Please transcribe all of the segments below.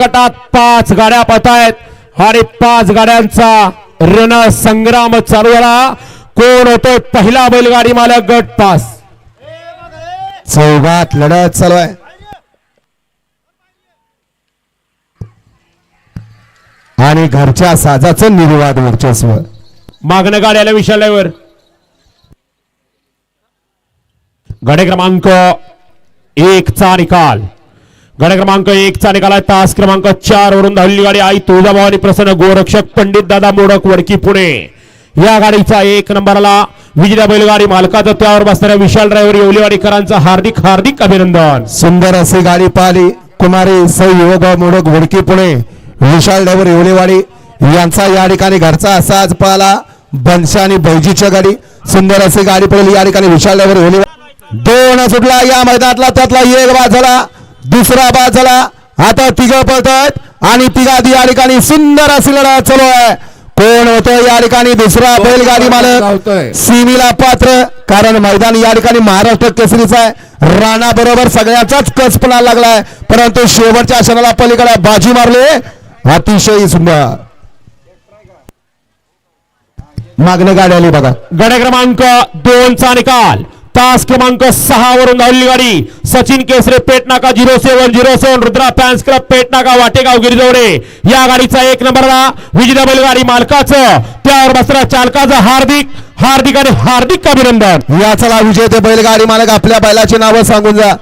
गटात 5 गाड्या पळतायत आणि 5 गाड्यांचा रणसंग्राम चालू झाला. कोण होतोय पहिला बैलगाडी मालक गट पास. चौघात लढत चालू आहे. आणि घरच्या साजाचं निर्वाद वर्चस्व. मागणं गाड्याला विशाल्यावर गाडी क्रमांक 1 चा निकाल. गाडी क्रमांक 1 चा निकाल आहे. तास क्रमांक 4 वरून धावलेली गाडी आई तुळजाभवानी प्रसन्न गोरक्षक पंडित दादा मोडक वडकी पुणे. या गाडीचा 1 नंबरला विजेता बैलगाडी मालकाचं त्यावर बसणाऱ्या विशाल ड्रायव्हर येवलेवाडीकरांचं हार्दिक हार्दिक अभिनंदन. सुंदर अशी गाडी पाहिली. कुमारी सौ युवक मोडक वडकी पुणे विशाल ड्रायव्हर येवलेवाडी यांचा या ठिकाणी घरचा असाच पाला. बनशा आणि बैजीच्या गाडी सुंदर अशी गाडी पडली या ठिकाणी विशाल ड्रायव्हर येवलेवाडी. 2 सुटला या मैदानातला. त्यातला 1 बाद झाला, दुसरा बाद झाला. आता 3 पळतात आणि 3 या ठिकाणी सुंदर अशी लढत चालू आहे. कोण होतं या ठिकाणी दुसरा बैलगाडी मालक सीमीला पात्र. कारण मैदान या ठिकाणी महाराष्ट्र केसरीचा आहे. राणा बरोबर सगळ्याचाच कस पणाला लागलाय, परंतु शेवटच्या क्षणाला पलीकडे बाजी मारले. अतिशय सुंदर मागणं गाडी आली बघा. गाडी क्रमांक 2 चा निकाल. तास क्रमांक 6 वरून धावलेली गाडी सचिन केसरे पेटनाका 0707 रुद्रा फॅन्स क्लब पेटनाका वाटेगाव गिरिजवडे. या गाडीचा 1 नंबरला विजेता बैलगाडी मालकाचं त्यावर बसणाऱ्या चालकाचं हार्दिक हार्दिक आणि हार्दिक अभिनंदन. या चला विजेते बैलगाडी मालक आपल्या बैलाची नावं सांगून जा.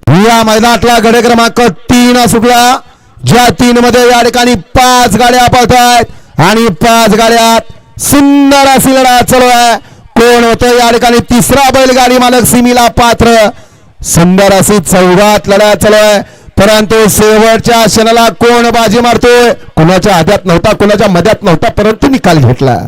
या मैदानातला गडे क्रमांक 3 सुटला. ज्या 3 मध्ये या ठिकाणी 5 गाड्या पळतायत आणि 5 गाड्यात सुंदर अशी लढत चालू आहे. कोण होतं या ठिकाणी तिसरा बैलगाडी मालक सीमीला पात्र. सुंदर अशी चौघात लढत चालू आहे, परंतु शेवटच्या क्षणाला कोण बाजी मारतोय. कुणाच्या हातात नव्हता, कुणाच्या मध्यात नव्हता, परंतु निकाल घेतला.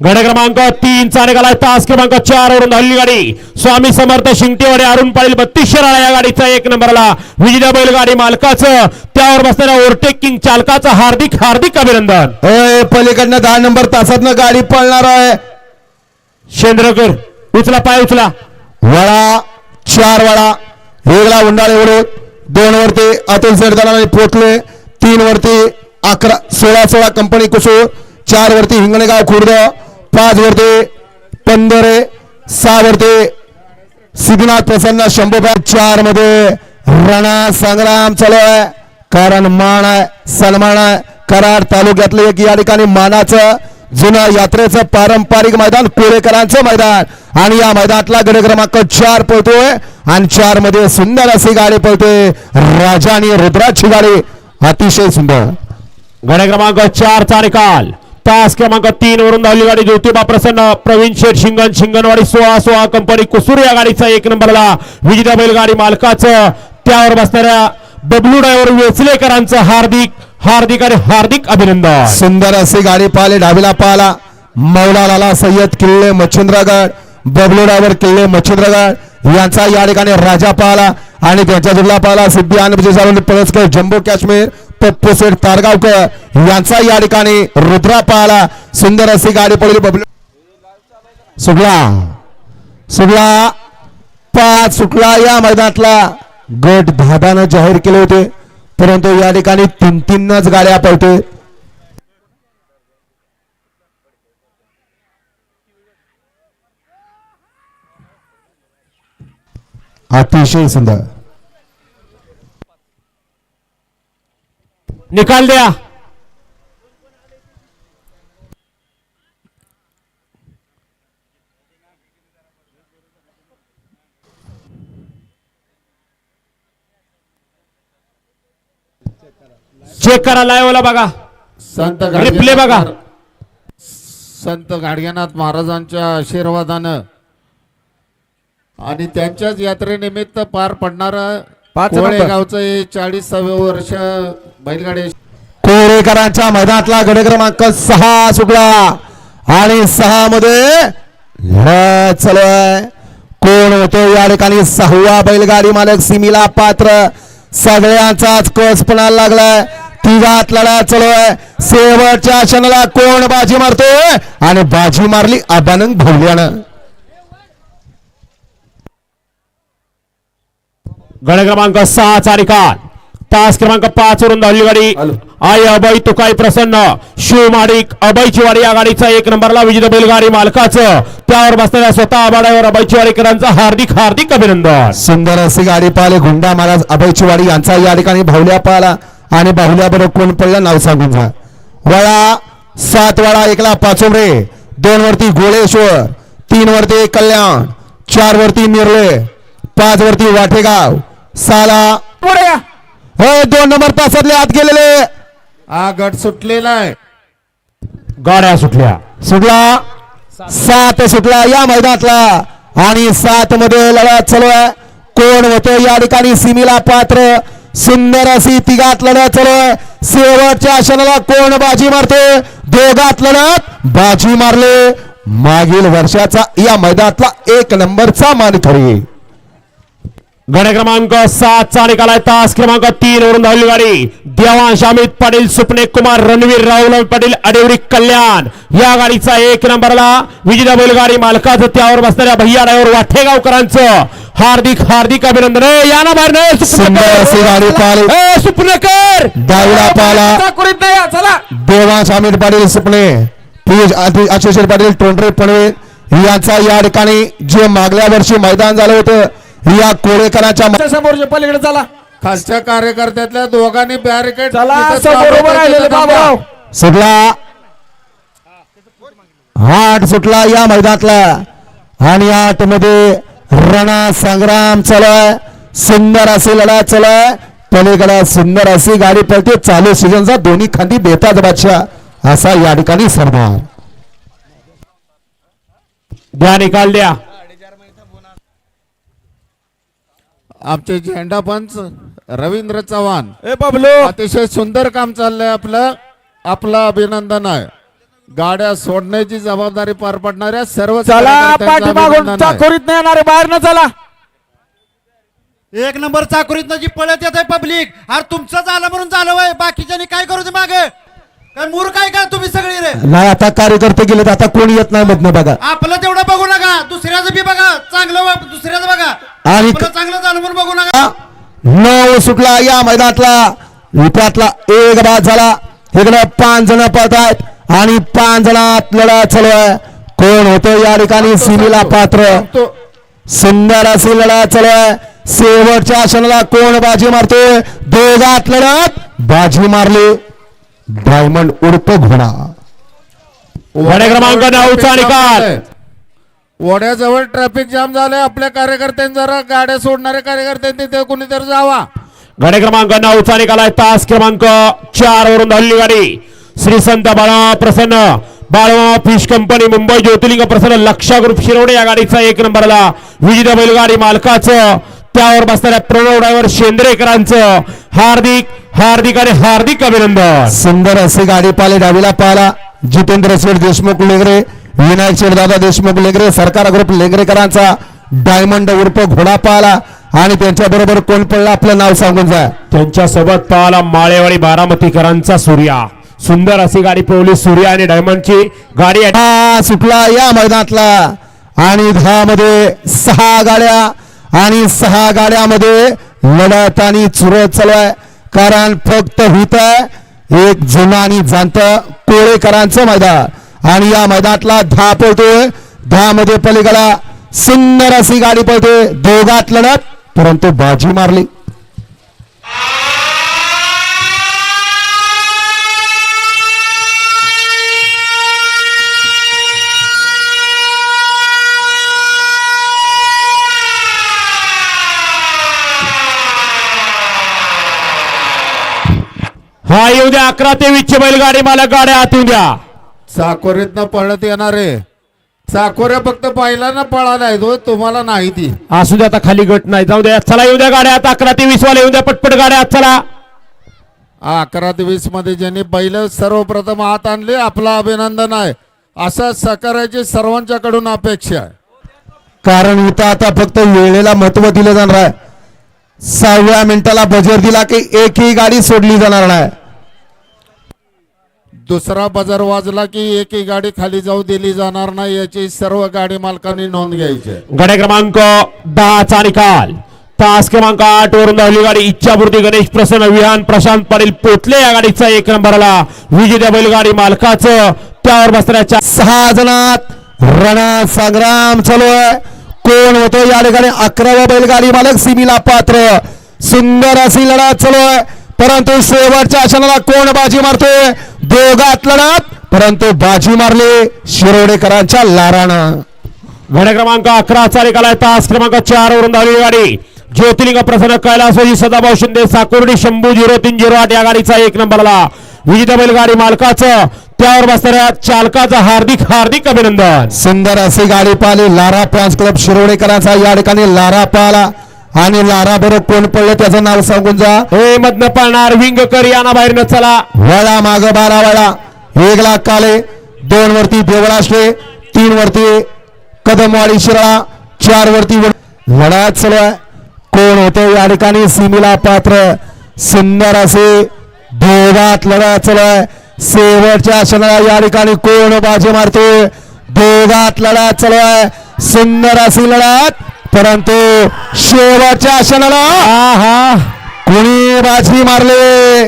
गाडी क्रमांक 3 चा निकाल आहे. तास क्रमांक 4 वरून धावलेली गाडी स्वामी समर्थ शिंगटेवाडी अरुण पाटील 32 शिराळा. या गाडीचा 1 नंबरला विजेता बैलगाडी मालकाचं त्यावर बसणाऱ्या ओव्हरटेकिंग चालकाचं हार्दिक हार्दिक अभिनंदन. पलीकडनं 10 नंबर तासातनं गाडी पळणार आहे. शेंद्रकर उचला, पाय उचला. वळा 4 वळा. 1ला उंडाळे उडून 2 वरती अतुल सेठदारांनी पोचले. 3 वरती 11 16 कंपनी कुसूर. 4 वरती हिंगणेगाव खुर्द. 5 वरती पंधरे. 6 वरती सिद्धनाथ प्रसन्न शंभूबा. 4 मध्ये रणा संग्राम चालू आहे. कारण मान आहे, सन्मान आहे. कराड तालुक्यातले एक या ठिकाणी मानाचं जुनं यात्रेचं पारंपरिक मैदान कोरेकरांचं मैदान. आणि या मैदानातला गड क्रमांक 4 पळतोय आणि 4 मध्ये सुंदर अशी गाडी पळतोय. राजा आणि रुद्राची गाडी अतिशय सुंदर. गाडी क्रमांक 4 चा निकाल. तास क्रमांक 3 वरून धावलेली गाडी ज्योतिबा प्रसन्न प्रवीण शेठ शिंगणवाडी 16 कंपनी कुसूर. या गाडीचा 1 नंबरला विजेता बैलगाडी मालकाचं त्यावर बसणाऱ्या बबलू ड्रायव्हर वेचलेकरांचं हार्दिक हार्दिक आणि हार्दिक अभिनंदन. सुंदर अशी गाडी पाहिली. डावीला पाहिला मौला लाला सय्यद किल्ले मच्छिंद्रगड. बबलू ड्रायव्हर किल्ले मच्छिंद्रगड यांचा या ठिकाणी राजा पाहिला आणि त्यांच्या जोडला पाहिला सिद्धी आणि पळसकर जम्मू काश्मीर पप्पू सेठ तारगावकर यांचा या ठिकाणी रुद्रा पाहिला. सुंदर अशी गाडी पडली. बबलू सुटला सुटला 5 सुटला. या मैदानातला गट 10 जाहीर केले होते, परंतु या ठिकाणी 3-3 गाड्या पळते. अतिशय सुंदर निकाल द्या. चेक करा, लाईव्हला बघा, रिप्ले बघा. संत गाडगेनाथ महाराजांच्या आशीर्वादानं आणि त्यांच्याच यात्रेनिमित्त पार पडणारा कोळेगावचं 40वे वर्ष बैलगाडी कोरेकरांच्या मैदानातला गड क्रमांक 6 सुटला आणि 6 मध्ये लढत चालू आहे. कोण होतो या ठिकाणी 6वा बैलगाडी मालक सीमीला पात्र. सगळ्यांचाच कस पणाला लागलाय. तिघात लढा चालू आहे. शेवटच्या क्षणाला कोण बाजी मारतोय आणि बाजी मारली अभ्यानंग भोवल्यानं. गड क्रमांक 6 चा निकाल. तास क्रमांक 5 वरून धावली गाडी आई अभय तुकाई प्रसन्न शिव माडिक अभयची वाडी या गाडीचा 1 नंबरला विजेता बैलगाडी मालकाचं त्यावर बसलेल्या स्वतः आबाड्यावर अभयची वाडीकरांचं हार्दिक हार्दिक अभिनंदन. सुंदर अशी गाडी पाहिले. गुंडा महाराज अभयची वाडी यांचा या ठिकाणी भावल्या पाहिला आणि बाहुल्याबरोबर कोण पडलं नाव सांगून जा. वळा 7 वळा 1ला पाचोंबरे, 2 वरती गोळेश्वर, 3 वरती कल्याण, 4 वरती मिरले, 5 वरती वाटेगाव, 6ला हो 2 नंबर तासातले आत गेलेले. हा गट सुटलेला आहे. गाड्या सुटल्या. सुटला 7 सुटला या मैदानातला आणि 7 मध्ये लढत चालू आहे. कोण होतं या ठिकाणी सीमेला पात्र. सुंदर अशी तिघात लढत चालू आहे. शेवटच्या क्षणाला कोण बाजी मारते. दोघात लढत बाजी मारले. मागील वर्षाचा या मैदानातला 1 नंबरचा मानकरी. गड क्रमांक 7 चा निकाल आहे. तास क्रमांक 3 वरून धावली गाडी देवांश अमित पाटील सुपने कुमार रणवीर राहुल पाटील अडेवरी कल्याण या गाडीचा 1 नंबरला विजेता बैलगाडी मालकाचं त्यावर बसणाऱ्या भैया ड्रायव्हर वाठेगावकरांचं हार्दिक हार्दिक अभिनंदन. या ना बाहेर सुंदर अशी गाडी पाहिली. सुपनेकर दावडा पाला चला. देवांश अमित पाटील सुपणे आशिष पाटील टोंडरे पनवे यांचा या ठिकाणी जे मागल्या वर्षी मैदान झालं होतं या कोळेकरांच्या समोरच्या पलीकडे चला. खालच्या कार्यकर्त्यातल्या दोघांनी बॅरिकेड सुटला 8 सुटला या मैदानातला आणि 8 मध्ये रणा संग्राम चालू आहे. सुंदर अशी लढा चालू आहे. पलीकडे सुंदर अशी गाडी पळते. चालू सीझनचा दोन्ही खांदी बेताज बादशाह असा या ठिकाणी सरदार. द्या निकाल द्या. आमचे झेंडा पंच रवींद्र चव्हाण ए बबलू अतिशय सुंदर काम चाललंय. आपलं अभिनंदन आहे. गाड्या सोडण्याची जबाबदारी पार पडणाऱ्या सर्व चला कार्यकर्त्यांचं पाठीमागून अभिनंदन आहे. चाकोरीत नाही येणारे बाहेर न चला. 1 नंबर चाकोरीतनं जी पळत येत आहे पब्लिक. अरे तुमचं झालं म्हणून झालं वय. बाकीच्यानी काय करू दे मागे. काय मूर काय का तुम्ही सगळी रे. नाही आता कार्यकर्ते गेलेत. आता कोणी येत नाही मधनं बघा. आपलं तेवढं बघू नका. दुसऱ्याचं बी बघा. चांगलं दुसऱ्याचं बघा. आणि आपलं चांगलं झालं म्हणून बघू नका. 9 सुटला या मैदानातला. त्यातला 1 बाद झाला. इकडे 5 जण पळत आहेत आणि 5 जणात लढा चालू आहे. कोण होतं या ठिकाणी सीमेला पात्र. सुंदर अशी लढा चालू आहे. शेवटच्या क्षणाला कोण बाजी मारतोय. दोघात लढत बाजी मारली डायमंड उर्फ घोडा. गड क्रमांक 9 चा निकाल. वड्याजवळ ट्रॅफिक जाम झालंय. आपल्या कार्यकर्त्यांनी जरा गाड्या सोडणाऱ्या कार्यकर्त्यांनी तिथे कुणीतरी जावा. गड क्रमांक 9 चा निकाल आहे. तास क्रमांक 4 वरून धावली गाडी श्री संत बाळा प्रसन्न बाळवा फिश कंपनी मुंबई ज्योतिर्लिंग प्रसन्न लक्षा ग्रुप शिरवणे या गाडीचा 1 नंबरला विजेता बैलगाडी मालकाचं त्यावर बसणाऱ्या प्रणव ड्रायव्हर शेंद्रेकरांचं हार्दिक हार्दिक आणि हार्दिक अभिनंदन. सुंदर अशी गाडी पाहिले. डावीला पाहिला जितेंद्र शेठ देशमुख लेगरे, विनायक शेठ दादा देशमुख लेगरे, सरकार ग्रुप लेगरेकरांचा डायमंड उर्फ घोडा पाहिला आणि त्यांच्या बरोबर कोण पडला आपलं नाव सांगून जा. त्यांच्या सोबत पाहला माळेवाडी बारामतीकरांचा सूर्या. सुंदर अशी गाडी पळवली सूर्या आणि डायमंडची गाडी. सुटला या मैदानातला आणि 10 मध्ये 6 गाड्या आणि 6 गाड्यामध्ये लढत आणि चुरत चालू आहे. कारण फक्त हित एक जुना आणि जाणत कोळेकरांचं मैदान आणि या मैदानातला 10 पळतोय. 10 मध्ये पलीकडा सुंदर अशी गाडी पळते. दोघात लढत परंतु बाजी मारली. हा येऊ द्या. 11 ते 20 बैलगाडी मला गाड्या आत येऊ द्या. चाकोरीतनं पळत येणारे चाकोऱ्या फक्त पहिल्यांदा पळाला आहे. तुम्हाला नाही ती असू द्या. आता खाली गट नाही. जाऊ द्या. चला येऊ द्या गाड्या. आता 11 ते 20 वाले येऊ द्या. पटपट गाड्या आत चला. 11 ते 20 मध्ये ज्यांनी पहिलं सर्वप्रथम हात आणले आपलं अभिनंदन आहे. असं सकाराची सर्वांच्याकडून अपेक्षा आहे. कारण इथं आता फक्त वेळेला महत्व दिलं जाणार आहे. 6व्या मिनिटाला बजर दिला की एकही गाडी सोडली जाणार नाही. दुसरा बजर वाजला की एकही गाडी खाली जाऊ दिली जाणार नाही याची सर्व गाडी मालकांनी नोंद घ्यायची आहे. गाडी क्रमांक 10 चा निकाल. तास क्रमांक 8 वरून धावली गाडी इच्छापूर्ती गणेश प्रसन्न विहान प्रशांत पाटील पोतले या गाडीचा 1 नंबरला विजेत्या बैलगाडी मालकाचं त्यावर बसण्याच्या 6 जणात रणा संग्राम चालू आहे. कोण होतो या ठिकाणी 11वा बैलगाडी मालक सिमीला पात्र. सुंदर अशी लढत चालू आहे परंतु शेवटच्या क्षणाला कोण बाजी मारतोय. दोघात लढत परंतु बाजी मारली शिरोडेकरांच्या लारानं. गाडी क्रमांक 11 चा निकाल आहे. तास क्रमांक 4 वरून धावली गाडी ज्योतिर्लिंग प्रसन्न कैलासवासी सदाभाऊ शिंदे साकुर्डी शंभू 0308 या गाडीचा 1 नंबरला विजेत्या बैलगाडी मालकाचं त्यावर बसणाऱ्या चालकाचं हार्दिक अभिनंदन. सुंदर अशी गाडी पाहिली. लारा फॅन्स क्लब शिरोडेकरांचा या ठिकाणी लारा पाहिला आणि लारा बरोबर कोण पडलं त्याचं नाव सांगून जा. हे मधनं पाळणार विंगकर यांना बाहेर न चला. वळा माग 12 वळा. 1 लाख काले 2 वरती देवळाश्रे 3 वरती कदमवाडी शिराळा 4 वरती लढत चालू आहे. कोण होते या ठिकाणी सिमीला पात्र. सुंदर असे दोघात लढत चालू आहे. शेवटच्या क्षणाला या ठिकाणी कोण बाजी मारतोय. दोघात लढत चालू आहे. सुंदर अशी लढत परंतु शेवटच्या क्षणाला कोणी बाजी मारले.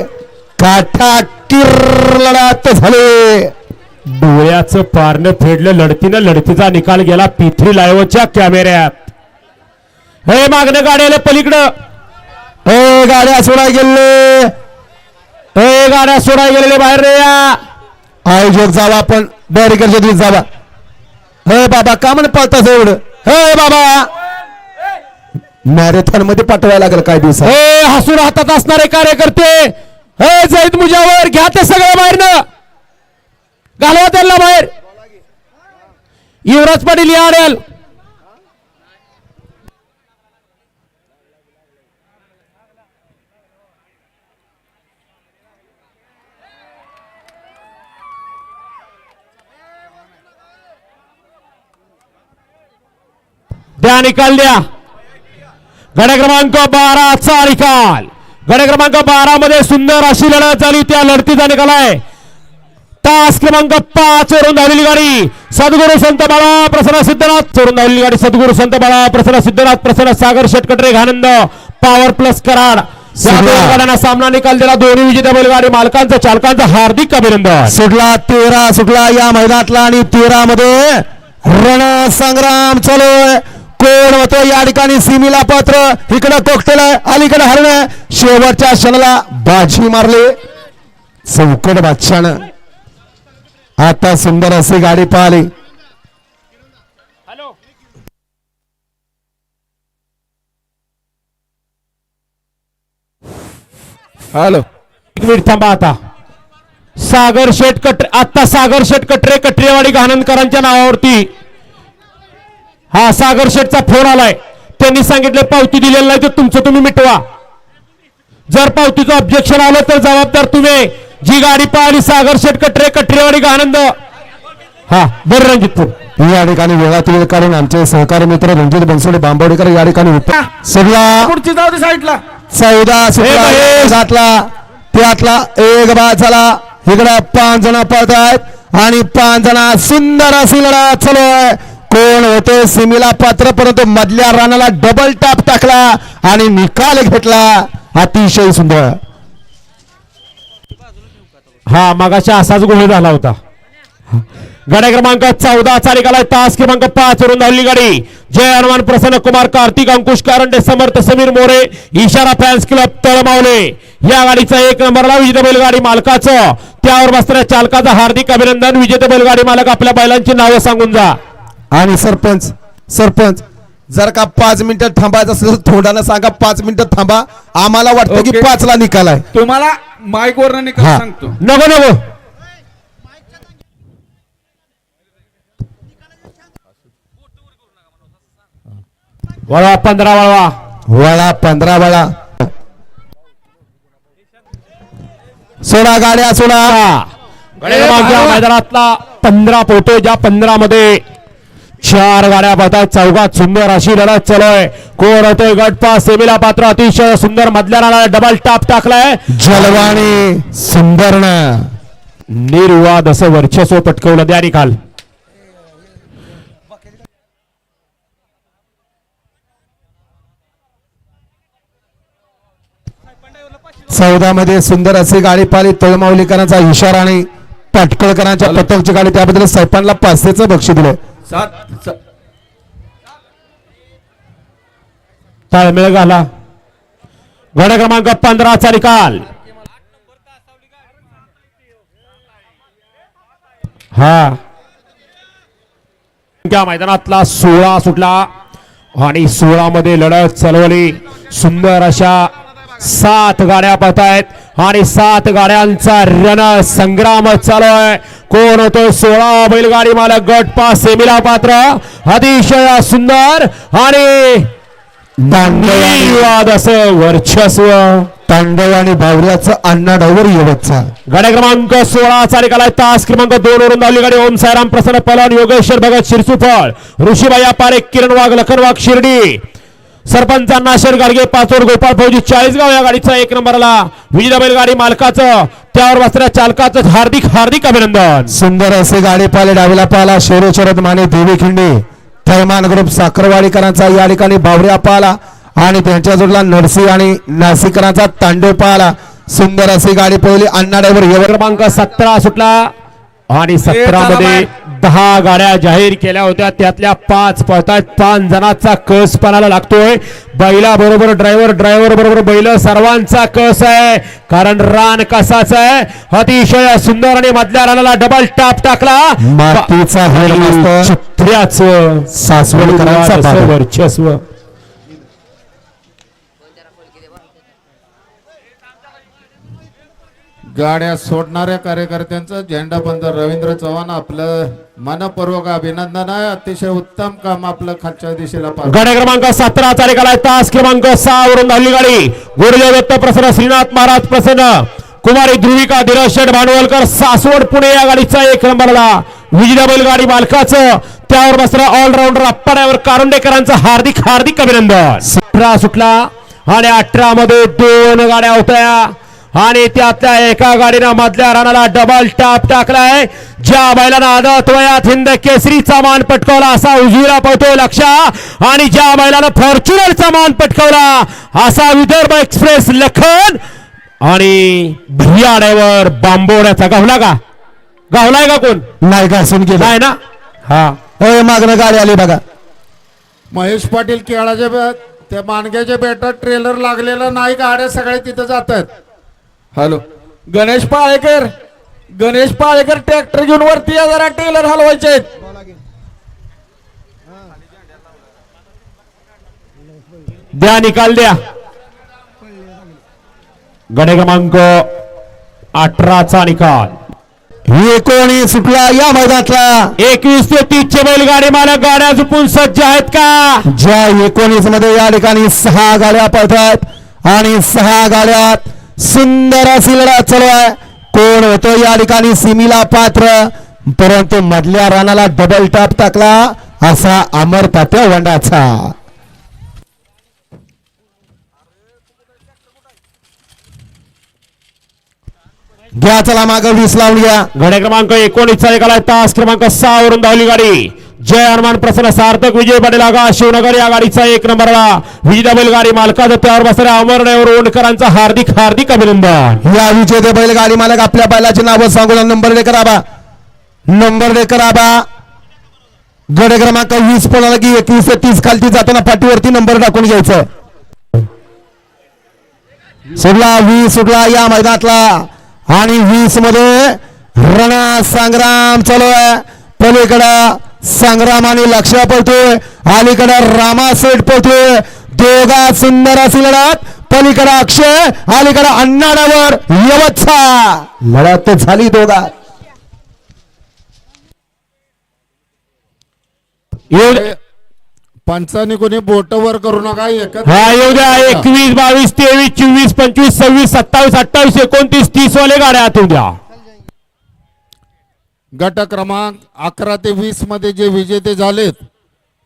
काठाकीर लढत झाले. डोळ्याचं पारनं फेडलं. लढतीचा निकाल गेला P3 लाईव्हच्या कॅमेऱ्यात. हे मागणं गाड्याला पलीकडं. हे गाड्या सोडा गेले. हे गाड्या सोडाय गेलेले बाहेर रे या. आयोजक जावा पण बॅरिकेडच्या दिवस जावा. हे बाबा का म्हणे पळताच एवढं. हे बाबा मॅरेथॉन मध्ये पाठवायला लागेल काय दिवस. हे हसून हातात असणारे कार्यकर्ते हे जैद मुजावर घ्या ते सगळं बाहेरनं. घालवा त्यांना बाहेर. युवराज पाटील या आडेल. द्या निकाल द्या. गड क्रमांक 12 चा निकाल. गड क्रमांक 12 मध्ये सुंदर अशी लढत झाली. त्या लढतीचा निकाल आहे. तास क्रमांक 5 वरून धावलेली गाडी सद्गुरू संत बाळा प्रसन्न सिद्धनाथ वरून धावलेली गाडी सद्गुरू संत बाळा प्रसन्न सिद्धनाथ प्रसन्न सागर शेटकटरे घानंद पॉवर प्लस कराड या दोन गाड्यांना सामना निकाल दिला. दोन्ही विजेत्या बैलगाडी मालकांचं चालकांचं हार्दिक अभिनंदन. सुटला 13 सुटला या मैदानातला आणि 13 मध्ये रण संग्राम चालू आहे. कोण होतो या ठिकाणी सिमीला पात्र. इकडं कोकटेल अलीकडे हरण. शेवटच्या क्षणाला बाजी मारली चौकट बादशानं. आता सुंदर अशी गाडी पाहिली. हॅलो एक मिनिट थांबा. आता सागर शेट कटरे आता सागर शेट कटरे कटरेवाडी घाणंदकरांच्या नावावरती हा सागर शेटचा फोन आलाय. त्यांनी सांगितलं पावती दिलेली नाही तर तुमचं तुम्ही मिटवा. जर पावतीचं ऑब्जेक्शन आलं तर जबाबदार तुम्ही. जी गाडी पाहिली सागर शेट कटरे कटरेवाडी घाणंद. हा बरं रणजितपूर या ठिकाणी वेळात वेळ काढून आमचे सहकारी मित्र रणजित बनसोडे बांबवडेकर या ठिकाणी सगळा पुढची जाऊ दे साईडला. 14 सुटला त्यातला एक बाद झाला. इकडे 5 जण पळत आहेत आणि 5 जण सुंदर अशी लढत चालू आहे. कोण होते सिमीला पात्र परंतु मधल्या रानाला डबल टॅप टाकला आणि निकाल घेतला. अतिशय सुंदर. हा मगाशी असाच गोळ झाला होता. गाडी क्रमांक 14 चा निकाल आहे. तास क्रमांक 5 वरून धावली गाडी जय हनुमान प्रसन्न कुमार कार्तिक अंकुश कारंडे समर्थ समीर मोरे इशारा फॅन्स क्लब तळमावले या गाडीचा 1 नंबरला विजेते बैलगाडी मालकाचं त्यावर बसणाऱ्या चालकाचं हार्दिक अभिनंदन. विजेते बैलगाडी मालक आपल्या बैलांची नावं सांगून जा. आणि सरपंच जर का 5 मिनिटं थांबायचं असेल तर थोडानं सांगा. 5 मिनिटं थांबा. आम्हाला वाटतं की ओके. 5 ला निकाल आहे. तुम्हाला माईक वर निकाल हा. सांगतो. नको वळवा 15 वळवा. वळा 15 वळा. सोडा गाड्या सोडा. गाडी क्रमांक या मैदानातला 15 पोटे ज्या 15 मध्ये 4 गाड्या पळतात. चौघात सुंदर अशी लढत चालू आहे. कोण होतोय गटपास सेमीला पात्र. अतिशय सुंदर मधल्या राणाला डबल टाप टाकलाय. जलवाणी सुंदरनं निर्वाद असं वर्चस्व पटकवलं. द्या निकाल. चौदा मध्ये सुंदर अशी गाडी पाहिली. तळमावलीकरांचा इशारा आणि पाटकळकरांच्या पतंगची गाडी, त्याबद्दल सैपानला 500चं बक्षीस दिलं. सात ताळमेळ घाला. गड क्रमांक 15चा निकाल. हा त्या मैदानातला 16 सुटला आणि 16 मध्ये लढत चालवली. सुंदर अशा 7 गाड्या पळतायत आणि 7 गाड्यांचा रण संग्राम चालू आहे. कोण होतो 16 बैलगाडी मालक गट पास सेमीला पात्र. अतिशय सुंदर आणि निर्वाद असं वर्चस्व. तांडव आणि बावऱ्याचं अण्णाडावर येवतचा. गाड्या क्रमांक 16चा निकाल आहे. तास क्रमांक 2 वरून धावली गाडी. ओम सायराम प्रसन्न पलान, योगेश्वर भगत शिरसुफळ, ऋषीबाई पारेख, किरण वाघ, लखन वाघ शिर्डी, सरपंचांना शेर गाडगे पाचोड, गोपाळ फौजी 40गाव या गाडीचा 1 नंबरला. विजेता बैलगाडी मालकाचं त्यावर बसलेल्या चालकाचं हार्दिक हार्दिक अभिनंदन. सुंदर असे गाडी पाहिले. डावीला पाहिला शेरो शरद माने, देवी खिंडे, थैमान ग्रुप साखरवाडीकरांचा या ठिकाणी बावऱ्या पाहिला आणि त्यांच्या जोडला नरसी आणि नाशिकरांचा तांडव पाहिला. सुंदर अशी गाडी पळवली. अण्णाडावर येवत. क्रमांक 17 सुटला आणि 17 मध्ये 10 गाड्या जाहीर केल्या होत्या. त्यातल्या 5 पळतात. 5 जणांचा कस पाहायला लागतोय. बैला बरोबर ड्रायव्हर, ड्रायव्हर बरोबर बैल, सर्वांचा कस आहे. कारण रान कसाच आहे. अतिशय सुंदर आणि मधल्या रानाला डबल टाप टाकला. मातीचा हेड मास्तर चित्र्याचं सासवडकरांचा पादा. वर्चस्व. गाड्या सोडणाऱ्या कार्यकर्त्यांचं झेंडाबंद रवींद्र चव्हाण आपलं मनपूर्वक अभिनंदन आहे. अतिशय उत्तम काम आपलं खालच्या दिशेला पार. गाड्या क्रमांक 17चा निकाल आहे. तास क्रमांक 6 वरून धावली गाडी. गुरुदेव दत्त प्रसन्न, श्रीनाथ महाराज प्रसन्न, कुमारी ध्रुविका, धीरज शेठ भांडवलकर, सासवड पुणे या गाडीचा 1 नंबरला. विजेता बैलगाडी मालकाचं त्यावर बसलेला ऑलराऊंडर अप्पाड्यावर कारुंडेकरांचं हार्दिक हार्दिक अभिनंदन. 18 सुटला आणि 18 मध्ये 2 गाड्या होत्या आणि त्यातल्या एका गाडीनं मधल्या रानाला डबल टाप टाकलाय. ज्या बैलानं आदत वयात हिंद केसरीचा मान पटकावला असा उजवीला पळतोय लक्ष, आणि ज्या बैलानं फॉर्च्युनरचा मान पटकावला असा विदर्भ एक्सप्रेस लखन. आणि भैया ड्रायव्हर बांबोड्याचा गावला का? गावलाय का कोण? नाही घासून गेला नाही ना. हा मागणं गाडी आली बघा. महेश पाटील केळाच्या त्या मानग्याच्या बेटात ट्रेलर लागलेला नाही. गाड्या सगळ्या तिथं जातात. हॅलो गणेश पाळेकर, गणेश पाळेकर ट्रॅक्टर घेऊन वरती या, जरा टेलर हलवायचे आहेत. द्या निकाल द्या. गडे क्रमांक 18चा निकाल. 19 सुटला या मैदानातला. 21 ते 30 चे बैलगाडी मालक गाड्या झुपून सज्ज आहेत का? ज्या 19 मध्ये या ठिकाणी 6 गाड्या पळतात आणि 6 गाड्यात सुंदर अशी लढत चालू आहे. कोण होतो या ठिकाणी सीमीला पात्र, परंतु मधल्या रानाला डबल टाप टाकला असा अमर तात्या वंडाचा. घ्या चला मागं 20 लावून घ्या. गाड्या क्रमांक 19चा निकाल आहे. तास क्रमांक 6 वरून धावली गाडी. जय हनुमान प्रसन्न, सार्थक, विजय पाटील आगा, शिवनगर या गाडीचा 1 नंबरला. विजेता बैलगाडी मालकाचं त्यावर बसलेल्या अमर ड्रायव्हर ओंडकरांचं हार्दिक हार्दिक अभिनंदन. या विजेते बैलगाडी मालक आपल्या बैलाचे नाव सांगून नंबर दे कराबा, नंबर दे कराबा. गड क्रमांक 20 पळाला की 21 ते 30 खालती जाताना पाठीवरती नंबर टाकून घ्यायचं. सुटला 20 सुटला या मैदानातला आणि 20 मध्ये रणा संग्राम चालू आहे. पलीकडं संग्राम आणि लक्ष पळतोय, अलीकडे रामासेठ पळतोय. दोघा सुंदर अशी लढत. पलीकडे अक्षय, अलीकडे अण्णाडावर यवतचा लढत झाली दोघा. पंचांनी कोणी बोट वर करू नका. एकत्र हा येऊ द्या. 21, 22, 23, 24, 25, 26, 27, 28, 29, 30 वाले गाड्या आत येऊ द्या. गट क्रमांक 11 ते 20 मध्ये जे विजेते झालेत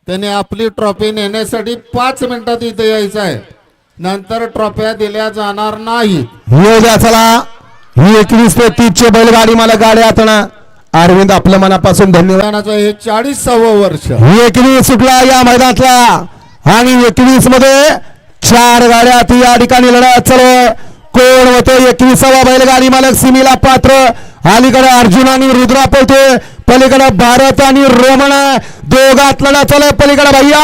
त्यांनी आपली ट्रॉफी नेण्यासाठी 5 मिनिटात इथे यायचं आहे. नंतर ट्रॉफ्या दिल्या जाणार नाही. येऊ द्या चला. ही 21 ते 30 चे बैलगाडी मला गाड्या हाताना अरविंद आपल्या मनापासून धन्यवाद. मैदानाचं हे 40वे वर्ष. ही 21 सुटला या मैदानातला आणि 21 मध्ये 4 गाड्या या ठिकाणी लढत चालू. कोण होते 21वा बैलगाडी मालक सिमीला पात्र. अलीकडे अर्जुन आणि रुद्रा पळतोय, पलीकडे भारत आणि रोमन दोघात लढा चालू. पलीकडे भैया,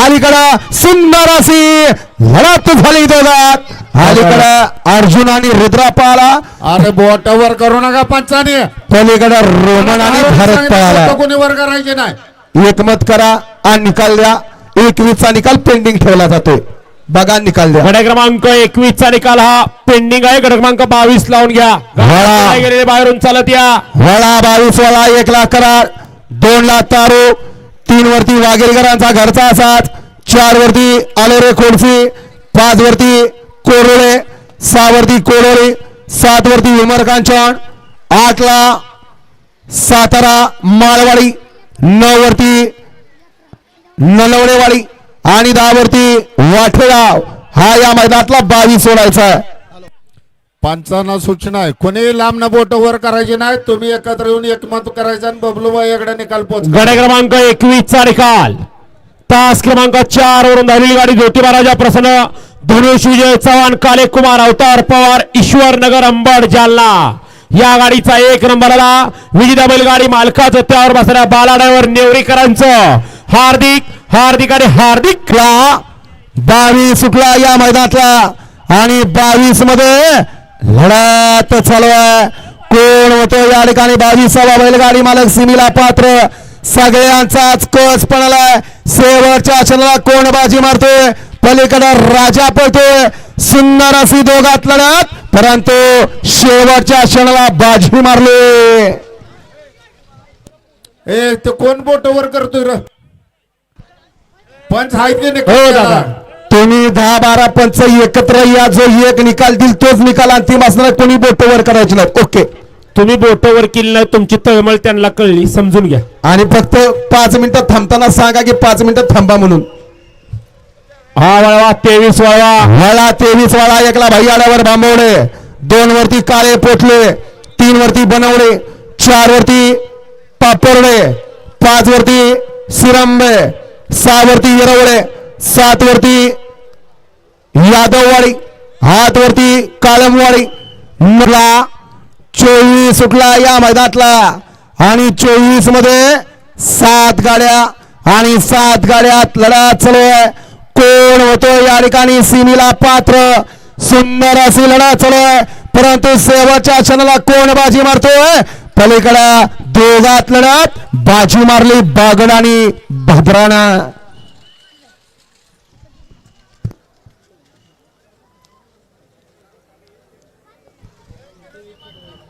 अलीकडे सुंदर अशी लढत झाली दोघात. अलीकडे अर्जुन आणि रुद्रा पाला, अरे बोटावर करू नका पंचाने. पलीकडे रोमन आणि भारत पाला. कोणी वर करायचे नाही. एकमत करा आणि निकाल द्या. 21 चा निकाल पेंडिंग ठेवला जातोय. बघा निकाल द्या. गडे क्रमांक 21 चा निकाल हा पेंडिंग आहे. गडे क्रमांक 22 लावून घ्या. गेलेले बाहेरून चालत या. वळा 22 वाला 1 लाख करार, 2 लाख तारू, 3 वरती वाघेरकरांचा घरचा साथ, 4 वरती आलोरे खोडसी, 5 वरती कोरोळे, 6 वरती कोरोळे, 7 वरती उमर कांचन, 8 ला सातारा माळवाडी, 9 वरती नलवडेवाडी आणि 10 वरती वाठेगाव. हा या मैदानातला 22 सोडायचा आहे. पंचांना सूचना आहे, कोणी लांब न बोट वर करायचे नाही. तुम्ही एकत्र येऊन एकमत करायचं आणि बबलूबाई इकडे निकाल पोच. गडे क्रमांक 21 चा निकाल तास क्रमांक 4 वरून धावलेली गाडी ज्योतिबा राजा प्रसन्न, धनुष विजय चव्हाण, काले कुमार, अवतार पवार, ईश्वर नगर, अंबड, जालना. या गाडीचा 1 नंबर आला. विजेता बैलगाडी मालकाचं त्यावर बसणाऱ्या बालाड्यावर नेवरीकरांचं हार्दिक आणि हार्दिकला 22 सुटला या मैदानातला आणि 22 मध्ये लढत चालू आहे. कोण होतो या ठिकाणी 22वा बैलगाडी मालक सिमीला पात्र. सगळ्यांचाच कस पडलाय. शेवटच्या क्षणाला कोण बाजी मारतोय? पलीकडे राजा पळतोय. सुंदर अशी दोघात लढत, परंतु शेवटच्या क्षणाला बाजी मारली. ए ते कोण बोट वर करतोय र? पंच आहेत की हो नाही? दादा, तुम्ही 10-12 पंच एकत्र या. जो एक निकाल दिल तोच निकाल अंतिम असणार. कोणी बोटवर करायचे नाही. ओके, तुम्ही बोटवर केली नाही, तुमची तळमळ त्यांना कळली, समजून घ्या. आणि फक्त 5 मिनिटं थांबताना सांगा की 5 मिनिटं थांबा म्हणून. हा वळवा 23 वळवा. वळा 23 वाला 1 ला भैयाड्यावर बांबवडे, 2 वरती काळे पोटले, 3 वरती बनवडे, 4 वरती पापोर्डे, 5 वरती सिरंबे, 6 वरती येरवडे, 7 वरती यादववाडी, 8 वरती काळमवाडी. 24 सुटला या मैदानातला आणि 24 मध्ये 7 गाड्या आणि 7 गाड्यात लढत चालू आहे. कोण होतो या ठिकाणी सिमीला पात्र. सुंदर अशी लढत चालू आहे, परंतु शेवटच्या क्षणाला कोण बाजी मारतोय? पलीकडे दोघात लढत, बाजी मारली बागड आणि भद्राना.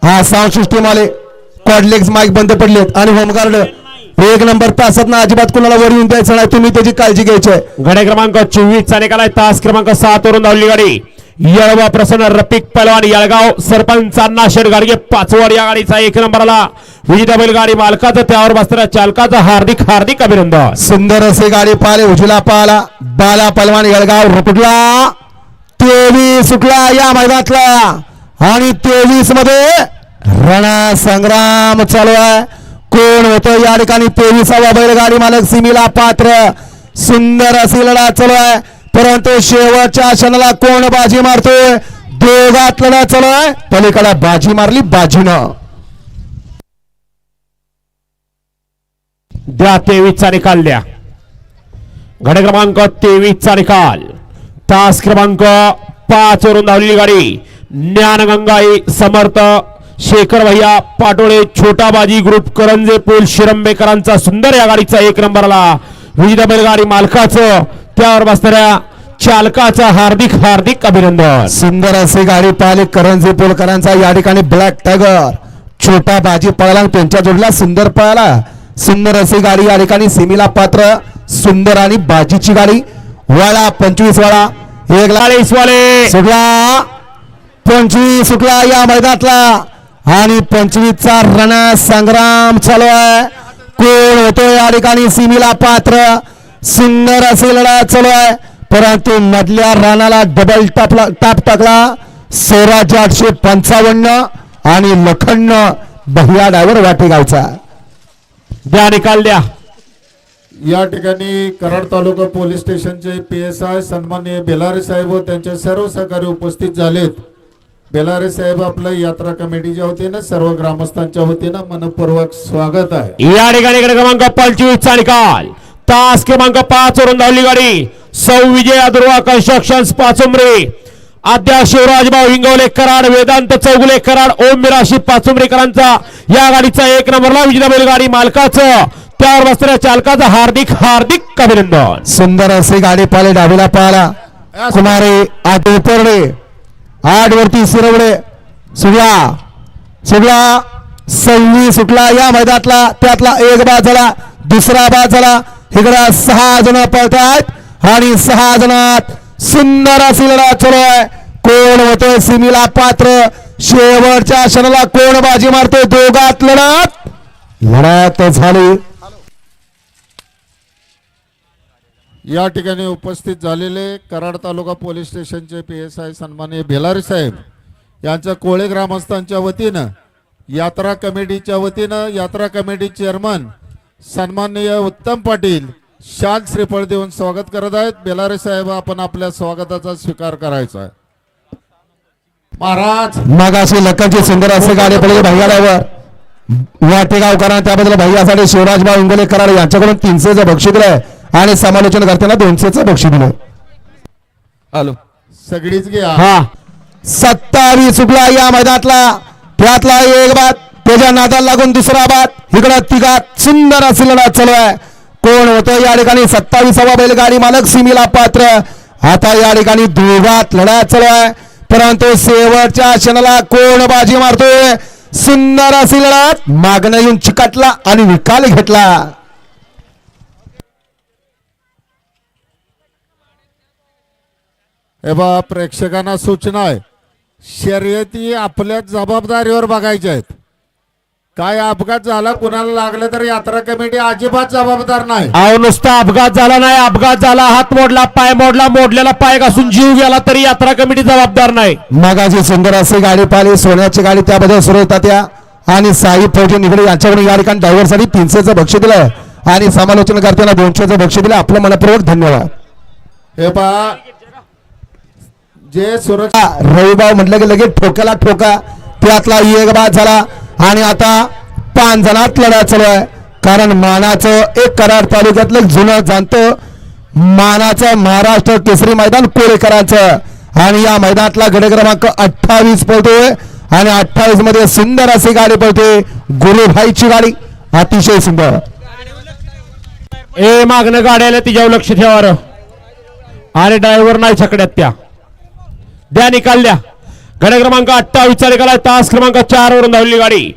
हा साऊंड सिस्टीम आले, कॉडलेग्स माईक बंद पडलेत आणि होमगार्ड 1 नंबर तासात ना अजिबात कुणाला वर येऊन द्यायचं नाही. तुम्ही त्याची काळजी घ्यायची आहे. गडे क्रमांक 24 चा निकाल आहे. तास क्रमांक 7 वरून धावली गाडी येळवा प्रसन्न, रफिक पहलवान येळगाव, सरपंचांना शेडगाडगे 5 वर या गाडीचा 1 नंबर आला. विजेता बैलगाडी मालकाचं त्यावर बसणाऱ्या चालकाचं हार्दिक अभिनंदन. सुंदर असे गाडी पाहिले. उजला पाला बाला पहलवान येळगाव रुपटला. 23 सुटला या मैदानातला आणि 23 मध्ये रणा संग्राम चालू आहे. कोण होतो या ठिकाणी? 23वा बैलगाडी मालक सिमीला पात्र. सुंदर अशी लढत चालू आहे, परंतु शेवटच्या क्षणाला कोण बाजी मारतोय? दोघात लढत चालू आहे. पलीकडे बाजी मारली बाजीनं. द्या 23 चा निकाल द्या. गडे क्रमांक 23 चा निकाल तास क्रमांक 5 वरून धावलेली गाडी ज्ञानगंगाई समर्थ, शेखर भैया पाटोळे, छोटा बाजी ग्रुप, करंजे पूल, शिरंबेकरांचा सुंदर या गाडीचा 1 नंबर आला. विविध बैलगाडी मालकाचं त्यावर बसणाऱ्या चालकाचं हार्दिक अभिनंदन. सुंदर अशी गाडी पाहिली. करंजी पोलकरांचा या ठिकाणी ब्लॅक टायगर छोटा बाजी पळाला, त्यांच्या जोडला सुंदर पळाला. सुंदर अशी गाडी या ठिकाणी सिमीला पात्र. सुंदर आणि बाजीची गाडी. वाळा 25 वाळा 1 वाले सुटला. 25 सुटला या मैदानातला आणि 25चा रणा संग्राम चालू आहे. कोण होतो या ठिकाणी? सिमीला पात्र. सुंदर अशी लढत चालू आहे, परंतु मधल्या रानाला डबल टाप टाकला. स्वराज 855 आणि लखन भैया ड्रायव्हर वाटेगावचा. द्या निकाल द्या. या ठिकाणी कराड तालुका पोलीस स्टेशनचे PSI सन्माननीय बेलारे साहेब व त्यांचे सर्व सहकारी उपस्थित झालेत. बेलारे साहेब आपल्या यात्रा कमिटीच्या वतीनं सर्व ग्रामस्थांच्या वतीनं मनपूर्वक स्वागत आहे. या ठिकाणी गट क्रमांक 25 चा निकाल. तास क्रमांक 5 वरून धावली गाडी सौ विजय दुर्वा कन्स्ट्रक्शन्स पाचुंबरी. अद्या शिवराजभाऊ हिंगवले कराड, वेदांत चौगुले कराड, ओम मिराशी पाचुंबरीकरांचा या गाडीचा 1 नंबरला विजेता बैलगाडी मालकाचं त्यावर बसणाऱ्या चालकाचं हार्दिक हार्दिक अभिनंदन. सुंदर असे गाडी पाले डावीला पाला कुमारे आठ उतरडे 8 वरती शिरवडे सुटला सैनी सुटला या मैदानातला. त्यातला एक बाद झाला, दुसरा बाद झाला. इकडे 6 जण पळतायत आणि 6 जणात सुंदर अशी लढत चालू आहे. कोण होते सिमीला पात्र, शेवटच्या क्षणाला कोण बाजी मारतोय, दोघात लढत झाली. या ठिकाणी उपस्थित झालेले कराड तालुका पोलीस स्टेशनचे PSI सन्माननीय बेलारे साहेब यांच्या कोळे ग्रामस्थांच्या वतीनं, यात्रा कमिटीच्या वतीनं यात्रा कमिटी चेअरमन सन्माननीय उत्तम पाटील शाल श्रीफळ देऊन स्वागत करत आहेत. बेलारे साहेब आपण आपल्या स्वागताचा स्वीकार करायचा आहे. महाराज मगाशी लखनची सुंदर असे गाडी पडले भैया ड्रायव्हर वाटेगावकरांना, त्याबद्दल भैयासाठी शिवराजभाऊ इंगोले कराड यांच्याकडून 300चं बक्षीस दिलंय आणि समालोचन करताना 200चं बक्षीस दिलं. हॅलो सगळीच घ्या. हा 27 सुटला या मैदानातला. त्यातला एक बाद, त्याच्या नादाला लागून दुसरा बाद. इकडं तिघात सुंदर अशी लढत चालू आहे. कोण होतं या ठिकाणी 27वा बैलगाडी मालक सिमीला पात्र. आता या ठिकाणी दोघात लढत चालू आहे, परंतु शेवटच्या क्षणाला कोण बाजी मारतोय. सुंदर अशी लढत मागणं येऊन चिकटला आणि निकाल घेतला. हे बा प्रेक्षकांना सूचना आहे, शर्यती आपल्या जबाबदारीवर बघायच्या आहेत. काय अपघात झाला कुणाला लागलं तर यात्रा कमिटी अजिबात जबाबदार नाही. अहो नुसता अपघात झाला नाही, अपघात झाला, हात मोडला, पाय मोडला, मोडलेला पाय घासून जीव गेला तरी यात्रा कमिटी जबाबदार नाही. मगाची सुंदर अशी गाडी पाहिली, सोन्याची गाडी, त्याबद्दल सुरू होता त्या आणि साई फौजी निगडे यांच्याकडून या ठिकाणी ड्रायव्हरसाठी 300चं बक्षीस दिलं आणि समालोचन करताना 200चं बक्षीस दिलं. आपलं मनपूर्वक धन्यवाद. हे पहा जे सुरक्षा रविभाऊ म्हटलं की लगेच ठोक्याला ठोका. त्यातला एक बाद झाला आणि आता 5 जणात लढा चालू आहे. कारण मानाचं एक कराड तालुक्यातलं जुनं जाणतं मानाचं महाराष्ट्र केसरी मैदान कोळेकरांचं आणि या मैदानातला गड क्रमांक 28 पळतोय आणि 28 मध्ये सुंदर अशी गाडी पळते गुरुभाईची गाडी, अतिशय सुंदर. ए मागणं गाड्याला तिच्यावर लक्ष ठेवा आणि ड्रायव्हर नाही छकड्यात त्या. द्या निकाल द्या. गड क्रमांक 28 चा निकाल आहे. तास क्रमांक 4 वरून धावली गाडी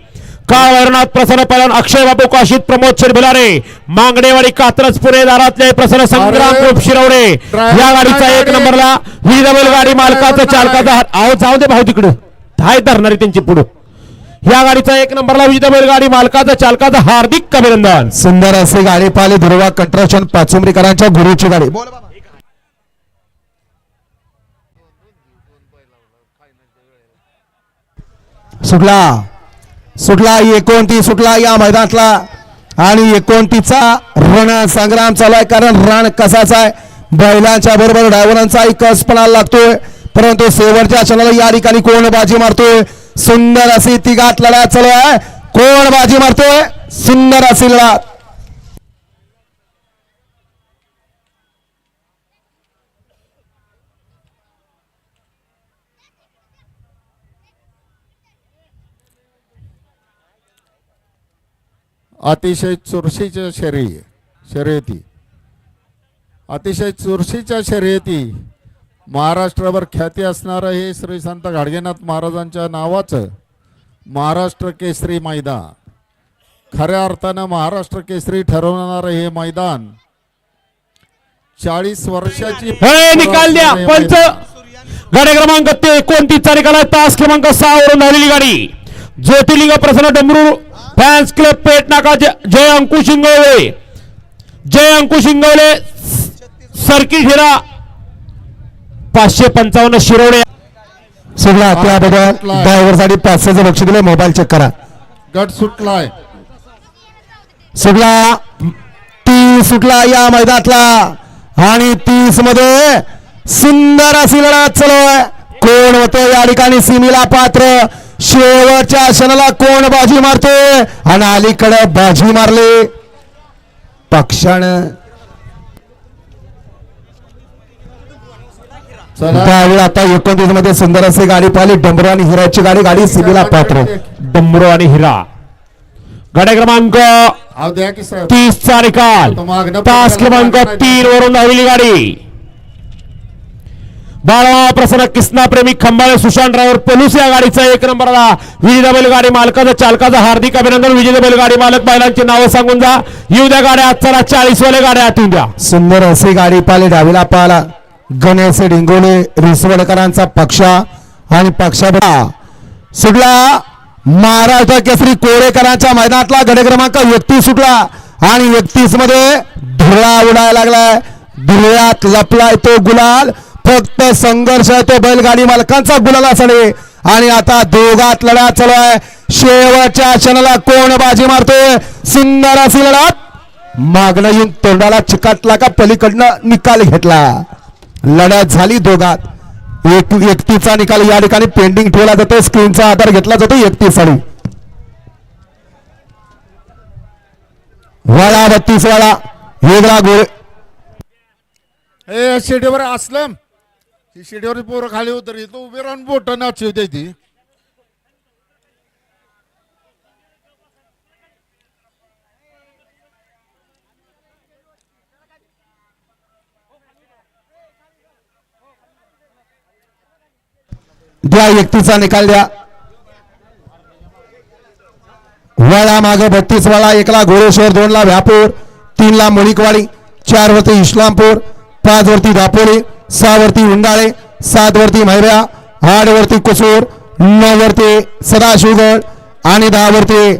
काळ वैरनाथ प्रसन्न पैलवान अक्षय बाबू काशीत प्रमोद शेरभिलारे मांगडेवाडी कात्रज पुणे दारातले प्रसन्न संग्राम ग्रुप शिरवडे या गाडीचा 1 नंबरला विजेता बैलगाडी मालकाचा चालकाचा हात. आहो जाऊ दे भाऊ तिकडं धाय धरणारी त्यांची पुढे. या गाडीचा 1 नंबरला विजेता बैलगाडी मालकाचा चालकाचा हार्दिक अभिनंदन. सुंदर अशी गाडी पाहिली दुर्वा कंट्रक्शन पाचुंबरीकरांच्या गुरुची गाडी. सुटला 29 सुटला या मैदानातला आणि 29चा रण संग्राम चालू आहे. कारण रण कसाच आहे, बैलांच्या बरोबर ड्रायव्हरांचाही कसपणा लागतोय, परंतु शेवटच्या क्षणाला या ठिकाणी कोण बाजी मारतोय. सुंदर अशी तिघात लढत चालू आहे. कोण बाजी मारतोय, सुंदर अशी लढत. अतिशय चुरशीच्या शर्यती अतिशय चुरशीच्या शर्यती महाराष्ट्रभर ख्याती असणारं हे श्री संत गाडगेनाथ महाराजांच्या नावाचं महाराष्ट्र केसरी मैदान, खऱ्या अर्थानं महाराष्ट्र केसरी ठरवणारं हे मैदान 40 वर्षाची निकाल द्या. पंच गाडी क्रमांक 29 चा निकाल आहे. तास क्रमांक 6 वरून धावलेली गाडी ज्योतिर्लिंग प्रसन्न डमरू फॅन्स क्लब पेट नाका जय अंकुश इंगवले सर्किट हिरा 555 शिरवडे. सुटला त्याबद्दल ड्रायव्हर साठी 500चं बक्षीस दिले. मोबाईल चेक करा. गट सुटलाय. सुटला 30 सुटला या मैदानातला आणि 30 मध्ये सुंदर अशी लढत चालू आहे. कोण होते या ठिकाणी सीमेला पात्र. शेवटच्या क्षणाला कोण बाजी मारते आणि अलीकडे बाजी मारली पक्षानं. चला त्यावेळी आता 29 मध्ये सुंदर अशी गाडी पाहिली. डंबरू आणि हिराची गाडी सीमेला पात्र. डमरू आणि हिरा. गाडी क्रमांक अहो द्या की साहेब. 30 चा निकाल. तास क्रमांक 3 वरून धावलेली गाडी. बाळा प्रसन्न किसना प्रेमी खंबाळे सुशांत ड्रायव्हर पोलीस या गाडीचा 1 नंबरला. विजेता बैलगाडी मालकाचं चालकाचं हार्दिक अभिनंदन. विजेता बैलगाडी मालक बैलांची नावं सांगून जा. येऊ द्या गाड्या आज चला 40 वाले गाड्या आतून द्या. सुंदर अशी गाडी पाहिली. डावीला पाहिला गणेश डिंगोले रिसवडकरांचा पक्षा आणि पक्षाबद्दल सुटला महाराष्ट्र केसरी कोरेकरांच्या मैदानातला. गड क्रमांक 31 सुटला आणि 31 मध्ये धुळा उडायला लागलाय. धुळ्यात लपलाय तो गुलाल. फक्त संघर्ष आहे तो बैलगाडी मालकांचा गुलाल असणे आणि आता दोघात लढत चालू आहे. शेवटच्या क्षणाला कोण बाजी मारतोय. सुंदर अशी लढत. मागणं येऊन तोंडाला चिकाटला का पलीकडनं निकाल घेतला. लढत झाली दोघात. 31चा निकाल या ठिकाणी पेंडिंग ठेवला जातो. स्क्रीनचा आधार घेतला जातो 31 साली. वाळा 32 वाळा वेगळा गोरे. ए शिडीवर असलम ही शिडीवर पोरं खाली उतरली तो उभे राहून बोट नाचवते ती. द्या 31चा निकाल द्या. वाळा मागे 32 वाळा. 1ला घोडेश्वर, 2ला व्यापूर, 3ला मुळिकवाडी, 4 वरती इस्लामपूर, 5 वरती दापोली, 6 वरती उंडाळे, 7 वरती मैऱ्या, 8 वरती कुसूर, 9 वरती सदाशिवगड आणि 10 वरती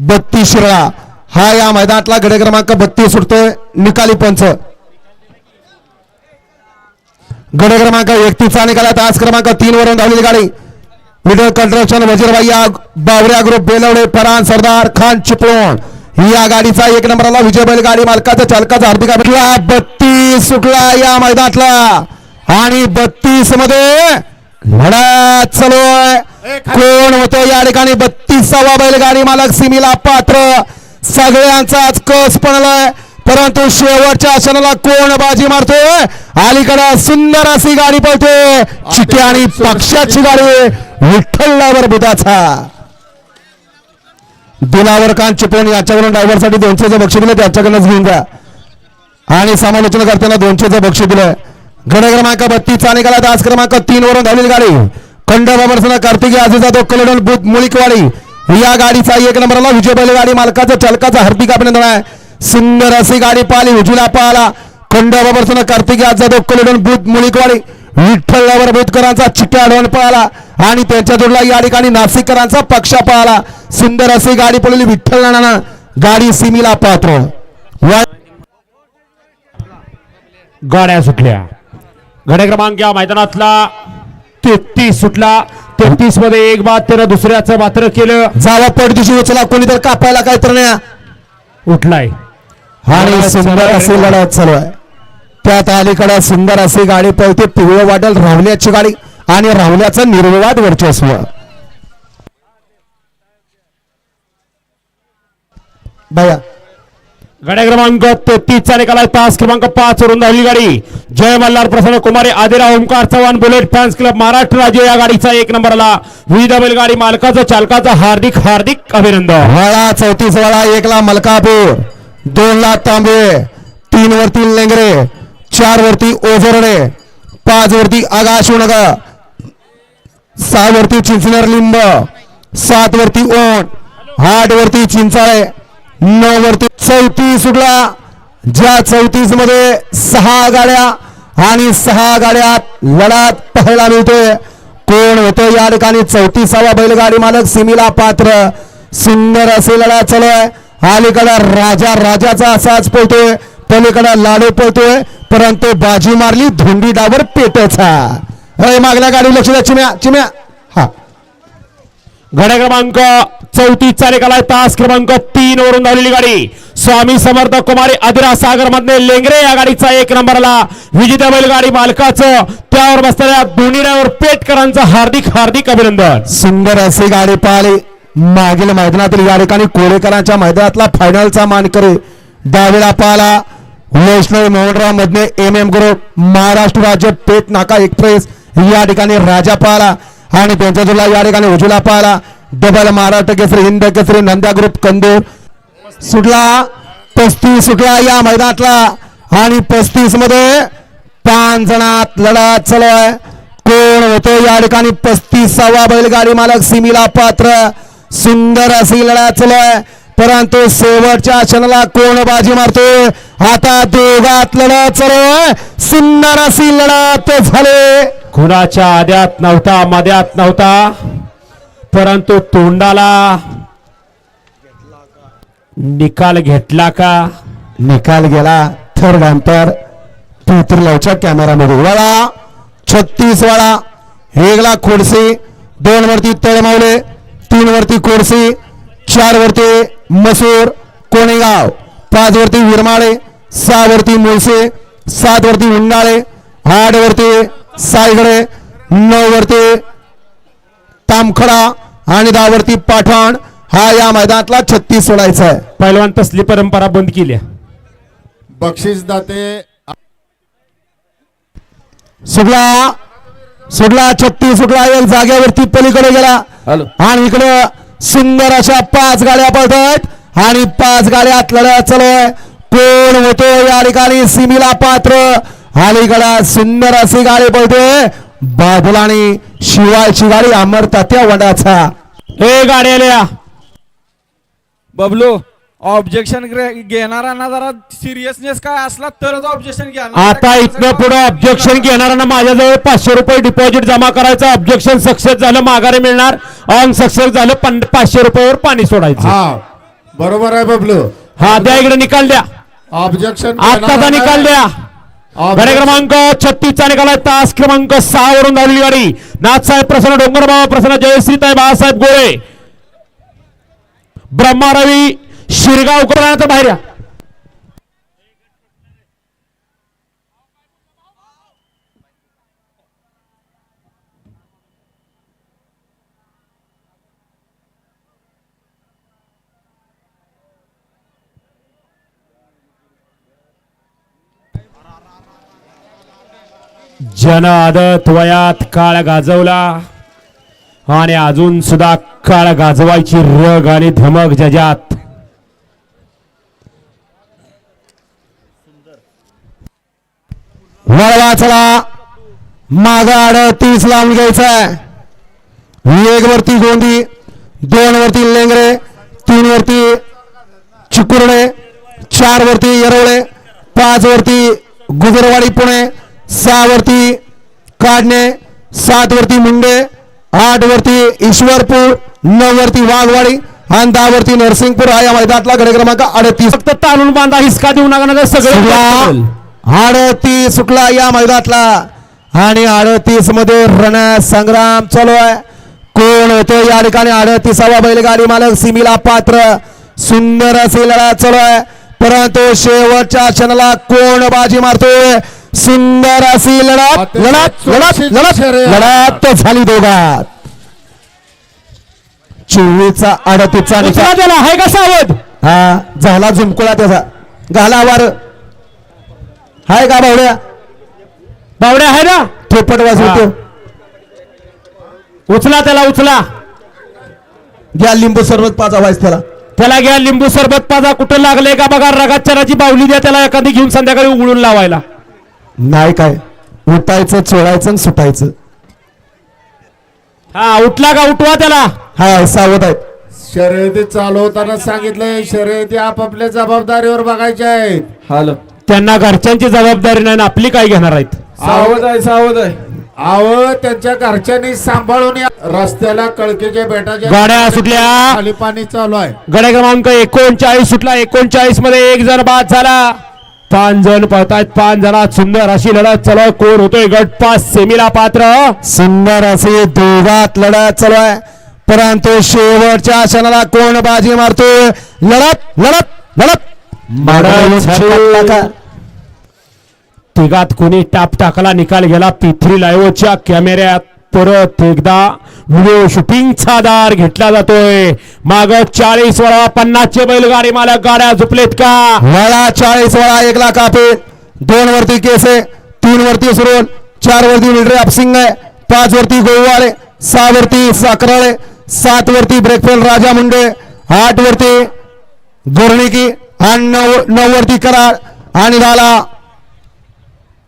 32 शिरळा. हा या मैदानातला गड क्रमांक 32 सुटतोय. निकाली पंच गड क्रमांक 31चा निकाला. तास क्रमांक 3 वरून धावलेली गाडी middle construction वजीरबाई बावऱ्या group Belwade Farhan Sardar Khan Chiplun या गाडीचा 1 नंबरला. विजय बैलगाडी मालकाचा चालकाचा हार्दिक अभिनंदन. 32 सुटला या मैदानातला आणि 32 मध्ये लढत चालू आहे. कोण होतो या ठिकाणी 32वा बैलगाडी मालक सीमेला पात्र. सगळ्यांचाच कस पडलाय परंतु शेवटच्या क्षणाला कोण बाजी मारतोय. अलीकडे सुंदर अशी गाडी पळते. चिके आणि पक्षाची गाडी विठ्ठलवर बुधाचा. दिलावर कान चिपळूण याच्यावरून ड्रायव्हरसाठी 200चं बक्षीस दिलं. त्याच्याकडूनच घेऊन जा आणि समालोचना करताना 200चं बक्षीस दिलं. गड क्रमांक 32चा निकाला. तास क्रमांक 3 वरून धावलेली गाडी खंडोबा बरसना कार्तिकी आजीजा तो कलडून बुध मुळिकवाडी या गाडीचा 1 नंबरला. विजय बैलगाडी मालकाचं चालकाचं हार्दिक अभिनंदन आहे. सुंदर अशी गाडी पाहिली. उजवीला पाहिला खंडोबा बरसना कार्तिकी आजीजा तो कलडून बुध मुळिकवाडी. विठ्ठलवर बुधकरांचा चिट्टा ढोण पळाला आणि त्यांच्या जोडला या ठिकाणी नाशिककरांचा पक्ष पळाला. सुंदर अशी गाडी पळली विठ्ठल नाना. गाडी सीमेला पात्र. गाड्या सुटल्या. गाड्या क्रमांक या मैदानातला 33 सुटला. 33 मध्ये एक बाद त्यानं दुसऱ्याचं मात्र केलं. जावा पडदिशी उचला कोणीतरी कापायला काय तर नाही. उठलाय आणि सुंदर अशी लढत चालू आहे. त्यात अलीकडे सुंदर अशी गाडी पळते. पिवळं वाटेल राहुल्याची गाडी आणि राहुल्याचं निर्विवाद वर्चस्व. भैया गाड्या क्रमांक 33चा निकाला. तास क्रमांक 5 वरून धावली गाडी जय Malhar Prasanna Kumari Adirao Omkar Chavan bullet fans club Maharashtra राज्य या गाडीचा 1 नंबरला. विविध बैलगाडी मालकाचं चालकाचं हार्दिक हार्दिक अभिनंदन. वाळा 34 वाळा. 1ला मलकापूर, 2ला तांबे, 3 वरती लेंगरे, 4 वरती ओझरडे, 5 वरती आगाशिवनगर, 6 वरती चिंचनेर लिंब, 7 वरती ओण, 8 वरती चिंचाळे, 9 वरती 34 सुटला. ज्या 34 मध्ये 6 गाड्या आणि 6 गाड्यात लढत पाहायला मिळतोय. कोण होतो या ठिकाणी 34वा बैलगाडी मालक सीमेला पात्र. सुंदर असे लढत चालू आहे. अलीकडे राजाचा असाच पळतोय. पलीकडे लाडू पळतोय परंतु बाजी मारली धोंडी डावर पेटचा. मागल्या गाडी लक्ष द्या चिम्या चिम्या हा गाड्या क्रमांक 34 निकालाय तास क्रमांक 3 वरून धावलेली गाडी स्वामी समर्थ कुमारी आदिरा सागर मधले लेंगरे या गाडीचा 1 नंबरला विजेत्या बैलगाडी मालकाचं त्यावर बसलेल्या दोन्ही ड्रायव्हर पेटकरांचं हार्दिक हार्दिक अभिनंदन. सुंदर अशी गाडी पाहिली मागील मैदानातील या ठिकाणी कोळेकरांच्या मैदानातला फायनलचा मानकरी डावीला पाहिला वैष्णवी मोहनराव मधने MM ग्रुप महाराष्ट्र राज्य पेट नाका एक्सप्रेस या ठिकाणी राजा पाहिला आणि त्यांच्या जोडला या ठिकाणी उजूला पाहिला डबल महाराष्ट्र केसरी हिंद केसरी नंद्या ग्रुप कंदूर सुटला 35 सुटला या मैदानातला आणि 35 मध्ये 5 जणात लढा चालू आहे. कोण होतो या ठिकाणी 35वा बैलगाडी मालक सिमीला पात्र सुंदर अशी लढा चालू आहे परंतु शेवटच्या क्षणाला कोण बाजी मारतोय आता दोघात लढत चालू आहे सुंदर अशी लढत झाले. कुणाच्या आद्यात नव्हता मध्यात नव्हता परंतु तोंडाला निकाल घेतला का निकाल गेला थर्ड अंतर पृथ्वीच्या कॅमेरामध्ये वळा 36 वाळा वेगळा खोडसी 2 वरती तळमावले 3 वरती कोडसी 4 वरती मसूर कोणेगाव 5 वरती विरमाळे 6 वरती मुळसे 7 वरती उंडाळे 8 वरती सायगडे 9 वरती तामखडा आणि 10 वरती पाठण हा या मैदानातला 36 सोडायचा आहे. पहिलवान तसली परंपरा बंद केली. बक्षीस दाते सुटला सुटला 36 सुटला एक जागेवरती पलीकडे गेला आणि इकडे सुंदर अशा 5 गाड्या पळतात आणि 5 गाड्यात लढत चालू आहे. कोण होतो या ठिकाणी सिमीला पात्र अलीकडे सुंदर अशी गाडी पळते बादलानी शिवायची गाडी अमर तात्या वडाचा हे गाडी आल्या बबलू ऑब्जेक्शन घेणाऱ्यांना जरा सिरियसनेस काय असला तरच ऑब्जेक्शन घ्या. आता इथनं पुढे ऑब्जेक्शन घेणाऱ्यांना माझ्याजवळ 500 रुपये डिपॉझिट जमा करायचं ऑब्जेक्शन सक्सेस झालं माघारी मिळणार अनसक्सेस झालं 500 रुपयावर पाणी सोडायचं. हा बरोबर आहे बबलू. हा द्या इकडे निकाल द्या ऑब्जेक्शन आत्ताचा निकाल द्या. गाडी क्रमांक 36 चा निकाल आहे तास क्रमांक 6 वरून धावलेली गाडी नाथसाहेब प्रसन्न डोंगरबाबा प्रसन्न जयश्रीताई बाळासाहेब गोळे ब्रह्मा रवी शिरगाव उकरण्याचं बाहेर या. जन आदत वयात काळ गाजवला आणि अजून सुद्धा काळ गाजवायची रग आणि धमक ज्याच्यात वळवा चला मागाड 30 लावून घ्यायचा. 1 वरती गोंदी 2 वरती लेंगरे 3 वरती चिकुर्डे 4 वरती येरवळे 5 वरती गुजरवाडी पुणे 6 वरती काढणे 7 वरती मुंडे 8 वरती ईश्वरपूर 9 वरती वाघवाडी आणि 10 वरती नरसिंगपूर हा या मैदानातला गड क्रमांक 38. फक्त ताणून बांधा हिसका देऊ नका सगळं 38 सुटला या मैदानातला आणि 38 मध्ये रण संग्राम चालू आहे. कोण होतो या ठिकाणी 38वा बैलगाडी मालक सिमीला पात्र सुंदर अशी लढत चालू आहे परंतु शेवटच्या क्षणाला कोण बाजी मारतोय सुंदर अशी लढत लढत लढत लढत लढत झाली दोघात 24चा 38चा निकाल त्याला आहे का सावध हा झाला झुमकुळा त्याचा घाला वार हाय का बावड्या बावड्या आहे ना थोपट वाजवतो उचला त्याला उचला घ्या लिंबू सरबत पाजा व्हायच त्याला त्याला घ्या लिंबू सरबत पाजा कुठं लागले का बघा रगात चराची बावली द्या त्याला एखादी घेऊन संध्याकाळी उघडून लावायला. नाही काय उठायचं चोळायचं आणि सुटायचं. हा उठला का उठवा त्याला. हा सावध आहेत. शर्यती चालवताना सांगितलंय शर्यती आपापल्या जबाबदारीवर बघायच्या आहेत. हॅलो त्यांना घरच्यांची जबाबदारी नाही आपली काय घेणार आहेत. सावध आहे सावध आहे. आव त्यांच्या घरच्यांनी सांभाळून या रस्त्याला कळकेच्या बेटाच्या गाड्या सुटल्या. खाली पाणी चालू आहे. गाड्या क्रमांक 39 सुटला 39 मध्ये एक जण बाद झाला 5 जण पळतायत 5 जणात सुंदर अशी लढत चालू आहे. कोण होतोय गटपास सेमीला पात्र सुंदर असे दोघात लढत चालू आहे परंतु शेवटच्या क्षणाला कोण बाजी मारतोय लढत लढत लढत तिघात कोणी टाप टाकला निकाल गेला. P3 लाईव्हच्या कॅमेऱ्यात परत एकदा व्हिडिओ शूटिंगचा आधार घेतला जातोय. माग 40 वळा 50 चे बैलगाडी मालक गाड्या झुपलेत का वळा 40 वळा 1 लाख आपे 2 वरती केसे 3 वरती सुरोल 4 वरती मिलिटरी अपसिंग आहे 5 वरती गोवाळे 6 वरती साखराळे 7 वरती ब्रेकफेल राजा मुंडे 8 वरती गोरनिकी आणि 9 वरती कराड आणि झाला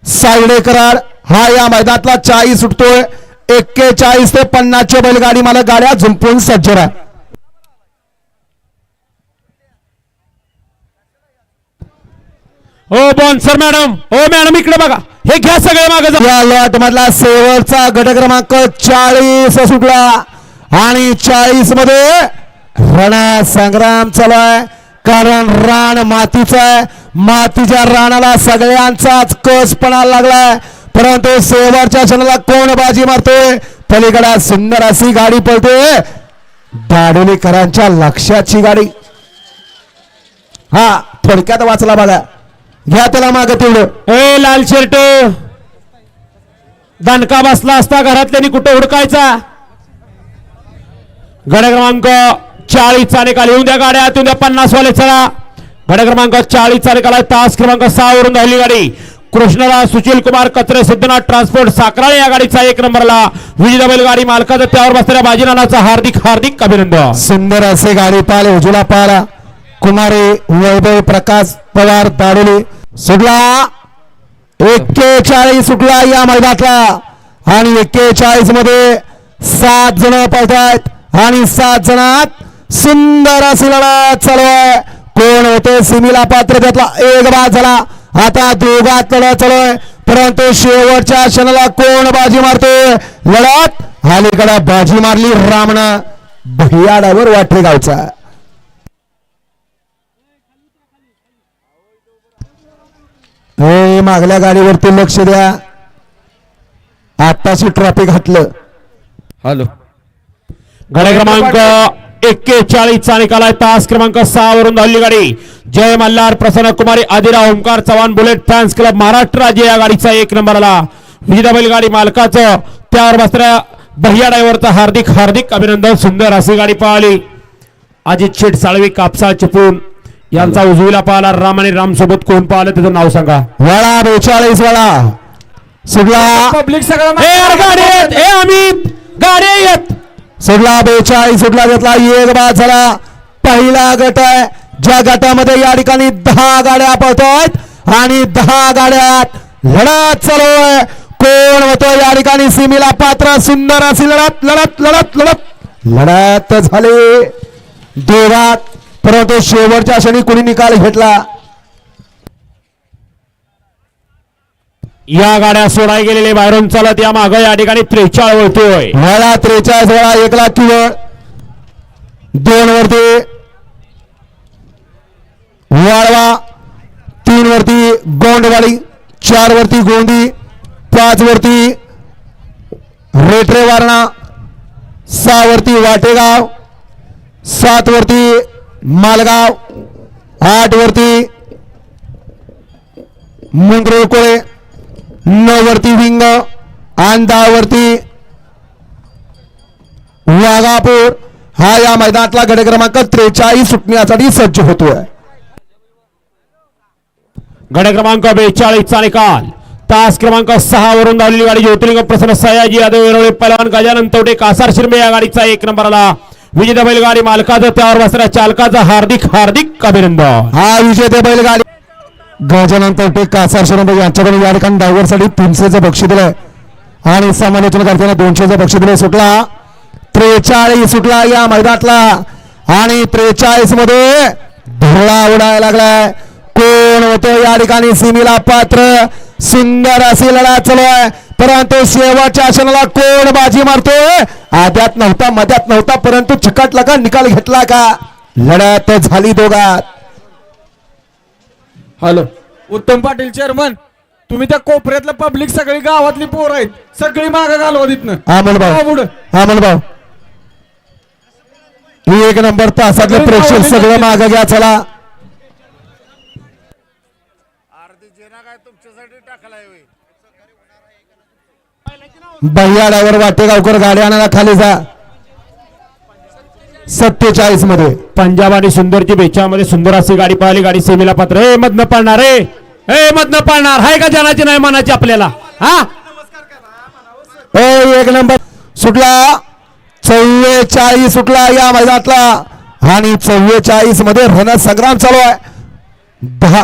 सायडे कराड. हा या मैदानातला 40 सुटतोय 41 ते 50 चे बैलगाडी मालक गाड्या झुंपून सज्ज आहे. हो बॉन्सर मॅडम हो मॅडम इकडे बघा हे घ्या सगळे मागे या लॉट मधला शेवटचा गट क्रमांक 40 सुटला आणि 40 मध्ये रणा संग्राम चालू आहे कारण रान मातीचं आहे. मातीच्या रानाला सगळ्यांचाच कस पणाला लागलाय परंतु शेवटच्या क्षणाला कोण बाजी मारतोय पलीकडे सुंदर अशी गाडी पळतोय दाडोलीकरांच्या लक्षाची गाडी. हा थोडक्यात वाचला बघा घ्या त्याला मागे तेवढं. ए लाल शर्ट दणका बसला असता घरातल्यानी कुठं हुडकायचा. गड क्रमांक 40 चा निकाल येऊन द्या गाड्या येऊन द्या 50 वाले चला. गड क्रमांक 40 चा निकाल आहे. तास क्रमांक 6 वरून धावली गाडी कृष्णराज सुशील कुमार कचरे सिद्धनाथ ट्रान्सपोर्ट साखराळे या गाडीचा 1 नंबरला विजय बैलगाडी मालकाचं त्यावर बसलेल्या बाजीनानाचं हार्दिक हार्दिक अभिनंदन. सुंदर असे गाडी पाहिले उजला पाला कुमारी वैभव प्रकाश पवार दाडोली सुटला 41 सुटला या मैदानातला आणि 41 मध्ये 7 जण पळतायत आणि 7 जणात सुंदर अशी लढत चालू आहे. कोण होते सिमीला पात्र त्यातला एक बाद झाला. आता दोघात लढत चालू आहे परंतु शेवटच्या क्षणाला कोण बाजी मारतोय लढत अलीकडे बाजी मारली रामणा भैयाडावर वाटरे गावचा. हे मागल्या गाडीवरती लक्ष द्या आताशी ट्रॉफिक घातलं. हॅलो गड क्रमांक 41 चा निकाल आहे. तास क्रमांक 6 वरून धावली गाडी जय Malhar Prasanna Kumari Adirao Omkar Chavan bullet fans club Maharashtra राज्य या गाडीचा 1 नंबरला विजय बैलगाडी मालकाचं त्यावर बसल्या भैया ड्रायव्हरचं हार्दिक हार्दिक अभिनंदन. सुंदर अशी गाडी पळाली. अजित शेठ साळवी कापसा चिपून यांचा उजवीला पाहिला राम आणि राम सोबत कोण पाहिलं त्याचं नाव सांगा. वळा 42 वळा सुटला पब्लिक सगळं गाडी येत ए अमित गाडी येत सुटला 42 सुटला घेतला एक बाद झाला. पहिला गट आहे ज्या गटामध्ये या ठिकाणी 10 गाड्या पळतायत आणि 10 गाड्यात लढत चालू आहे. कोण होतो या ठिकाणी सीमेला पात्र सुंदर अशी लढत लढत लढत लढत लढत झाली दोघात परंतु शेवटच्या क्षणी कुणी निकाल घेतला. या गाड्या सोडाय गेलेले बाहेरून चालत या माग या ठिकाणी 43 वळतोय. वळा 43 वळा 1 लाख किलो 2 वरती वाळवा 3 वरती गोंडवाडी 4 वरती गोंदी 5 वरती रेटरे वारणा 6 वरती वाटेगाव 7 वरती मालगाव 8 वरती मुंद्रोकोळे 9 वरती विंग आणि 10 वरती वाघापूर. हा या मैदानातला गट क्रमांक 43 सुटण्यासाठी सज्ज होतोय. गड क्रमांक 42 चा निकाल. तास क्रमांक 6 वरून धावलेली गाडी ज्योतिर्लिंग प्रसन्न सयाजी यादव वेरवळे पहलवान गजानन तवटे कासार शिरमे या गाडीचा 1 नंबरला विजेता बैलगाडी मालकाचं त्यावर बसणाऱ्या चालकाचं हार्दिक हार्दिक अभिनंदन. हा विजेते बैलगाडी गजानन तवटे कासार शिरमे यांच्याकडून या ठिकाणी ड्रायव्हरसाठी 300चं बक्षीस दिलंय आणि समालोचन करताना 200चं बक्षीस दिलंय. सुटला 43 सुटला या मैदानातला आणि 43 मध्ये धुळा उडायला लागलाय. कोण होतो या ठिकाणी सीमेला पात्र सुंदर अशी लढत चालू आहे परंतु शेवटच्या क्षणाला कोण बाजी मारतोय आद्यात नव्हता मध्यात नव्हता परंतु चिकटला का निकाल घेतला का लढत झाली दोघात. हॅलो उत्तम पाटील चेअरमन, तुम्ही त्या कोपऱ्यातलं पब्लिक सगळी गावातली पोर आहेत, सगळी मागं घालवा तिथनं. अमोलभाऊ पुढं. अमोलभाऊ ही एक नंबर तासातले प्रेक्षक सगळं मागे घ्या चला. बहियाडावर वाटेगावकर गाडी आणायला खाली जा. 47 मध्ये पंजाब आणि सुंदरची बेचामध्ये सुंदर अशी गाडी पळाली. गाडी सेमीला पात्र. ए मधनं पळणार मधनं पळणार हाय का जनाची नाही मनाची आपल्याला. हा एक नंबर सुटला. 44 सुटला या मैदानातला आणि 44 मध्ये रणसंग्राम चालू आहे.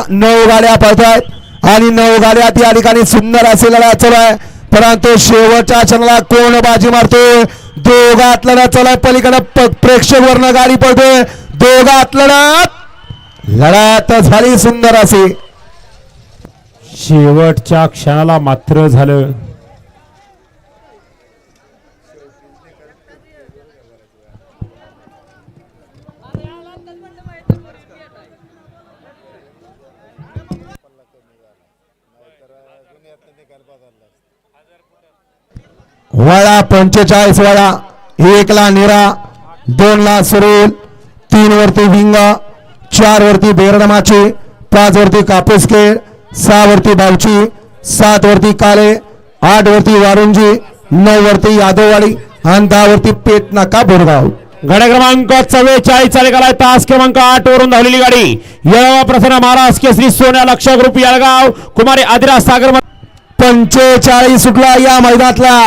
9 गाड्या पळतायत आणि 9 गाड्यात या ठिकाणी सुंदर असे लढा चालू आहे. परंतु शेवटच्या क्षणाला कोण बाजी मारतोय? दोघात लढत चालू आहे. पलीकडे प्रेक्षक वरनं गाडी पळतोय. दोघात लढत झाली सुंदर असे. शेवटच्या क्षणाला मात्र झालं. वळा 45 वळा. 1 ला निरा, 2 ला सुरेल, 3 वरती विंग, 4 वरती बेरडमाची, 5 वरती कापूसखेड, 6 वरती बावची, 7 वरती काले, 8 वरती वारुंजी, 9 वरती यादववाडी आणि 10 वरती पेट नाका बोरगाव. गाडी क्रमांक 44 चाले गेलाय. तास क्रमांक 8 वरून धावलेली गाडी येळगाव प्रसन्न महाराज केसरी सोन्या लक्ष ग्रुप येळगाव कुमारी आदिरा सागर. 45 सुटला या मैदानातला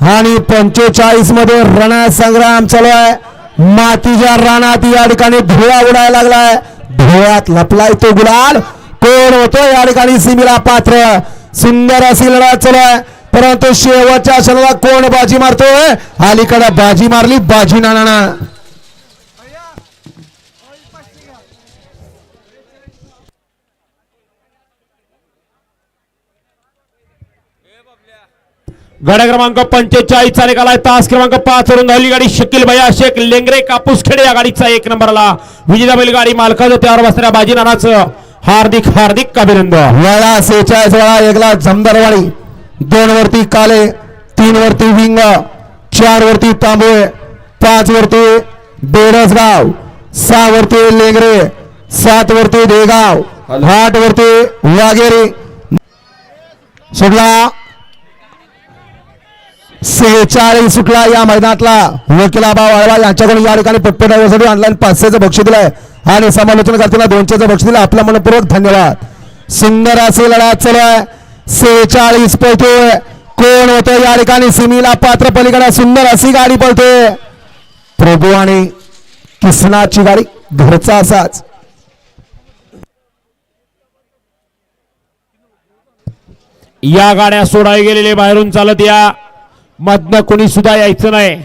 आणि 45 मध्ये रणसंग्राम चालू आहे. मातीच्या रानात या ठिकाणी धुळा उडायला लागलाय. धुळ्यात लपलाय तो गुलाल. कोण होतो या ठिकाणी सीमेला पात्र? सुंदर अशी लढत चालू आहे. परंतु शेवटच्या क्षणाला कोण बाजी मारतोय? अलीकडे बाजी मारली बाजी नाना. गाडी क्रमांक 45 चाले गेलाय. तास क्रमांक 5 वरून धावली गाडी शकील भैया शेख लेंगरे कापूसखेडे या गाडीचा 1 नंबरला विजेता बैलगाडी मालकाचं त्यावर बसणाऱ्या बाजी नानाचं हार्दिक हार्दिक अभिनंदन. वळा 46 वळा. 1 ला जमदारवाडी, 2 वरती काले, 3 वरती विंग, 4 वरती तांबोळे, 5 वरती बेडसगाव, 6 वरती लेंगरे, 7 वरती देगाव, 8 वरती वाघेरी. सुटला 46 सुटला या मैदानातला. वकिलाबा वाळवा यांच्याकडून या ठिकाणी पटपटासाठी ऑनलाईन 500चं बक्षीस दिलंय आणि समालोचन करताना 200चं बक्षीस दिलं. आपला मनपूर्वक धन्यवाद. सुंदर असे लढत चालू आहे. 46 पळतोय. कोण होतं या ठिकाणी सीमेला पात्र? पलीकडे सुंदर अशी गाडी पळतोय. प्रभू आणि किसनाची गाडी घरचा असाच. या गाड्या सोडाय गेलेले बाहेरून चालत या. मधनं कोणी सुद्धा यायचं नाही.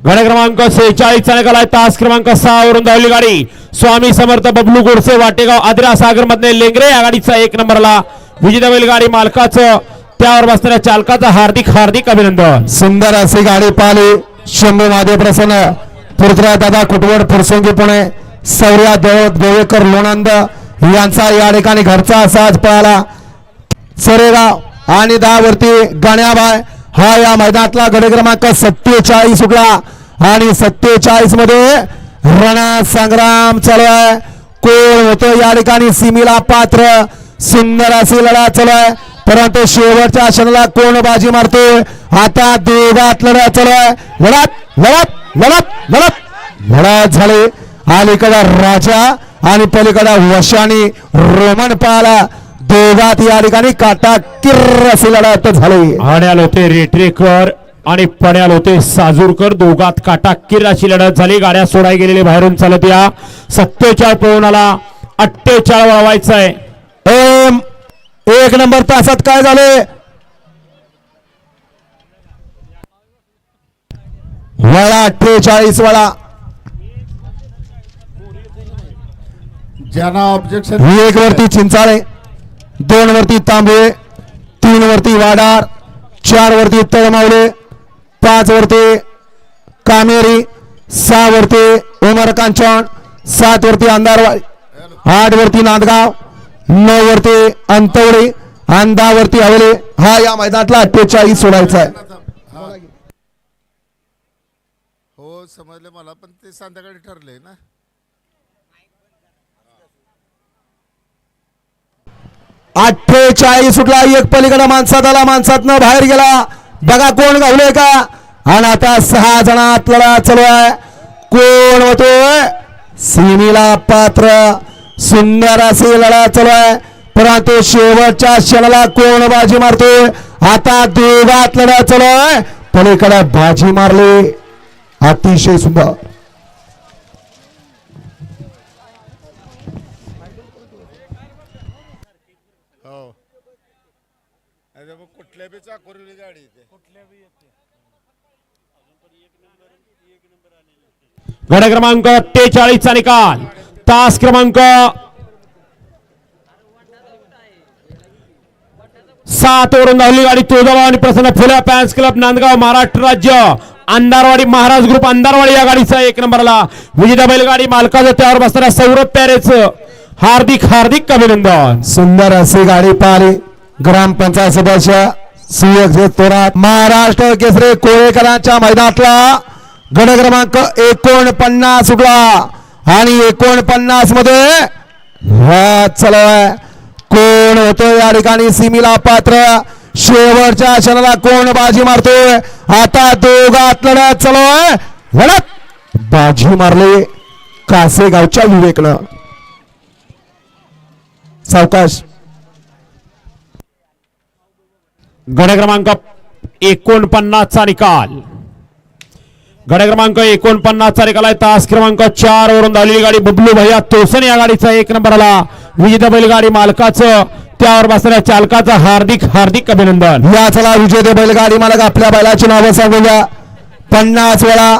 गाडी क्रमांक 46 चाले गेलाय. तास क्रमांक 6 वरून धावली गाडी स्वामी समर्थ बबलू गोडसे वाटेगाव आदिरा सागर मधले लेंगरे या गाडीचा 1 नंबरला विजेता बैलगाडी मालकाचं त्यावर बसणाऱ्या चालकाचं हार्दिक हार्दिक अभिनंदन. सुंदर अशी गाडी पाहिली. शंभू महादेव प्रसन्न, पृथ्वीराज दादा कुटवड फुरसोंगी पुणे, सौर्या देवेकर लोणंद यांचा या ठिकाणी घरचा असाच पळाला. सरेगाव आणि 10 वरती गण्याबाय हा या मैदानातला गडी क्रमांक 47 सुटला आणि 47 मध्ये रणसंग्राम चालू आहे. कोण होतो या ठिकाणी सीमेला पात्र? सुंदर अशी लढत चालू आहे. परंतु शेवटच्या क्षणाला कोण बाजी मारतोय? आता दोघात लढत चालू आहे. लढत लढत लढत लढत लढत झाली. अलीकडे राजा आणि पलीकडे वशानी रोमन पाला. दोघात या ठिकाणी काटा किर्र अशी लढत झाली. आण्याल होते रेटरेकर आणि पण्याल होते साजूरकर. दोघात काटाकीर अशी लढत झाली. गाड्या सोडाय गेलेले बाहेरून चालत या. 47 पळून आला. 48 वळवायचं आहे. 1 नंबर तासात काय झाले? वळा 48 वळा. ज्यांना ऑब्जेक्शन 1 वरती चिंचाळे, 2 वरती तांबे, 3 वरती वाडार, 4 वरती तळमावले, 5 वरती कामेरी, 6 वरती उमर कांचन, 7 वरती अंधारवाडी, 8 वरती नांदगाव, 9 वरती अंतवडे आणि 10 वरती हवेले. हा या मैदानातला 48 सोडायचा आहे. हो समजले मला, पण ते संध्याकाळी ठरले ना. 48 सुटला. एक पलीकडे माणसात आला, माणसातनं बाहेर गेला. बघा कोण गावले का. आणि आता 6 जणात लढा चालू आहे. कोण होतोय सीमेला पात्र. सुंदर अशी लढा चालू आहे, परंतु शेवटच्या क्षणाला कोण बाजी मारतोय. आता दोघात लढा चालू आहे. पलीकडे बाजी मारली. अतिशय सुंदर. हो कुठल्या बी चाकोरीली गाडी येते. गड क्रमांक 43 चा निकाल. तास क्रमांक 7 वरून धावली गाडी तुळजाभवानी प्रसन्न फुले फॅन्स क्लब नांदगाव महाराष्ट्र राज्य. अंधारवाडी महाराज ग्रुप अंधारवाडी या गाडीचा 1 नंबरला विजेता बैलगाडी मालकाचं त्यावर बसणाऱ्या सौरभ प्यारेचं हार्दिक हार्दिक अभिनंदन. सुंदर अशी गाडी पाहिली. ग्रामपंचायत सदस्य सुयोग थोरात. महाराष्ट्र केसरी कोळेकरांच्या मैदानातला गड क्रमांक 49 सुटला. आणि 49 मध्ये चला कोण होतोय या ठिकाणी सीमेला पात्र. शेवटच्या क्षणाला कोण बाजी मारतोय. आता दोघात लढत चालू आहे. लढत बाजी मारले कासेगावच्या विवेकनं. सावकाश. गड क्रमांक 49 चा निकाल. गड क्रमांक 49 चा निकाल आहे. तास क्रमांक 4 वरून धावलेली गाडी बबलू भैया तोसन या गाडीचा 1 नंबरला विजेता बैलगाडी मालकाचं त्यावर बसणाऱ्या चालकाचं हार्दिक हार्दिक अभिनंदन. या चला विजेते बैलगाडी मालक आपल्या बैलाची नावं सांगून द्या. 50 वेळा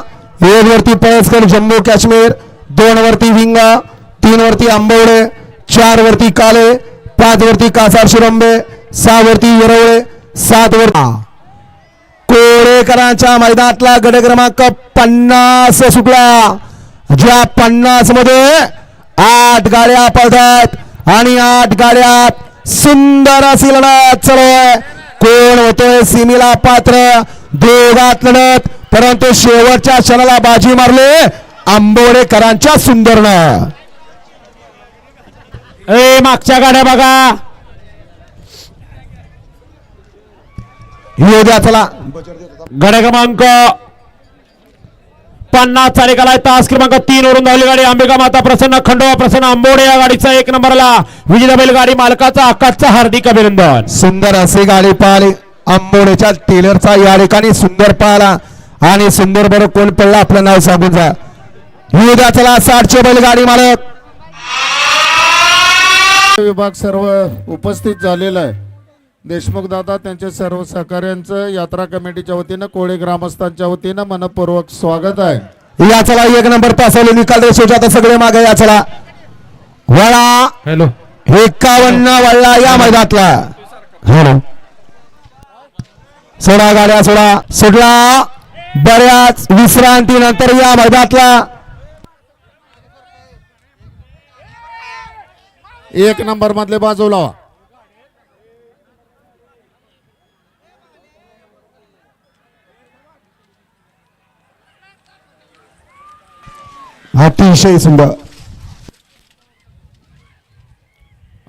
1 वरती पळसकर जम्मू काश्मीर, 2 वरती विंग, 3 वरती आंबवडे, 4 वरती काले, 5 वरती कासार शिरंबे, 6 वरती येरवळे, 7 वरती कोळेकरांच्या मैदानातला गड क्रमांक 50 सुटला. ज्या 50 मध्ये 8 गाड्या पळतात आणि 8 गाड्यात सुंदर अशी लढत चालू आहे. कोण होतोय सीमेला पात्र. दोघात लढत, परंतु शेवटच्या क्षणाला बाजी मारले आंबोडेकरांच्या सुंदरनं. मागच्या गाड्या बघा. येऊ द्या चला. गड क्रमांक 50 चा निकाल आहे. तास क्रमांक 3 वरून धावली गाडी अंबिका माता प्रसन्न खंडोबा प्रसन्न आंबोडे या गाडीचा 1 नंबरला विजेता बैलगाडी मालकाचा आकाशचा हार्दिक अभिनंदन. सुंदर अशी गाडी पाहिली. आंबोडेच्या टेलरचा या ठिकाणी सुंदर पाहिला. आणि सुंदर बरोबर कोण पडला आपलं नाव सांगून जा. येऊ द्या चला. 60चे बैलगाडी मालक विभाग सर्व उपस्थित झालेला आहे. देशमुख दादा त्यांच्या सर्व सहकार्यांचं यात्रा कमिटीच्या वतीनं कोळे ग्रामस्थांच्या वतीनं मनपूर्वक स्वागत आहे. या चला 1 नंबर तासवले निकाल रेषेच्या आता सगळे मागे. या चला वळा. हॅलो 51 वळला या मैदानातला. हॅलो सोडा गाड्या सोडा. सुटला. बऱ्याच विश्रांती नंतर या मैदानातला 1 नंबर मधले बाजूला. अतिशय सुंदर.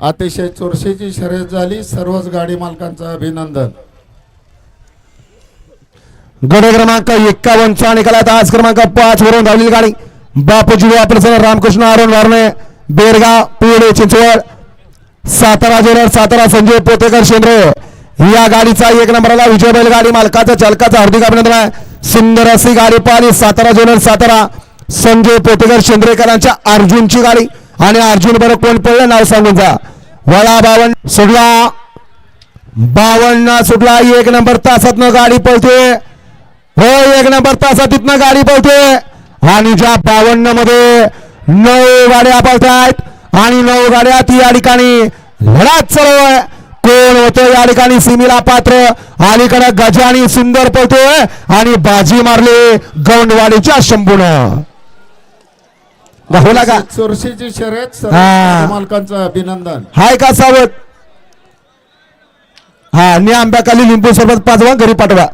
अतिशय चुरशीची शर्यत झाली. सर्वच गाडी मालकांचं अभिनंदन. गड क्रमांक 51 चा निकालात. आज क्रमांक 5 वरून धावलेली गाडी बापूजी प्रसन्न रामकृष्ण अरुण वारणे बेरगाव पुणे चिंचवड सातारा जोनर सातारा संजय पोतेकर शेंद्रे या गाडीचा 1 नंबरला विजय बैलगाडी मालकाचा चालकाचा हार्दिक अभिनंदन आहे. सुंदर अशी गाडी पाहिली. सातारा जोनर सातारा संजय पोतेकर शेंद्रेकरांच्या अर्जुनची गाडी. आणि अर्जुन बरोबर कोण पडलं नाव सांगून जा. वळा 52 सुटला. 52 सुटला. 1 नंबर तासातनं गाडी पळते. हो 1 नंबर तासात तिथनं गाडी पळते. आणि ज्या 52 मध्ये 9 गाड्या पळतायत आणि 9 गाड्यात या ठिकाणी लढत चालू आहे. कोण होतो या ठिकाणी सीमेला पात्र. अलीकडे गजानी सुंदर पळतोय आणि बाजी मारली गौंडवाडीच्या शंभूनं. गावला का चोरशीची शर्यत सर्व हा. मालकांचं अभिनंदन. हाय का सावध हा नि आंब्याखाली लिंबू सरबत पाजवा घरी पाठवा.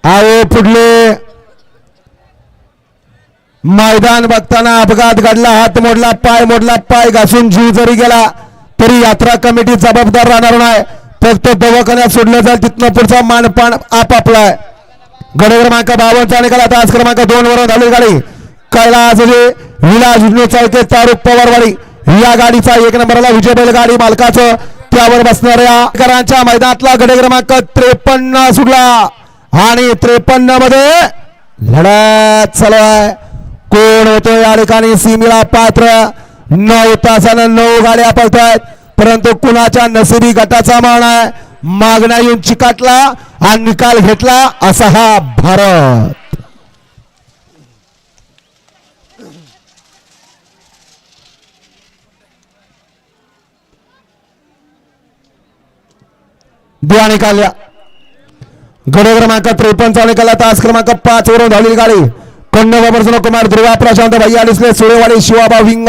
आओ पुढले मैदान बघताना अपघात घडला, हात मोडला, पाय घासून जीव जरी गेला तरी यात्रा कमिटी जबाबदार राहणार नाही. फक्त दवाखान्यात सोडलं जाईल, तिथनं पुढचा मानपान आपापलाय. गड क्रमांक 52 निकाला तास क्रमांक 2 वर धावली गाडी कैलास विलास विष्णू चाळके तारुक पवारवाडी या गाडीचा 1 नंबरला विजय बैलगाडी मालकाचं त्यावर बसणाऱ्या करांच्या मैदानातला गड क्रमांक 53 सुटला आणि 53 मध्ये लढत चालू आहे. कोण होतो या ठिकाणी सीमेला पात्र. 9 तासानं 9 गाड्या पळतायत, परंतु कुणाच्या नशिबी गटाचा मान आहे. मागण्या येऊन चिकाटला आणि निकाल घेतला असा हा भारत. द्या निकाल्या गड क्रमांक 53 निकाला तास क्रमांक 5 वरून धावलेली गाडी कन्नड कुमार ध्रुवा प्रशांत भैया डिसले सुरेवाडी शिवाबा विंग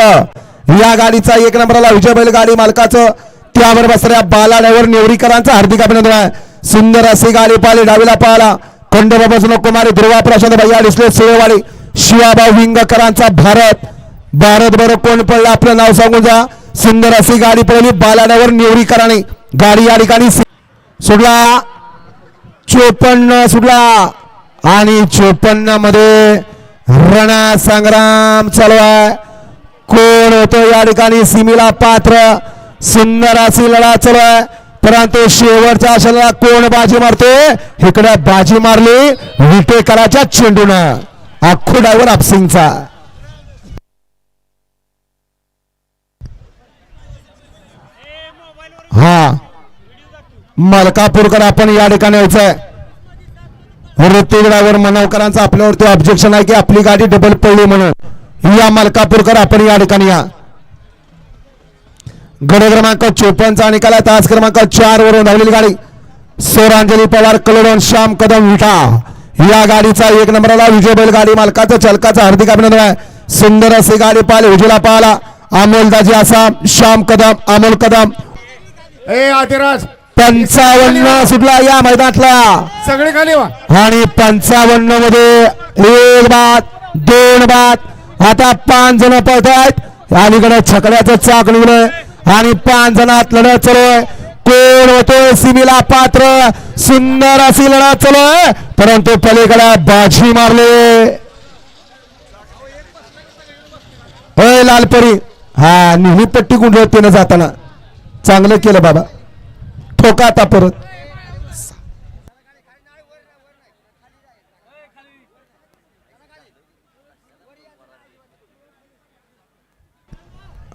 या गाडीचा 1 नंबरला विजय बैलगाडी मालकाचं त्यावर बसऱ्या बालाड्यावर नेवरीकरांचा हार्दिक अभिनंदन आहे. सुंदर अशी गाडी पाहिली, डावीला पाहिला कन्नड कुमार ध्रुवा प्रशांत भैया डिसले सुरेवाडी शिवाबा विंगकरांचा भारत. भारत बरोबर कोण पडलं आपलं नाव सांगून जा. सुंदर अशी गाडी पडली बालाड्यावर नेवरीकरांनी गाडी या ठिकाणी सुटला. 54 सुटला आणि 54 मध्ये रणा संग्राम चालू आहे. कोण होतो या ठिकाणी सीमेला पात्र. सुंदर अशी लढा चालू आहे, परंतु शेवटच्या आशेला कोण बाजी मारतोय. इकडे बाजी मारली विटेकराच्या चेंडूनं अख्खू डायव्हर आपसिंगचा. हा मलकापूरकर आपण या ठिकाणी यायचंय. ऋतिक ड्रायव्हर मनवकरांचा आपल्यावरती ऑब्जेक्शन आहे की आपली गाडी डबल पडली म्हणून. या मलकापूरकर आपण या ठिकाणी या. गड क्रमांक 54 निकाला तास क्रमांक 4 वरून धावलेली गाडी सोरांजली पवार कलोडून श्याम कदम विठा या गाडीचा 1 नंबरला विजय बैलगाडी मालकाचं चालकाचं हार्दिक अभिनंदन आहे. सुंदर अशी गाडी पाहिली, उजला पाहिला अमोलदाजी आसाम श्याम कदम अमोल कदम. ए आदिराज 55 सुटला या मैदानातला सगळे खाली वा. आणि 55 मध्ये 1 बाद 2 बाद आता 5 जण पळत आहेत. अलीकडे छकड्याचं चाक निघलंय आणि 5 जणात लढत चालू आहे. कोण होतोय सीमेला पात्र. सुंदर अशी लढत चालू आहे, परंतु पलीकडे बाजी मारले लालपरी. हा निही पट्टी गुंडळत त्यानं जाताना चांगलं केलं बाबा. ठोका आता परत.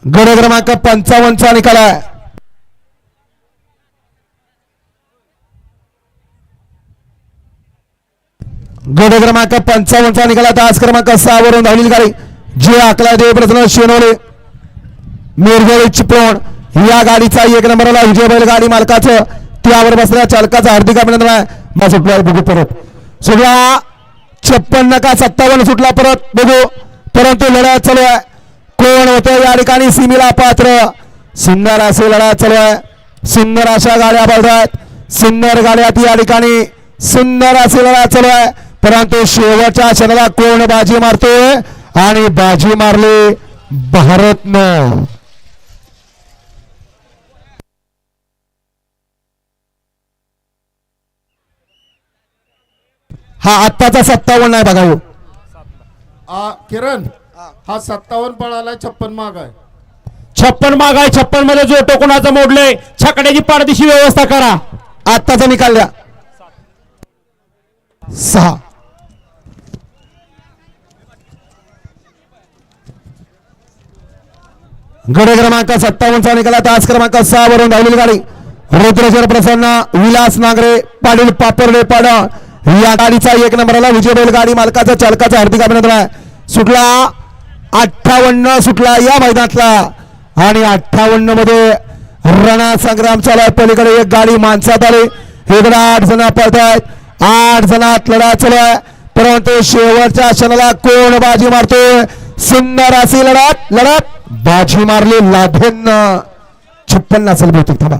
गड क्रमांक 55 निकाला गड क्रमांक 55 निकाला तास क्रमांक 6 वरून धावलेली गाडी जे आकला देव प्रसन्न शेनोले मिरगोळी चिपळूण या गाडीचा 1 नंबरला विजय बैलगाडी मालकाचं त्यावर बसल्या चालकाचं हार्दिक अभिनंदन आहे. मग सुटला बघू परत सुटला 56 का 57 सुटला परत बघू, परंतु लढत चालू आहे. कोण होतं या ठिकाणी सीमेला पात्र. सुंदर असे लढत चालू आहे. सुंदर अशा गाड्या बघतात, सुंदर गाड्यात या ठिकाणी सुंदर असे लढत चालू आहे, परंतु शेवटच्या क्षणाला कोण बाजी मारतोय आणि बाजी मारली भारतनं. हा आत्ताचा 57 आहे बघा. किरण हा 57 पळाला 56 माग आहे. 56 माग आहे. 56 मध्ये जो टोकणाचं मोडले छकड्याची पारदिशी व्यवस्था करा. आत्ताचा निकाल द्या. 6 गड क्रमांक 57 निकाला तास क्रमांक 6 वरून धावलेली गाडी रुद्रजर प्रसन्न विलास नागरे पाटील पापरडे पाडा या गाडीचा 1 नंबरला विजय बैलगाडी मालकाचा चालकाचं हार्दिक अभिनंदन आहे. सुटला 58 सुटला या मैदानातला आणि 58 मध्ये रणा संग्राम चालू आहे. पलीकडे एक गाडी माणसात आली, इकडे 8 जण पळत आहेत. 8 जणात लढा चालू आहे, परंतु शेवटच्या क्षणाला कोण बाजी मारतोय. सुंदर अशी लढत बाजी मारली लाधेन 56 असेल बहुतेक. थांबा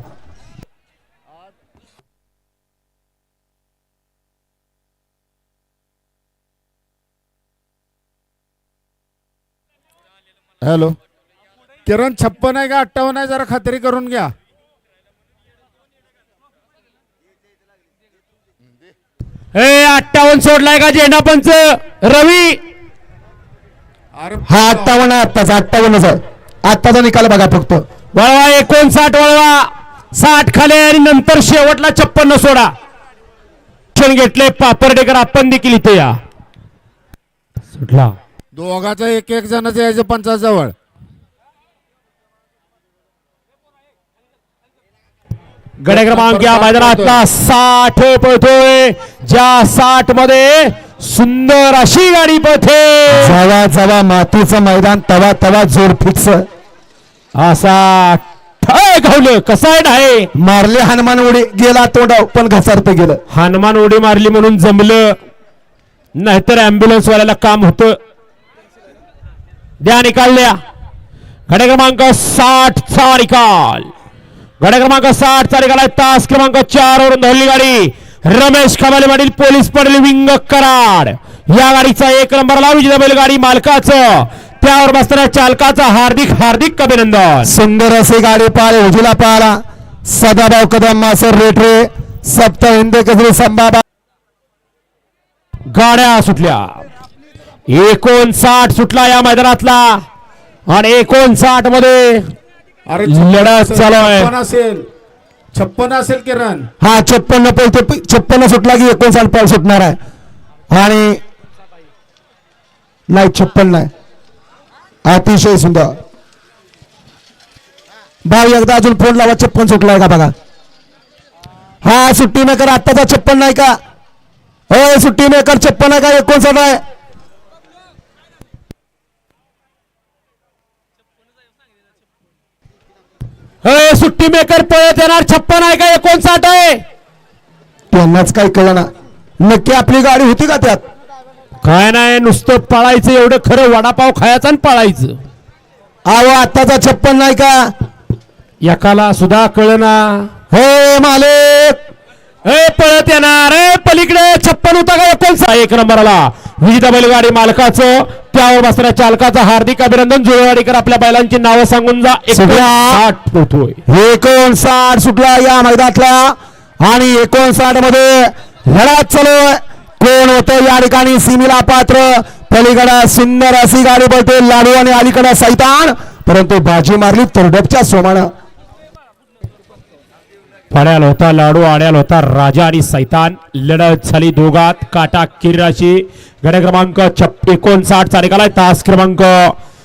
हॅलो किरण 56 आहे का 58 आहे जरा खात्री करून घ्या. हे 58 सोडलाय का झेंडा पंच रवी. अरे हा 58 आहे आत्ताचा. 58 आहे आत्ताचा निकाल बघा फक्त. वळवा 59 वळवा 60 खाले आणि नंतर शेवटला 56 सोडा. क्षण घेतले पापर्डेकर. आपण देखील इथे या. सुटला दोघाचा एक जणच यायचं पंचाजवळ. गडे क्रमांक या मैदानातला 60 पळतोय. ज्या 60 मध्ये सुंदर अशी गाडी पळते. जवा जवा मातीचं मैदान तवा तवा जोर फिक्स. असा ठाय घावलं. कसा आहे मारले हनुमान उडी गेला तोंडाव पण घसरत गेलं. हनुमान उडी मारली म्हणून जमलं नाहीतर अँब्युलन्स वाल्याला काम होतं. द्या निकाल द्या. गडे क्रमांक 60 चा निकाल. गडे क्रमांक 60 चा निकाल आहे. तास क्रमांक 4 वरून धावली गाडी रमेश खमाले पाटील पोलीस पडले विंग कराड. या गाडीचा 1 नंबरला विजेता बैलगाडी मालकाचं त्यावर बसणाऱ्या चालकाचं हार्दिक हार्दिक अभिनंदन. सुंदर अशी गाडी पाहिली उजूला पाहिला. सदाभाऊ कदम मासर रेटरे सप्त हिंद केसरी संभाबा. गाड्या सुटल्या. 59 सुटला या मैदानातला आणि 59 मध्ये अरे लढत चालू आहे. 56 असेल 56 असेल किरण. हा 56 पळतो. 56 सुटला की 59 पाल सुटणार आहे. आणि नाही 56 नाही. अतिशय सुंदर. भाऊ एकदा अजून फोन लावा. 56 सुटलाय का बघा. हा सुट्टी मेकर आत्ताचा 56 नाही का. हो सुट्टी मेकर 56 आहे का 59 आहे. हे सुट्टी मेकर पळत येणार 56 आहे का 59 आहे. त्यांनाच काही कळलं ना नक्की आपली गाडी होती का त्यात. काय नाही नुसतं पळायचं एवढं खरं. वडापाव खायचं आणि पळायचं. अहो आत्ताचा 56 नाही का. एकाला सुद्धा कळना. हे मालक हे पळत येणार. पलीकडे 56 होता का 59. 1 नंबरला विजेता बैलगाडी मालकाचं त्यावर बसणाऱ्या चालकाचं हार्दिक अभिनंदन. जुळवाडीकर आपल्या बैलांची नावं सांगून जा. 59 पोहतोय. 59 सुटला या मैदानातला आणि 59 मध्ये लढत चालू आहे. कोण होतं या ठिकाणी सीमेला पात्र. पलीकडे सुंदर अशी गाडी पळते लाडू आणि अलीकडे सैतान. परंतु बाजी मारली तरडपच्या सोमानं. पड्याल होता लाडू आड्याल होता राजा आणि सैतान. लढत झाली दोघात काटा किरीराची. गड क्रमांक 59 चा निकाल आहे. तास क्रमांक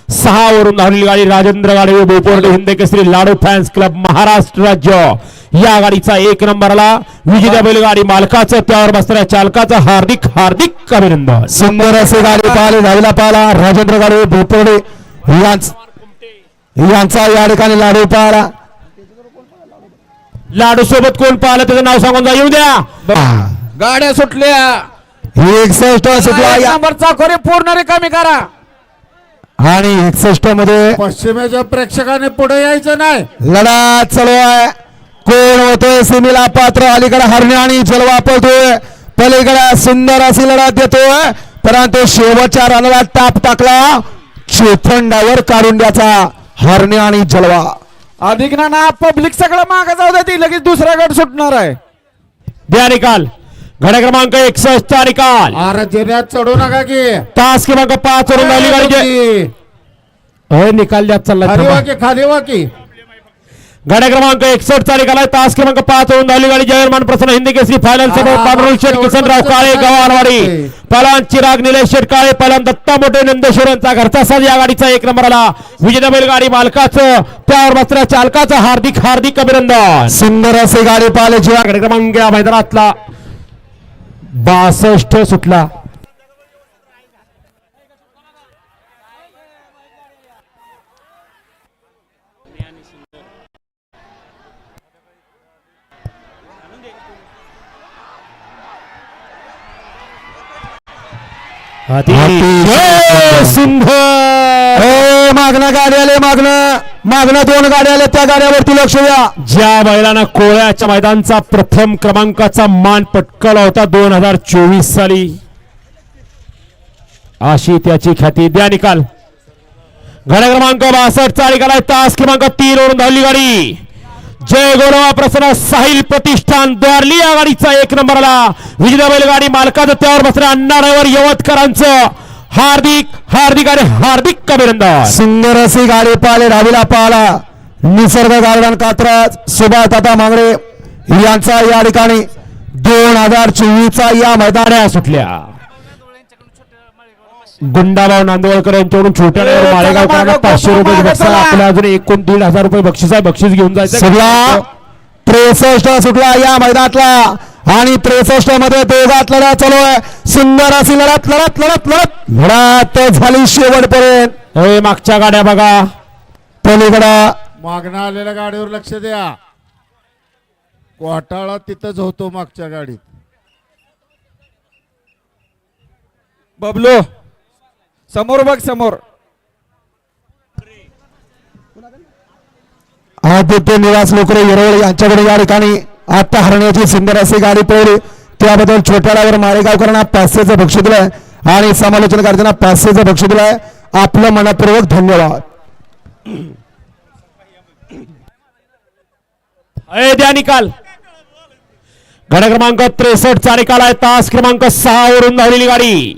6 वरून धावलेली गाडी राजेंद्र गाडवे बोपोर्डे हिंद केसरी लाडू फॅन्स क्लब महाराष्ट्र राज्य. या गाडीचा 1 नंबरला विजेता बैलगाडी मालकाचं त्यावर बसणाऱ्या चालकाचं हार्दिक हार्दिक अभिनंदन. सुंदर अशी गाडी पाहिली धावला पाहिला राजेंद्र गाडवे भोपरडे यांचा या ठिकाणी लाडू पाहिला. लाडू सोबत कोण पाहिलं त्याचं नाव सांगून जा. येऊ द्या. गाड्या सुटल्या. 61 सुटला या नंबरचा खोरी पूर्ण रिकामी करा. आणि 61 मध्ये पश्चिमेच्या प्रेक्षकाने पुढे यायचं नाही. लढत चालू आहे. कोण होतोय सीमेला पात्र. अलीकडे हरणे आणि जलवा पळतोय. पलीकडे सुंदर अशी लढत देतोय. परंतु शेवटच्या रनाला टाप टाकला चोथंडावर काढून द्याचा हरणे आणि जलवा. अधिक ना पब्लिक सगळं मागे जाऊ दे. ती लगेच दुसरा गट सुटणार आहे. द्या निकाल. घड्या क्रमांक 61 चा निकाल. अरे जिऱ्यात चढू नका की. तास क्रमांक 5 वरून धावली गाडी. निकाल द्यात चालला. खाली वा की खाली वा की. गाड्या क्रमांक 61 चा निकाल आहे. तास क्रमांक 5 वरून धावली गाडी जयमान प्रसन्न हिंदी केसरी फायनल शेठ किसनराव काळे गव्हाणवाडी. पलान चिराग निलेश शेठ काळे. पलान दत्ता मोठे नंदेश्वर यांचा घरचा साज. या गाडीचा 1 नंबरला विजेता बैलगाडी मालकाचं त्यावर बसणाऱ्या चालकाचं हार्दिक हार्दिक अभिनंदन. सुंदर अशी गाडी पाहिली जीवा. गाडी क्रमांक या मैदानातला 62 सुटला. अतिशय सुंदर. मागणं गाडी आले, मागणं 2 गाड्या आल्या, त्या गाड्यावरती लक्ष द्या. ज्या बैलानं कोळ्याच्या मैदानचा प्रथम क्रमांकाचा मान पटकावला होता 2024 साली, अशी त्याची ख्याती. द्या निकाल. गाडा क्रमांक 62 चा निकाल आहे. तास क्रमांक 3 वरून धावली गाडी. जय गोरवा प्रसन्न साहिल प्रतिष्ठान द्वारली या गाडीचा 1 नंबरला. विजेता बैलगाडी मालकाचं त्यावर बसणाऱ्या अण्णा ड्रायव्हर यवतकरांचं हार्दिक हार्दिक आणि हार्दिक अभिनंदन. सुंदर अशी गाडी पाहिले, रावीला पाहला. निसर्ग गार्डन कात्रज, सुभाष दादा मांगडे यांचा या ठिकाणी 2024 चा या मैदानात सुटल्या. गुंडाभाऊ नांदवळकर यांच्याकडून छोट्या माळेगावकरांना 500 रुपये बक्षीस. आपल्या अजून 1,500 रुपये बक्षीस आहे. बक्षीस घेऊन जायचं. सुटला 63 सुटला या मैदानातला आणि 63 मध्ये दोघात लढत चालू आहे. सुंदर अशी लढत लढत लढत लढत लढत झाली शेवटपर्यंत. मागच्या गाड्या बघा. पलीकडं मागणं आलेल्या गाडीवर लक्ष द्या. कोटाळा तिथंच होतो मागच्या गाडीत. बबलू समोर बघ, समोर. आदित्य निवास लोकरे येरवळ यांच्याकडे या ठिकाणी आता हरण्याची सुंदर अशी गाडी पळवली, त्याबद्दल छोट्यावर माळेगावकरांना 500चं बक्षीस दिलंय आणि समालोचनकर्त्यांना 500चं बक्षीस दिलंय. आपलं मनपूर्वक धन्यवाद. द्या निकाल. गाडा क्रमांक 63 चा निकाल आहे. तास क्रमांक 6 वरून धावलेली गाडी.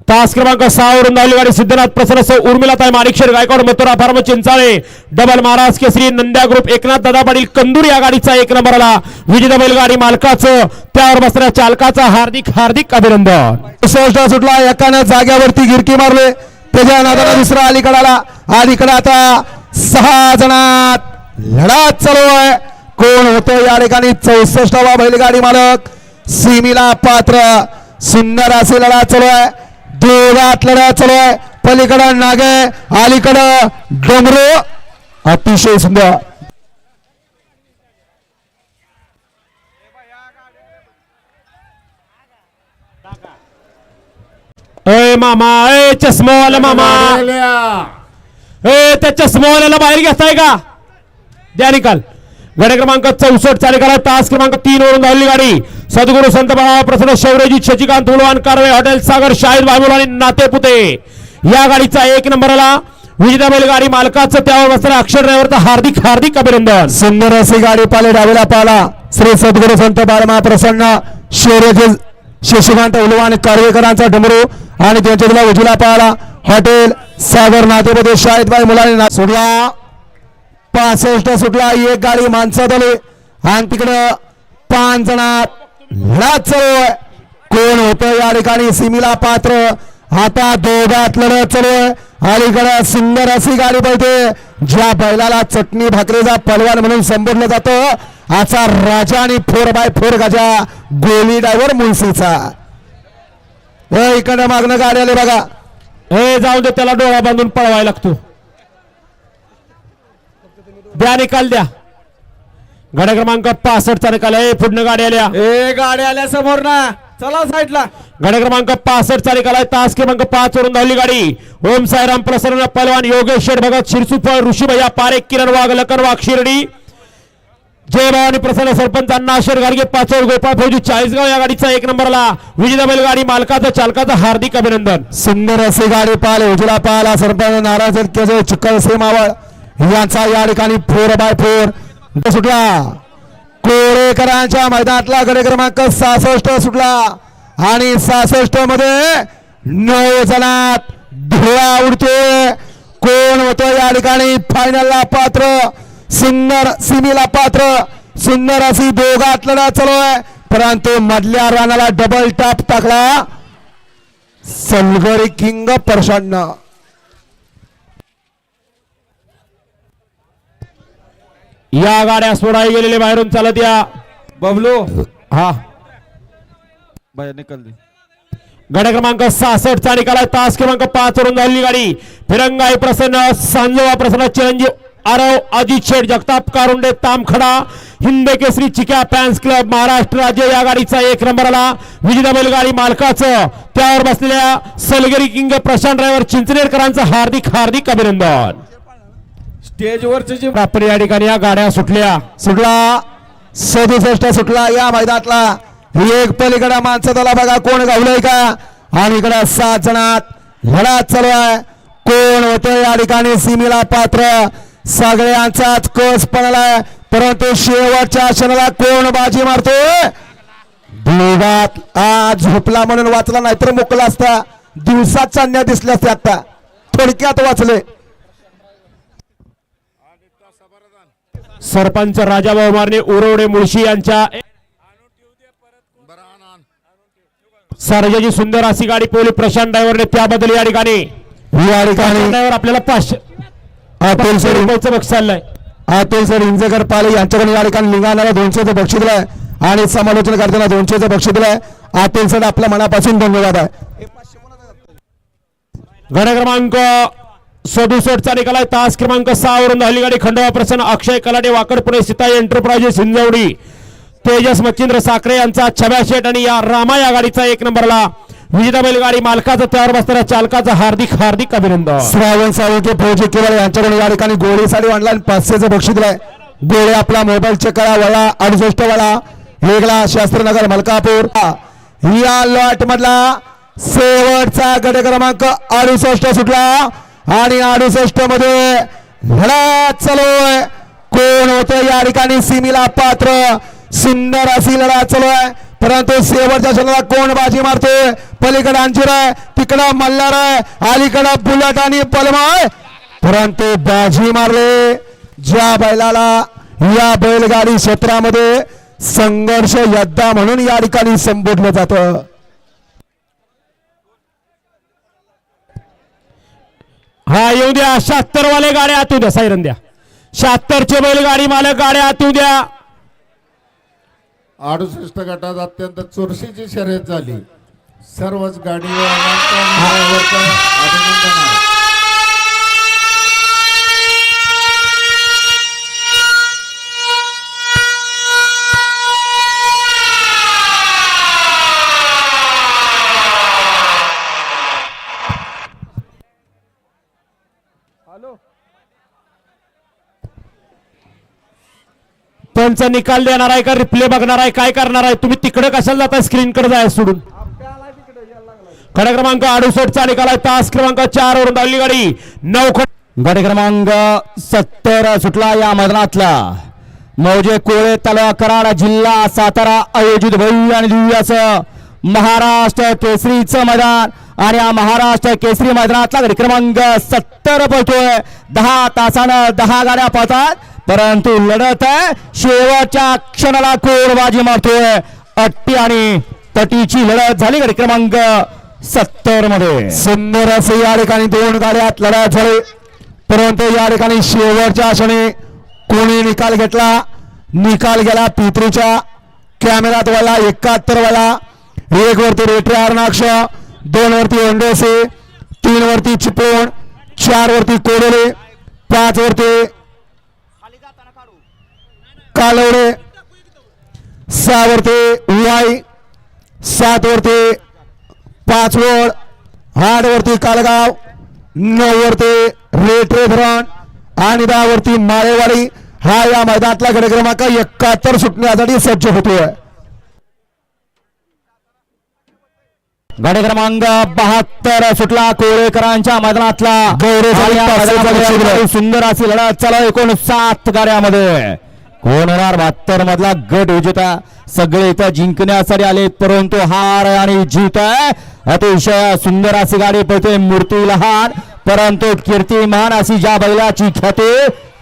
तास क्रमांक 6 वरून धावली गाडी. सिद्धनाथ प्रसन्न उर्मिलाताई माणिकशेर गायकवाड मथुरा फार्म चिंचाळे डबल महाराज केसरी नंद्या ग्रुप एकनाथ दादा पाटील कंदूर या गाडीचा 1 नंबरला. विजेता बैलगाडी मालकाचं त्यावर बसणाऱ्या चालकाचा हार्दिक हार्दिक अभिनंदन. 64 सुटला, एकानं जाग्यावरती गिरकी मारले, त्याच्या नादाला दुसरा अलीकडे आता 6 जणात लढत चालू आहे. कोण होतो या ठिकाणी 64वा बैलगाडी मालक सीमीला पात्र. सुंदर अशी लढत चालू आहे. दोघात लढत चालू आहे. पलीकडं नागे, अलीकडं डोंगरो. अतिशय सुंदर. मामा चष्मावाला मामा. त्या चष्मावाल्याला बाहेर घेताय का? द्या निकाल. गाडी क्रमांक 64 चा निकाल. तास क्रमांक 3 वरून धावली गाडी. सद्गुरू संत बाळा प्रसन्न शौर्यजी शशिकांत उलवान कारवे हॉटेल सागर शाहीद बाबुल आणि नातेपुते या गाडीचा 1 नंबरला. विजेता बैलगाडी मालकाचं त्यावर बसणाऱ्या अक्षर ड्रायव्हरचं हार्दिक हार्दिक अभिनंदन. सुंदर अशी गाडी पाले, डावीला पाला श्री सद्गुरू संत बाळमा प्रसन्न शौर्यजी शशिकांत उलवान कारवेकरांचा डमरू आणि त्यांच्या तुला उजला पाला हॉटेल सागर नातेपुते शाहीदबाई मुलांनी सोडला. 65 सुटला. एक गाडी माणसात आली आणि तिकडं 5 जणात लढत चालू आहे. कोण होतं या ठिकाणी सीमीला पात्र. आता दोघात लढत चालू आहे. अलीकडे सुंदर अशी गाडी पळते. ज्या बैलाला चटणी भाकरीचा पलवान म्हणून संबोधलं जातं असा राजा आणि 4x4 गाजा गोली ड्रायव्हर मुळशीचा. इकडे मागणं गाडी आली बघा. जाऊ दे, त्याला डोळा बांधून पळवायला लागतो. द्या निकाल द्या. गाड्या क्रमांक 65 चा निकाल आहे. पुढनं गाडी आल्या. गाडी आल्या समोर ना, चला साईडला. गाड्या क्रमांक 65 चा निकाल आहे. तास क्रमांक 5 वरून धावली गाडी. ओम साईराम प्रसन्न पलवान योगेश शेठ भगत शिरसुफळ ऋषीभैया पारेख किरण वाघ लखन वाघ शिर्डी जय भवानी प्रसन्न सरपंच अण्णा शेठ गाडगे पाचोड गोपाळ फौजी 40गाव या गाडीचा 1 नंबरला. विजेता बैलगाडी मालकाचं चालकाचं हार्दिक अभिनंदन. सुंदर अशी गाडी पाहिले, उजला पाहाला सरपंच नाराज चिक्कल मावळ यांचा या ठिकाणी 4x4 सुटला. कोरेकरांच्या मैदानातला गडी क्रमांक 66 सुटला आणि 66 मध्ये 9 जणात धुळा उडतोय. कोण होतो या ठिकाणी फायनलला पात्र. सुंदर सीमीला पात्र. सुंदर अशी दोघात लढत चालू आहे, परंतु मधल्या रानाला डबल टॅप टाकला सलगरी किंग प्रसन्न. या गाड्या सोडाई गेलेले बाहेरून चालत या. बबलू हा बाहेर निकल दे. गाड्या क्रमांक 66 चा निकाल आहे. तास क्रमांक 5 वरून धावली गाडी. फिरंगाई प्रसन्न सांजोवा प्रसन्न चिरंजीव आरव अजित शेठ जगताप कारुंडे तामखडा हिंद केसरी चिक्या फॅन्स क्लब महाराष्ट्र राज्य या गाडीचा 1 नंबरला विजेता बैलगाडी मालकाचं त्यावर बसलेल्या सलगरी किंग प्रशांत ड्रायव्हर चिंचनेरकरांचं हार्दिक हार्दिक अभिनंदन. स्टेजवरचे जे आपण या ठिकाणी या गाड्या सुटल्या. सुटला 67 सुटला या मैदानातला. एक पलीकडे माणसं त्याला बघा कोण गावलंय का, आणि इकडे 7 जणात लढा चालू आहे. कोण होतं या ठिकाणी सीमेला पात्र, सगळ्यांचाच कस पडलाय, परंतु शेवटच्या क्षणाला कोण बाजी मारतोय. दोघात आज झोपला म्हणून वाचला, नाहीतर मोकला असता. दिवसात चांदण्या दिसल्या असत्या, आता थोडक्यात वाचले. सरपंच राजाभाऊ मारणे उरवडे मुळशी यांच्या सर्जाची सुंदर अशी गाडी पोली प्रशांत ड्रायव्हरने त्याबद्दल या ठिकाणी ड्रायव्हर आपल्याला 500 रुपयाचं बक्षीस चाललंय. अतुल सर इंजेकर पाले यांच्याकडून या ठिकाणी लिंगाणाला 200चं बक्षीस दिलंय आणि समालोचन करताना 200चं बक्षीस दिलंय. अतुल सर आपल्या मनापासून धन्यवाद आहे. गड क्रमांक 67 चा निकाल आहे. तास क्रमांक 6 वरून धावली गाडी खंडोबा प्रसन्न अक्षय कलाटे वाकड पुणे सीता एंटरप्राइजेस हिंजवडी तेजस मच्छिंद्र साखरे यांचा छब्या शेट आणि या रामा या गाडीचा 1 नंबरला विजेता बैलगाडी मालकाचं त्यावर बसणाऱ्या चालकाचं हार्दिक हार्दिक अभिनंदन. श्रावण साळुंके फौजी केवळ यांच्याकडून या ठिकाणी गोळीसाठी ऑनलाईन 500चं बक्षीस दिलंय. गोळे आपला मोबाईल चेक करा, वळा 68 वाला वेगळा शास्त्रनगर मलकापूर. या लॉट मधला शेवटचा गट क्रमांक 68 सुटला आणि 68 मध्ये लढा चालू आहे. कोण होतं या ठिकाणी सीमेला पात्र, सुंदर अशी लढा चालू आहे, परंतु शेवटच्या क्षणाला कोण बाजी मारतोय. पलीकडे अंजीर आहे, तिकडं मल्हार आहे, अलीकडं बुलट आणि पलमा आहे, परंतु बाजी मारले ज्या बैलाला या बैलगाडी क्षेत्रामध्ये संघर्ष योद्धा म्हणून या ठिकाणी संबोधलं जातं. हा येऊ द्या 76 वाले गाड्या आतू द्या, सायरन द्या. 76 चे बैलगाडी मालक गाड्या आतू द्या. 68 गटात अत्यंत चुरशीची शर्यत झाली. सर्वच गाडीवर अभिनंदन आहे. पंच निकाल देणार आहे का रिप्ले बघणार आहे, काय करणार आहे तुम्ही? तिकडे कशाला जाताय, स्क्रीन कडे जाय सोडून. खडा क्रमांक 68 चा निकाल आहे. तास क्रमांक 4 वरून धावली गाडी 9 गट क्रमांक 70 सुटला या मैदानातला. मौजे कोळे तालुका कराड जिल्हा सातारा आयोजित भव्य आणि दिव्य असं महाराष्ट्र केसरीचं मैदान, आणि या महाराष्ट्र केसरी मैदानातला गट क्रमांक 70 पळतोय. 10 तासानं 10 गाड्या पळतात, परंतु लढत आहे शेवटच्या क्षणाला कोण बाजी मारतोय. अट्टी आणि तटीची लढत झाली गट क्रमांक 70 मध्ये. सुंदर असे या ठिकाणी 2 गाड्यात लढत झाली, परंतु या ठिकाणी शेवटच्या क्षणी कोणी निकाल घेतला. निकाल गेला पितृच्या कॅमेरात वाला 71 वाला. 1 वरती रेटरे हरणाक्ष, 2 वरती ओंडेसे, 3 वरती चिपळूण, 4 वरती कोडोले, 5 वरती कालवडे, 6 वरती उवाई, 7 वरती पाचवड, 8 वरती कालगाव, 9 वरती रेटरे धरण आणि 10 वरती माळेवाडी. हा या मैदानातला गट क्रमांक 71 सुटण्यासाठी सज्ज होतोय. गट क्रमांक 72 सुटला कोळेकरांच्या मैदानातला. सुंदर अशी लढत चालू एकूण 7 गाड्यामध्ये. कोण होणार 72 मधला गट विजेता? सगळे इथं जिंकण्यासाठी आले, परंतु हार आणि जीत आहे. अतिशय सुंदर अशी गाडी पळते. मूर्ती लहान परंतु कीर्तिमान अशी ज्या बैलाची ख्याती,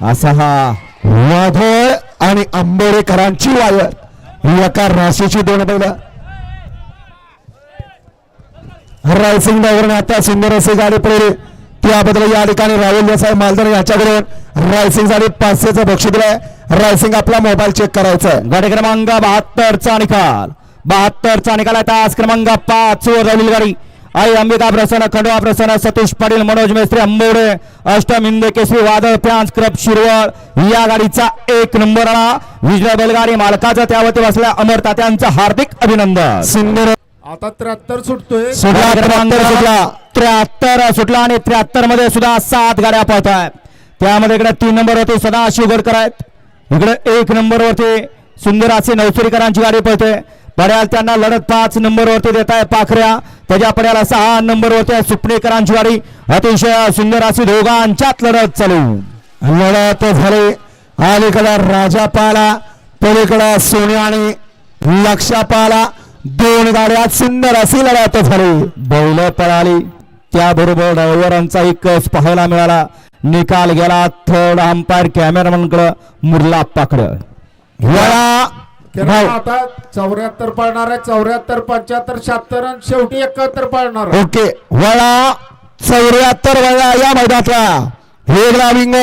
असा हा वाधळ आणि आंबोडेकरांची वायर, एका राशीची 2 बैल. रायसिंग ड्रायव्हरने आता सुंदर अशी गाडी पळवली, त्याबद्दल या ठिकाणी राहुल देसाई मालदार यांच्याकडून रायसिंग साठी 500चं बक्षीस दिलंय. रायसिंग आपला मोबाईल चेक करायचं. गाडी क्रमांक 72 चा निकाल. 72 चा निकाल आहे. तास क्रमांक 5 वर झालेली गाडी आई अंबिका प्रसन्न, खंडवा प्रसन्न, सतीश पाटील, मनोज मेस्त्री, अंबोडे, अष्टम हिंद केसरी, वादळ फॅन्स क्लब शिरवळ या गाडीचा 1 नंबर आला. विजय बैलगाडी मालकाचा त्यावरती बसल्या अमर तात्यांचं हार्दिक अभिनंदन. सुंदर आता 73 सुटतोय. सुटला 73 सुटला. 73 सुटला आणि 73 मध्ये सुद्धा 7 गाड्या पळत आहेत. त्यामध्ये इकडे 3 नंबर होते सदाशिव गडकर आहेत. इकडे 1 नंबर वरती सुंदर असे नवसरीकरांची गाडी पळते. पड्याल त्यांना लढत 5 नंबर वरती देत आहे पाखऱ्या. त्याच्या पड्याला 6 नंबर वरती सुपणेकरांची गाडी. अतिशय सुंदर अशी दोघांच्यात लढत चालू. लढत झाली. अलीकडे राजा पाला, पलीकडे सोन्या आणि लक्षा पाला. 2 गाड्यात सुंदर अशी लढत झाली. बैल पळाली त्याबरोबर ड्रायव्हरांचाही कस पाहायला मिळाला. निकाल गेला थर्ड अंपायर कॅमेरामॅनकडे मुरला पाकड. किरण आता 74 पाळणार आहे. 74, 75, 76 आणि शेवटी 71 पाळणार आहे. ओके. वळा 74 वळा या मैदानातला. वेगळा विंग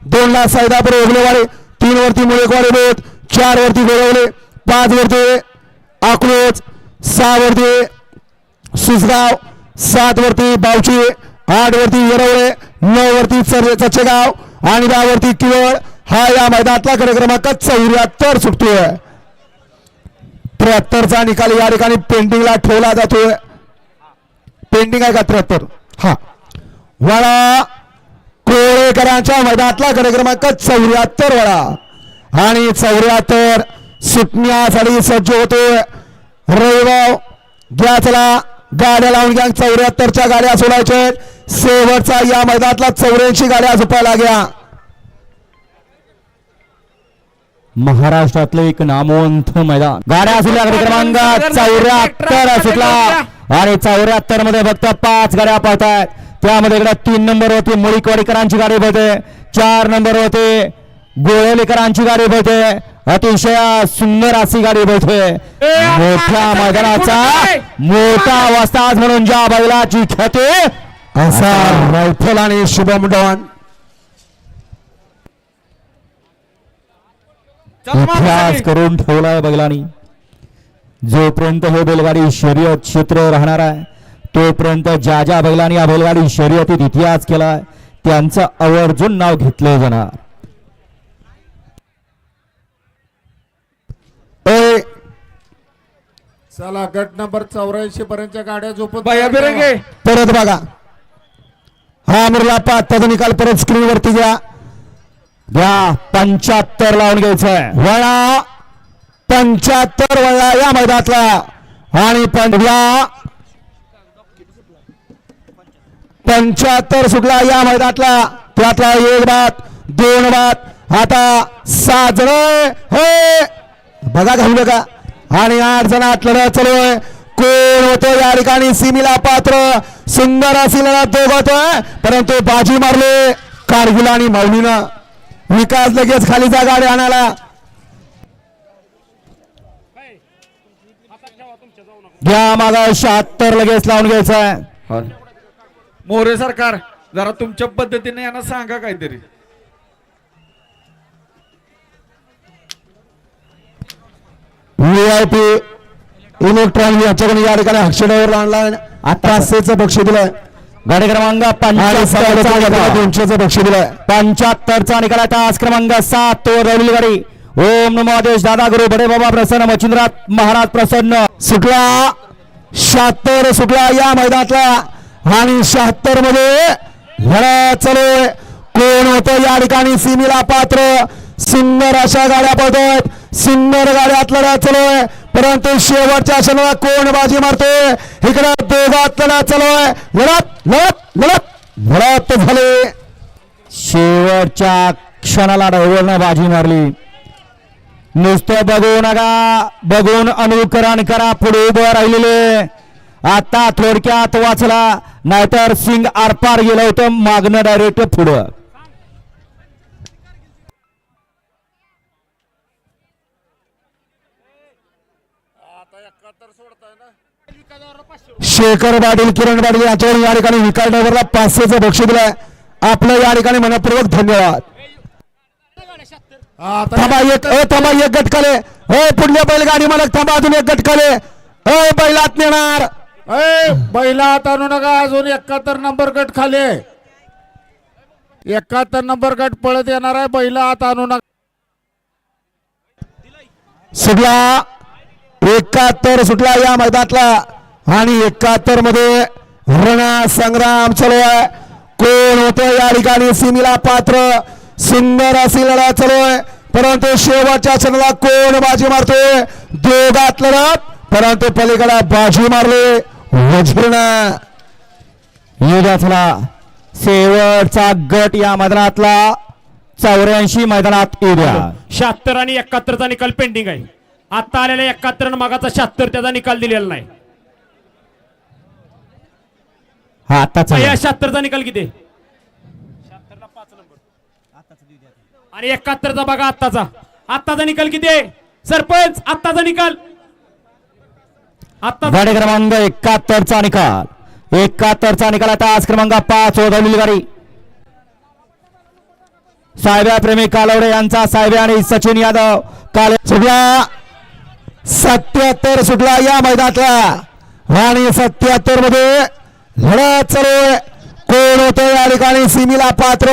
2 ला सैदापूर ओगलेवाडी, 3 वरती मुळेकवाडी बोट, 4 वरती गोळवले, 5 वरती अकलूज, 6 वरती सुसगाव, 7 वरती बावची, 8 वरती येरवळे, 9 वरती चचेगाव आणि 10 वरती किवळ. हा या मैदानातला कडे क्रमांक 74 सुटतोय. 73चा निकाल या ठिकाणी पेंटिंगला ठेवला जातोय. पेंटिंग आहे का 73? हा. वळा कोळेकरांच्या मैदानातला कडे क्रमांक 74 वळा आणि 74 सुटण्यासाठी सज्ज होतोय. रविवार घ्या चला गाड्या लावून घ्या. 74च्या गाड्या सोडायच्या. शेवटचा या मैदानातला 84 गाड्या झोपायला घ्या. महाराष्ट्रातलं एक नामवंत मैदान. गाड्या सुटल्या क्रमांक 74 सुटला आणि 74 मध्ये फक्त 5 गाड्या पळतात. त्यामध्ये इकडे 3 नंबर होती मुळीकवाडीकरांची गाडी पळते. 4 नंबर होते गोळेलीकरांची गाडी पळते. अतिशय सुंदर अशी गाडी पळते. मोठ्या मैदानाचा मोठा वस्ताद म्हणून ज्या बैलाची ख्याती असा रायफल आणि शुभम डॉन इतिहास करून ठेवलाय बैलांनी. जोपर्यंत हे बैलगाडी शर्यत क्षेत्र राहणार आहे तोपर्यंत ज्या ज्या बैलांनी या बैलगाडी शर्यतीत इतिहास केलाय त्यांचं आवर्जून नाव घेतलं जाणार. चला गट नंबर 84 पर्यंतच्या गाड्या झोपत परत बघा. हा मुरला 5 त्याचा निकाल परत स्क्रीन वरती घ्या. 75 लावून घ्यायचंय. वळा 75 वळा या मैदानातला आणि 75 सुटला या मैदानातला. त्यातला 1 बाद 2 बाद आता 7 जण हे बघा घालू का आणि 8 जणात लढत चालू आहे. कोण होतो या ठिकाणी सीमेला पात्र. सुंदर अशी लढत दोघतोय परंतु बाजी मारले कारगिल आणि माऊलीनं. विकास लगेच खालीचा गाडी आणायला घ्या मागा 76 लगेच लावून घ्यायचंय. मोरे सरकार जरा तुमच्या पद्धतीने यांना सांगा काहीतरी. VIP इलेक्ट्रॉनिक याच्याकडून या ठिकाणी अक्षरावर आणला. आता 500चं बक्षीस दिलंय. गाडी क्रमांक 200चं बक्षीस दिलंय. 75चा निकाल तास क्रमांक 7 तो रवली गाडी. ओम नमो आदेश दादा गुरु बडे बाबा प्रसन्न मच्छिंद्रनाथ महाराज प्रसन्न. सुटला 76 सुटला या मैदानातला आणि 76 मध्ये लढत चालू आहे. कोण होतं या ठिकाणी सीमेला पात्र. सुंदर अशा गाड्या पळतात. सुंदर गाड्यात लढत चालू आहे परंतु शेवटच्या क्षणाला कोण बाजी मारतोय. इकडे दोघात लढत चालू आहे. लढत लढत लढत लढत झाली. शेवटच्या क्षणाला ढवळनं बाजी मारली. नुसतं बघू नका बघून अनुकरण करा. पुढे उभं राहिलेले आता थोडक्यात वाचला नाहीतर सिंग आरपार गेलं होतं मागणं डायरेक्ट पुढं. शेखर पाटील किरण पाटील याच्यावर या ठिकाणी विकास ड्रायव्हरला 500चं बक्षीस दिलंय. आपलं या ठिकाणी मनपूर्वक धन्यवाद. थांबा एक गटकाले. पुढल्या बैलगाडी मालक थांबा अजून एक गटकाले. बैलात नेणार बैला हात आणू नका, अजून 71 नंबर गट खाली आहे. 71 नंबर गट पळत येणार आहे, बैला हात आणू नका. सुटला 71 सुटला या मैदानातला आणि 71 मध्ये रणा संग्राम चालू आहे. कोण होतं या ठिकाणी सीमेला पात्र, सुंदर अशी लढा चालू आहे. परंतु शेवटच्या क्षणाला कोण बाजी मारतोय, दोघात लढत, परंतु पलीकडे बाजी मारले वज्रनं. युद्धातला शेवटचा गट या मैदानातला 84 मैदानात येऊया. 76 आणि 71चा निकाल पेंडिंग आहे. आता आलेला 71 आणि मागाचा 76 त्याचा निकाल दिलेला नाही. हा आताच या 76चा निकाल किती? 76ला 5 नंबर आणि 71चा बघा आत्ताचा निकाल किती आहे सरपंच? आत्ताचा निकाल गाडी क्रमांक 71चा निकाल. 71चा निकाल आता आज क्रमांक 5 ओढवलेली गाडी साहेब्या प्रेमी कालवडे यांचा साहेब आणि सचिन यादव काल सुटला 77 सुटला या मैदानातला आणि 77 मध्ये लढत चालू आहे. कोण होतं या ठिकाणी सीमेला पात्र,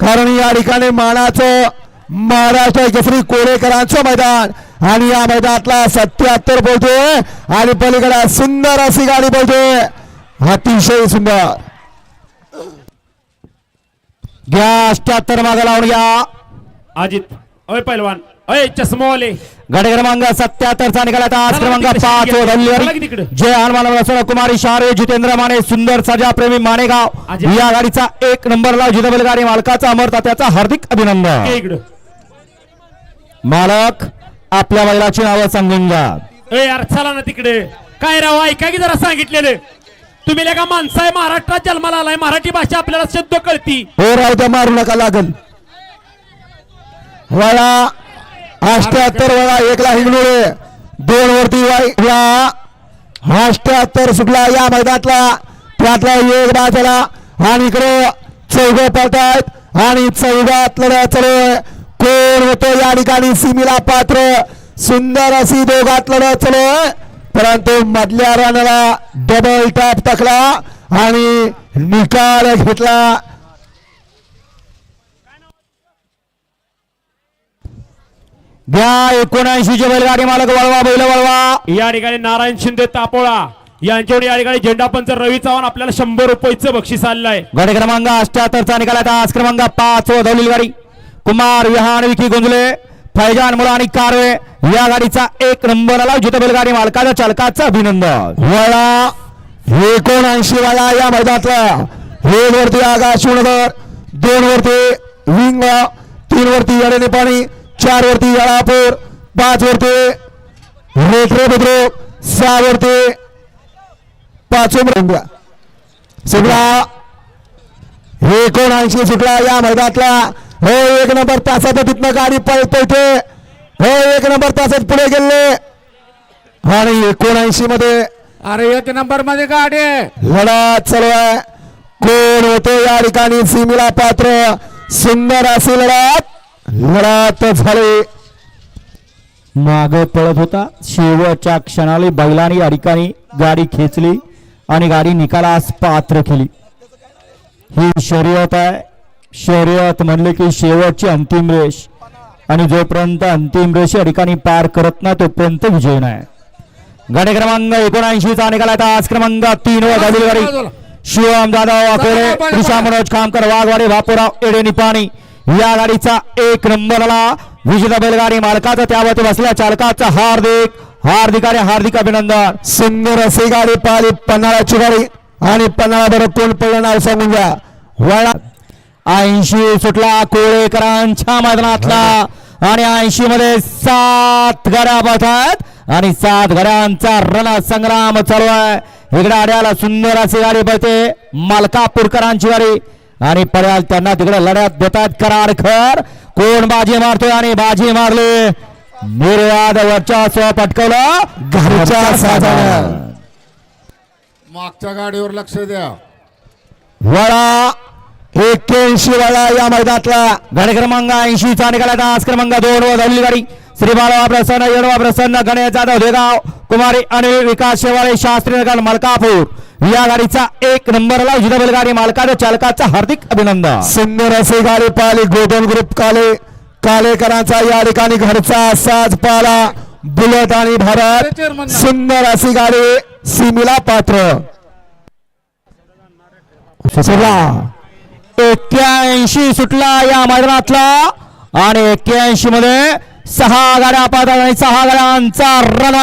कारण या ठिकाणी मानाचं महाराष्ट्र केसरी कोळेकरांचं मैदान आणि या मैदानातला 77 बोलतोय आणि पलीकडे सुंदर अशी गाडी बोलतोय, अतिशय सुंदर. घ्या 78 मागे लावून घ्या. अजित अय पैलवान अय चष्मावाले. गाडी क्रमांक 77चा निकाल आता आज क्रमांक 5 ओढवलेली जय हनुमान कुमारी शारे जितेंद्र माने सुंदर सजा प्रेमी मानेगाव या गाडीचा 1 नंबरला जितेबल गाडी मालकाचा अमरता त्याचा हार्दिक अभिनंदन. इकडं मालक आपल्या बैलाची नावं सांगून घ्या. ए यार चला ना तिकडे. काय राव ऐका की जरा सांगितलेलं. तुम्ही लेका माणसं आहे, महाराष्ट्रात जन्माला आलाय, मराठी भाषा आपल्याला शुद्ध कळती. हो राव त्या मारू नका लागल. वळा 78 वळा 1ला हिंगणुळे 2 वरती वाईला 78 सुटला या मैदानातला, त्यातला एक बाजूला आणि इकडे चौघ पळतायत आणि चौघात लढत चालू आहे. कोण होतो या ठिकाणी सीमेला पात्र, सुंदर अशी दोघात लढत चालू आहे. परंतु मधल्या रानाला डबल टॉप टाकला आणि निकाल घेतला. घ्या 79 चे बैलगाडी मालक वळवा बैल वळवा. या ठिकाणी नारायण शिंदे तापोळा यांच्यावर या ठिकाणी झेंडा पंच रवी चव्हाण आपल्याला 100 रुपयाचं बक्षीस आलंय. गाडी क्रमांक 78चा निकाल आता आज क्रमांक 5 ओढवलेली गाडी कुमार विहान विकी गोंजले फैजान मुला आणि कारवे या गाडीचा 1 नंबरला जितेबल गाडी मालकाच्या चालकाचं अभिनंदन. वळा 79 वाला या मैदानातला 1 वरती आकाश शिवनगर, 2 वरती विंग, 3 वरती येणे पाणी, 4 वरती यळापूर, 5 वरती रेट्रो बुद्रुक, 6 वरती 5 सुटला 79 सुटला या मैदानातला. हो 1 नंबर तासात तिथनं गाडी पळतोय ते. हो 1 नंबर तासात पुढे गेले आणि 79 मध्ये अरे 1 नंबर मध्ये गाडी आहे. लढत चालू आहे. कोण होतो या ठिकाणी सीमेला पात्र, सुंदर अशी लढत झाली. माग पळत होता, शेवटच्या क्षणाला बैलांनी या ठिकाणी गाडी खेचली आणि गाडी निकालास पात्र केली. ही शर्यत आहे. शर्यत म्हणले की शेवटची अंतिम रेष आणि जोपर्यंत अंतिम रेष या ठिकाणी पार करत नाही तोपर्यंत विजय नाही. गाडी क्रमांक 79 चा निकाल आता आज क्रमांक 3 वर झालेली गाडी शिवम जाधव अकोले कृषा मनोज खामकर वाघवाडी बापूराव एडे निपाणी या गाडीचा 1 नंबरला विजेता बैलगाडी मालकाचा त्यावरती बसल्या चालकाचा हार्दिक अभिनंदन. सुंदर अशी गाडी पाहिली, पन्हाळ्याची गाडी आणि पन्हाळा बरोबर कोण पडलं नाव सांगून घ्या. वळा 80 सुटला कोळेकरांच्या मैदानातला आणि 80 मध्ये 7 गाड्या पळतात आणि 7 गाड्यांचा रणसंग्राम चालू आहे. इकडे आड्याला सुंदर अशी गाडी पळते मालकापूरकरांची गाडी आणि पर्याय त्यांना तिकडे लढत देतात करारखर. कोण बाजी मारतोय आणि बाजी मारली निर्वाद वर्चस्व पटकवलं घरच्या साधन. मागच्या गाडीवर लक्ष द्या. वळा 81 वाला या मैदानातला गाडी क्रमांक 80 चा निकाल आता आज क्रमांक 2 वर झालेली गाडी श्री बाळवा प्रसन्न येडवा प्रसन्न गणेश जाधव देगाव कुमारी अनिल विकास शेवाळे शास्त्रीनगर मलकापूर या गाडीचा 1 नंबरला विजेता बैलगाडी मालकाच्या चालकाचा हार्दिक अभिनंदन. सुंदर असे गाडी पाहिली गोदन ग्रुप कालेकरांचा या ठिकाणी घरचा साज पाला बुलेट आणि भारत. सुंदर अशी गाडी सीमेला पात्र. 81 सुटला या मैदानातला आणि 81 मध्ये 6 गाड्या पाहतात आणि 6 गाड्यांचा रण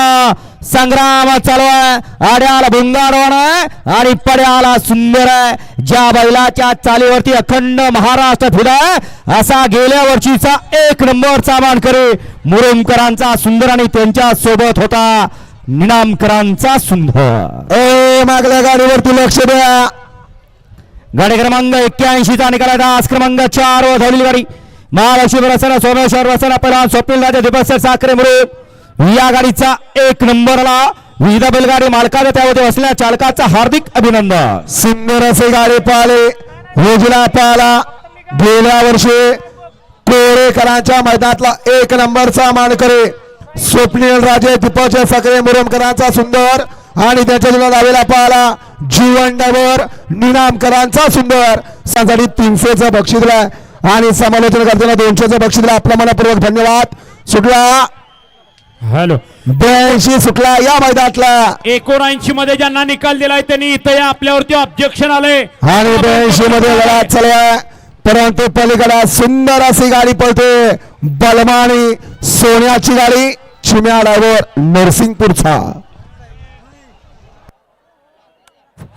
संग्राम चालू आहे. आड्याला भुंगारवाण आहे आणि पड्याला सुंदर आहे. ज्या बैलाच्या चालीवरती अखंड महाराष्ट्र फिरलाय असा गेल्या वर्षीचा 1 नंबरचा मानकरी मुरुमकरांचा सुंदर आणि त्यांच्या सोबत होता निनामकरांचा सुंदर. मागल्या गाडीवरती लक्ष द्या. गाडी क्रमांक 81 चा निकाल आज क्रमांक 4 वर धावलेली गाडी महालक्ष्मी रसना सोमेश्वर रसना पहिला स्वप्नील राजा दीपक साखरे मुळे या गाडीचा 1 नंबरला विजेता बैलगाडी मालकाला त्यामध्ये असलेल्या चालकाचा हार्दिक अभिनंदन. सुंदर असे गाडी पाहिले योजना पाहिला. गेल्या वर्षी कोरेकरांच्या मैदानातला 1 नंबरचा मानकरी स्वप्नील राजे दीपक साखरे मुरुमकरांचा सुंदर आणि त्याच्या जुना लावेला पाहिला जीवन ड्रायव्हर निनामकरांचा सुंदर. साठी 300चं बक्षीस दिलाय आणि समालोचन करताना 200चं बक्षीस दिलं. आपला मनपूर्वक धन्यवाद. सुटला हॅलो 82 सुटला या मैदानातला. 79 मध्ये ज्यांना निकाल दिलाय त्यांनी इथं आपल्यावरती ऑब्जेक्शन आले आणि 82 मध्ये लढा चालू आहे परंतु पलीकडे सुंदर अशी गाडी पळते बलमानी सोन्याची गाडी चिम्या ड्रायव्हर नरसिंगपूरचा.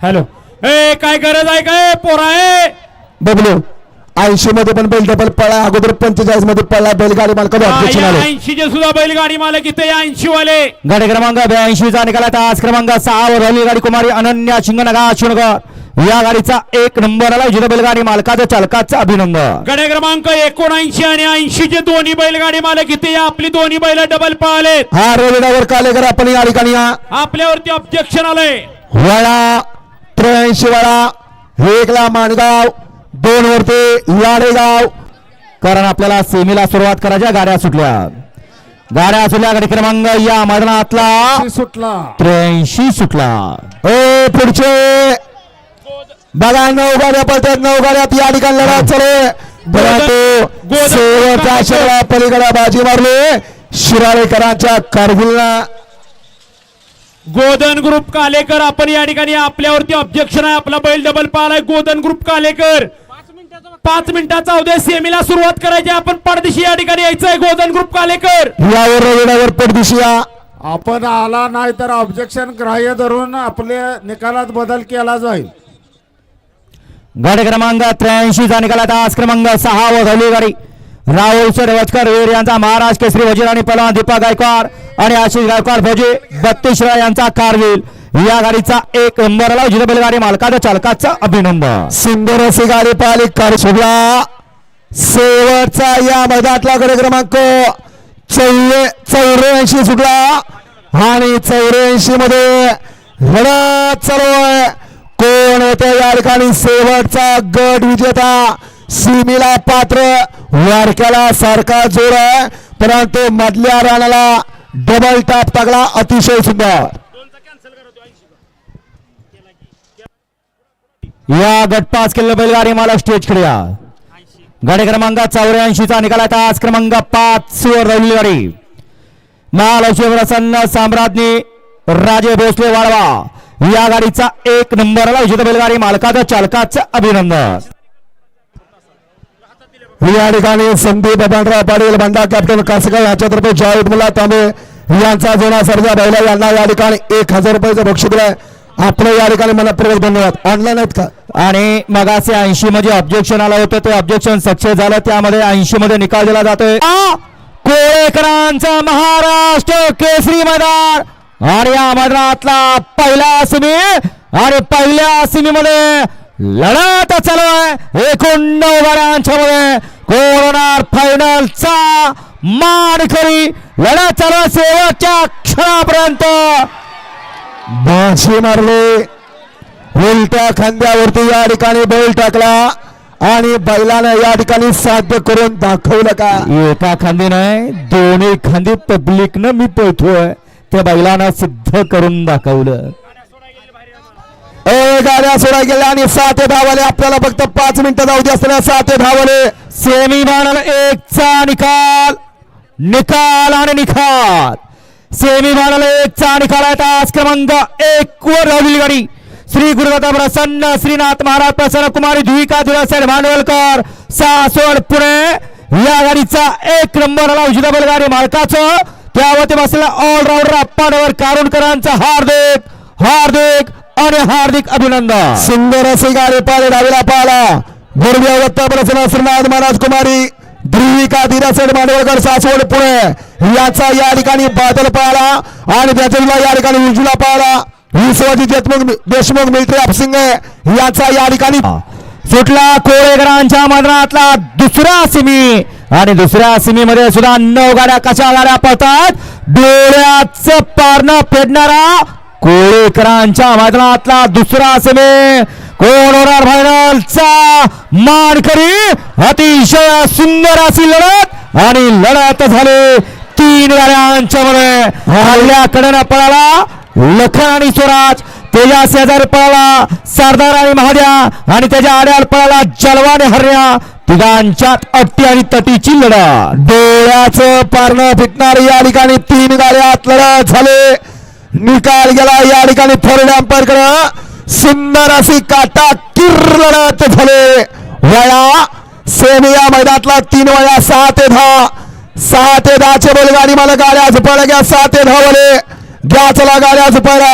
हॅलो ए काय गरज आहे काय पोरा आहे बबलू 80 मध्ये पण बैल डबल पळा अगोदर 45 मध्ये पळला बैलगाडी मालकाचे ऑब्जेक्शन आले. 80 चे सुद्धा बैलगाडी मालक इथे 80 वाले. गाडी क्रमांक 82 चा निकाल आज क्रमांक 6 वर झालेली गाडी कुमारी अनन्या शिंगनगर या गाडीचा 1 नंबरला विजेता बैलगाडी मालकाच्या चालकाचं अभिनंदन. गाडी क्रमांक 79 आणि 80 चे दोन्ही बैलगाडी मालक इथे आपली दोन्ही बैल डबल पळाले. हा रोडवर कालेकर आपण या ठिकाणी आपल्यावरती ऑब्जेक्शन आले. वळा 83 वळा 1 ला माणगाव 2 वरती लाडेगाव. कारण आपल्याला सेमीला सुरुवात करायच्या गाड्या सुटल्या गाडी क्रमांक या मैदानातला सुटला 83 सुटला. पुढचे बघा 9 गाड्या पळतात. 9 गाड्यात या ठिकाणी लढा चालू आहे. परंतु शेवटच्या शेवटा पलीकडे बाजी मारली शिराळेकरांच्या कारगिलला. गोदन ग्रुप कालेकर आपण या ठिकाणी आपल्यावरती ऑब्जेक्शन आहे. आपला बैल डबल पाहिलाय गोदन ग्रुप कालेकर 5 मिनिटाचा उद्या सेमीला सुरुवात करायची. आपण पडदिशी या ठिकाणी यायचं आहे. गोदन ग्रुप कालेकर यावर रोडवर पडदिशी या. आपण आला नाही तर ऑब्जेक्शन ग्राह्य धरून आपल्या निकालात बदल केला जाईल. गाडी क्रमांक 83 चा निकाल आज क्रमांक 6 वर झाली गाडी राहुल सरवचकर वीर यांचा महाराष्ट्र केसरी वजीर आणि पहलवान दीपक गायकवाड आणि आशिष गायकवाड फौजी 32 यांचा कारगिल या गाडीचा 1 नंबरला विजेता बैलगाडी मालकाच्या चालकाचं अभिनंदन. सुंदर अशी गाडी पाहिली कार सोडला शेवटचा या मैदानातला गड क्रमांक 84 सुटला आणि 84 मध्ये लढत चालू आहे. कोण होते या ठिकाणी शेवटचा गट विजेता सीमेला पात्र. वारक्याला सारखा जोर आहे परंतु मधल्या राणाला डबल टाप टाकला अतिशय सुंदर. या गटपास केलेलं बैलगाडी मालक स्टेज कडे या. गाडी क्रमांक 84 चा निकाल आज क्रमांक 5 वर राहिलेली गाडी महालक्ष्मी प्रसन्न साम्राज्ञी राजे भोसले वाळवा या गाडीचा 1 नंबरला विजेता बैलगाडी मालकाच्या चालकाचं अभिनंदन. या ठिकाणी संदीप बबनराव पाटील बंडा कॅप्टन कासगाव यांच्यातर्फे जावेद मुल्ला तांबे यांचा जुना सर्जा बैला यांना या ठिकाणी 1000 रुपयाचं बक्षीस दिलंय. आपलं या ठिकाणी मनपूर्वक धन्यवाद. ऑनलाईन आहेत का? आणि मगाचे 80 मध्ये ऑब्जेक्शन आलं होतं ते ऑब्जेक्शन सक्सेस झालं. त्यामध्ये 80 मध्ये निकाल दिला जातोय. कोळेकरांचा महाराष्ट्र केसरी मैदान आणि या मैदानातला पहिला सेमी आणि पहिल्या सेमीमध्ये लढत चालू आहे. 9 गाड्यांच्या मध्ये कोरोना फायनलचा मानकरी लढत चालू आहे. शेवटच्या क्षणापर्यंत बाजी मारले उलट्या खांद्यावरती या ठिकाणी बैल टाकला आणि बैलानं या ठिकाणी साध्य करून दाखवलं का? एका खांदी नाही दोन्ही खांदी पब्लिकनं मी पळतोय त्या बैलानं सिद्ध करून दाखवलं. गाड्या सोडा गेल्या आणि 7 धावले. आपल्याला फक्त 5 मिनिटं जाऊ दे असताना 7 धावले. सेमी फायनल 1चा निकाल निकाल आणि निकाल. सेमी फायनल 1चा निकाल आहे. तास क्रमांक 1 वर राहिली गाडी श्री गुरुदत्त प्रसन्न श्रीनाथ महाराज प्रसन्न कुमारी धुईका धुळासेड भांडवलकर सासवड पुणे या गाडीचा 1 नंबर आला उजव्या बैलगाडी मालकाचं. त्यावरती बसलेला ऑलराऊंडर अप्पाडवर कारुणकरांचा हार्दिक हार्दिक आणि हार्दिक अभिनंदन. सुंदर असे गाडी पाहिले. डावीला पाहिला गुरुदेवदत्त प्रसन्न श्रीनाथ महाराज कुमारी ध्रुविका धीरासेड मांडवळकर सासवड पुणे याचा या ठिकाणी बादल पाहिला आणि त्याच्या या ठिकाणी उजवीला पाहिला विश्वजित देशमुख मिलिटरी ऑफिसिंग याचा या ठिकाणी सुटला कोळेकरांच्या मैदानातला दुसरा सेमी आणि दुसऱ्या सेमी मध्ये सुद्धा 9 गाड्या कशा गाड्या पळतात. डोळ्याचं पारणं फेडणारा कोळेकरांच्या मैदानातला दुसरा सेमी. कोण होणार फायनलचा मानकरी. अतिशय सुंदर अशी लढत आणि लढत झाली 3 गाड्यांच्या मध्ये. हल्ल्याकडे पळाला लखन आणि स्वराज. त्याच्या शेजारी पळाला सरदार आणि महाद्या आणि त्याच्या आड्याला पळाला जलवा आणि हरण्या. तिघांच्यात अट्टी आणि तटीची लढत. डोळ्याचं पारणं फिटणार या ठिकाणी 3 गाड्यात लढत झाले. निकाल गेला या ठिकाणी थर्ड अंपायर कडे. सुंदर अशी काटा किर लढत झाले. वया सेमी या मैदानातला 3 वया 6 ते 10 6 ते 10 चे बैलगाडी मला गाड्या झुपायला घ्या. 6 ते 10 वाले घ्या चला गाड्या झुपायला.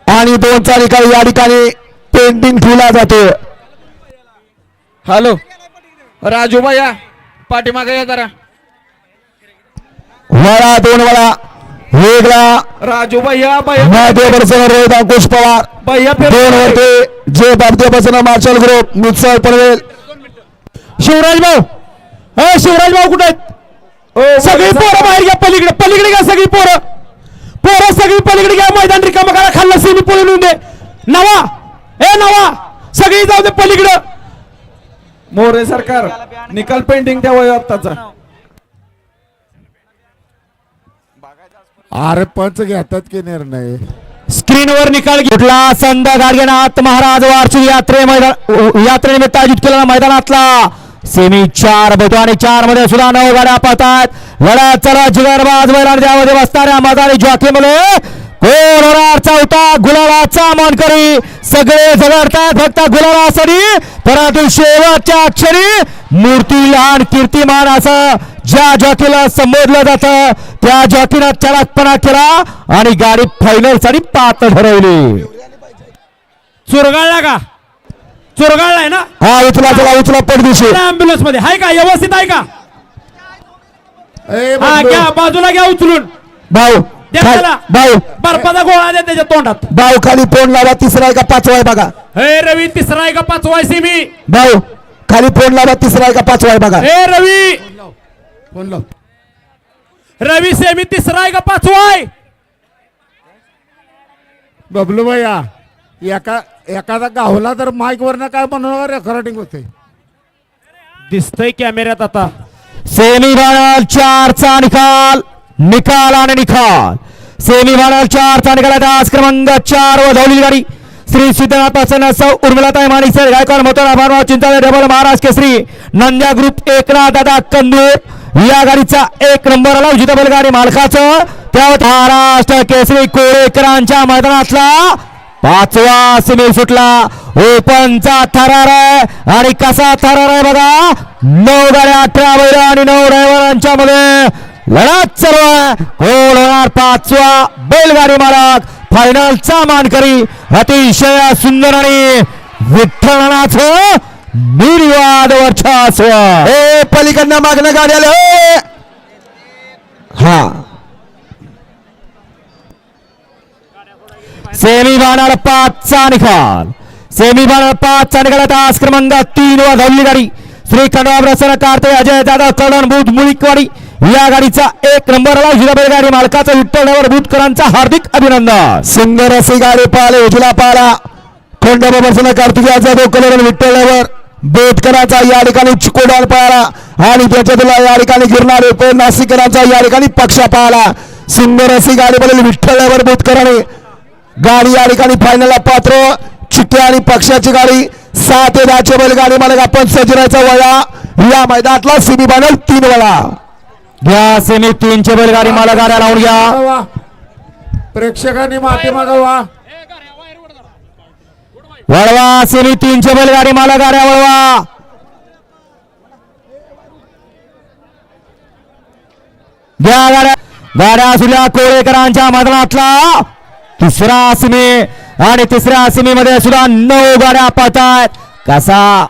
आणि 2चा निकाल या ठिकाणी पेंडिंग ठेवला जातो. हॅलो राजू भैया पाठीमागे या जरा. वळा 2 वळा वेगळा राजू भैया भैया मध्ये बसणार रोहित अंकुश पवार. भैया 2 वरती जे बाबते बसणार marshal group mixer Panvel. Shivraj भाऊ शिवराज भाऊ कुठे आहेत? सगळी पोरं बाहेर घ्या. पलीकडे पलीकडे घ्या. सगळी पोरं पोरं सगळी पलीकडे घ्या. मैदान रिकामा करा. खाल्लं सेमी पळून दे. नवा नवा सगळी जाऊ दे पलीकडं. मोरे सरकार निकाल पेंडिंग द्यावा आत्ताचा. अरे पंच घेतात की निर्णय. स्क्रीनवर निकाल कुठला संत गाडगेनाथ महाराज वार्षिक यात्रेनिमित्त आयोजित केलेला मैदानातला सेमी 4 बतो आणि 4 मध्ये सुद्धा 9 गाड्या पळतात. लढा चला जिगरबाज बैलांना त्यामध्ये बसणाऱ्या मैदानी जॉकीमध्ये कोण होणार 4था गुलालाचा मानकरी. सगळे झगडतात फक्त गुलालासाठी. परंतु शेवटच्या अक्षरी मूर्ती लहान कीर्तिमान असं ज्या जॉकीला संबोधलं जातं त्या जॉकीनं चलाकपणा केला आणि गाडी फायनल साठी पात्र ठरवली. चुरगाळला का? चुरगाळलाय ना? हा उचला चला उचला पडदिशी. अँब्युलन्स मध्ये आहे का? व्यवस्थित आहे का? ए हा बंधू. घ्या बाजूला घ्या उचलून. भाऊ द्या खाली- त्याला. भाऊ बर्फाचा गोळा द्या त्याच्या तोंडात. भाऊ खाली फोन लावा. 3रा आहे का 5वा आहे बघा. हे रवी 3रा आहे का 5वा आहे सेमी? भाऊ खाली फोन लावा. 3रा आहे का 5वा आहे बघा. हे रवी फोन लाव. रवी सेमी 3रा आहे का 5वा आहे? बबलू भैया एखादा गावला तर माईक वरनं काय म्हणून रेकॉर्डिंग होते. दिसतंय कॅमेऱ्यात आता. सेमी फायनल 4चा निकाल निकाल आणि निकाल. सेमी फायनल 4चा निकाल. तास क्रमांक 4 वर धावलेली गाडी श्री सिद्धनाथ प्रसन्न सौ उर्मिलाताई माणिक sir Gaikwad मोतोरा Chintamani double Maharashtra Kesari Nandya group Eknath दादा कंदूर या गाडीचा 1 नंबर आला उजिता बैलगाडी मालकाचं. त्यावर महाराष्ट्र केसरी कोळेकरांच्या मैदानातला 5वा सेमी सुटला. ओपनचा थरार आहे आणि कसा थरार आहे बघा. 9 गाड्या 18 बैल आणि 9 ड्रायव्हरांच्या मध्ये लढत चालू आहे. कोण होणार 5वा बैलगाडी मालक फायनलचा मानकरी. अतिशय सुंदर आणि विठ्ठलनाथचं निर्वाद वर्चस्व. ए पलीकडनं मागणं गाडी आलं. हा सेमी फायनल 5चा निकाल. सेमी फायनल 5चा निकाल. तास क्रमांक 3 वर धावली गाडी श्री खंडवा प्रसन्न कार्ते अजय जाधव कळण बुध मुळीकवाडी या गाडीचा 1 नंबर आला उजव्या बैलगाडी मालकाचा विठ्ठल बुधकरांचा हार्दिक अभिनंदन. सुंदर अशी गाडी पाहिले. उजला पाला खंडोबा प्रसन्न कार्तिकेय जाधव कलर विठ्ठलावर बेटकरांचा या ठिकाणी चिकोडाल पाहिला आणि त्याच्यातला या ठिकाणी गिरणारे कोण नाशिकरांचा या ठिकाणी पक्ष पाहिला. सुंदर अशी गाडी बनवली विठ्ठलावर बेटकरांनी. गाडी या ठिकाणी फायनलला पात्र. चिट्ट्या आणि पक्षाची गाडी 7 ते 10 बैलगाडी मालक आपण सजरायचा वळा या मैदानातला सेमी फायनल 3 वळा घ्या. सेमी 3 बैलगाडी मला गाड्या लावून घ्या. प्रेक्षकांनी मागे मागवा. वळवा. सेमी 3 बैलगाडी मला गाड्या वळवा. घ्या गाड्या. गाड्या असुल्या कोळेकरांच्या मैदानातला तिसरा सेमी आणि तिसऱ्या सेमीमध्ये सुद्धा 9 गाड्या पळतायत. कसा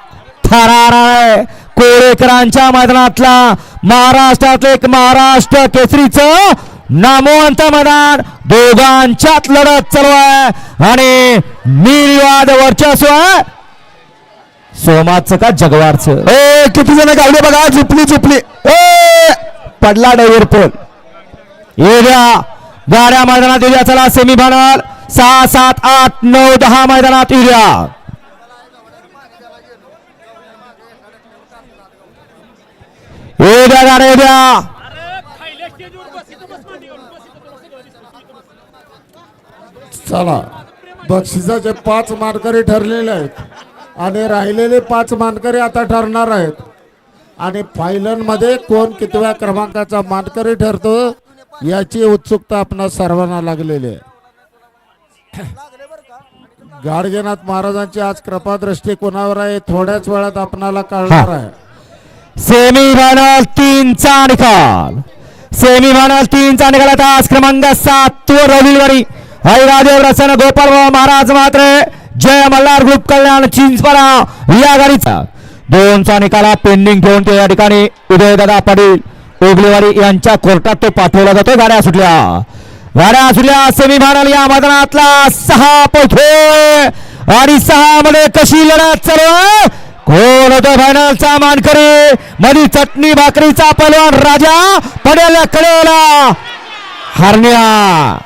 थरार आहे कोळेकरांच्या मैदानातला. महाराष्ट्रातलं एक महाराष्ट्र केसरीचं नामवंत मैदान. दोघांच्यात लढत चालू आहे आणि निर्वाद वर्चस्व आहे सोमाचं का जगवारचं. किती जण गावले बघा. झुपली पडला ड्रायव्हर पण. येऊया गाड्या मैदानात येऊया. चला सेमी फायनल 6, 7, 8, 9, 10 मैदानात येऊया. येऊया गाड्या येऊया. चला बक्षिसाचे 5 मानकरी ठरलेले आहेत आणि राहिलेले 5 मानकरी आता ठरणार आहेत. आणि फायनल मध्ये कोण कितव्या क्रमांकाचा मानकरी ठरतो याची उत्सुकता आपणा सर्वांना लागलेली आहे. गाडगेनाथ महाराजांची आज कृपादृष्टी कोणावर आहे थोड्याच वेळात आपणाला कळणार आहे. सेमी फायनल 3चा निकाल. सेमी फायनल 3चा निकाल आता आज क्रमांक 7 वर रविवारी हरिराजे प्रसन्न गोपाल महाराज मात्र जय मल्हार ग्रुप कल्याण चिंचपाडा या गाडीचा 2चा निकाला पेंडिंग ठेवून ते या ठिकाणी उदयदादा पाटील ओगलेवाडी यांच्या कोर्टात तो पाठवला जातो. गाड्या सुटल्या सेमी फायनल या मैदानातला 6 पैठे आणि 6 मध्ये कशी लढत चालू आहे. कोण होतो फायनलचा मानकरी. मधी चटणी भाकरीचा पहलवान राजा पडेल कडेला हरण्या.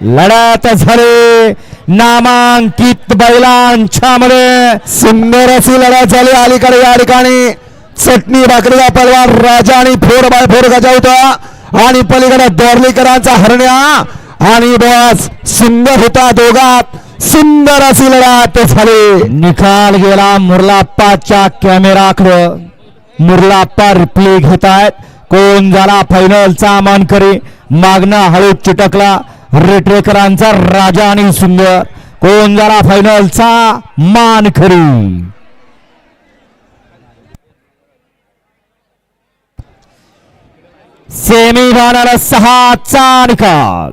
लढत झाली नामांकित बैलांच्या मध्ये. सुंदर अशी लढत झाली. अलीकडे या ठिकाणी चटणी भाकरीचा पहलवान राजा आणि 4x4 गजा होता आणि पलीकडे दोरलीकरांचा हरण्या आणि बस सुंदर होता. दोघात सुंदर अशी लढत झाली. निकाल गेला मुरलाप्पाच्या कॅमेराकडे. मुरलाप्पा रिप्ले घेत आहेत. कोण झाला फायनलचा मानकरी. मागणा हळू चिटकला रेटरेकरांचा राजा आणि सुंदर. कोण झाला फायनलचा मानकरी. सेमी फायनल 6चा निकाल.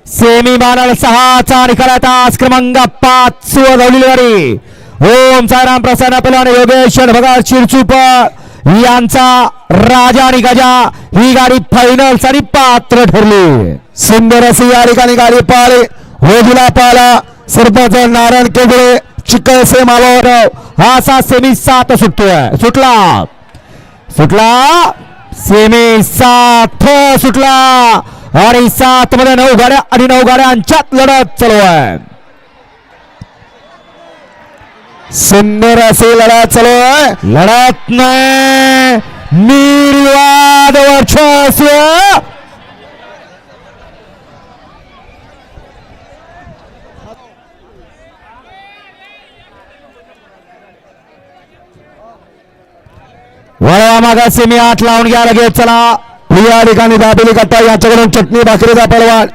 सेमी फायनल 6चा निकाल आता आज क्रमांक 5 वर रविवारी ओम साईराम प्रसन्न पहलवान योगेश भगत शिरचूपर यांचा राजा आणि गजा ही गाडी फायनल साठी पात्र ठरली. सुंदर अशी या ठिकाणी गाडी पाळली. होजीला पाला सरपंच नारायण केंद्रे चिकलसे मालावर हा असा सेमी 7 सुटला सेमी 7 सुटला आणि 7 मध्ये 9 गाड्या आणि 9 गाड्यांच्यात लढत चालू आहे. सुंदर अशी लढत चालू आहे. लढत नाही निर्वाद वर्चस्व. वळवा मागा सेमी 8 लावून घ्या लगेच. चला या ठिकाणी दाबेली कट्टा याच्याकडून चटणी भाकरीचा पहलवान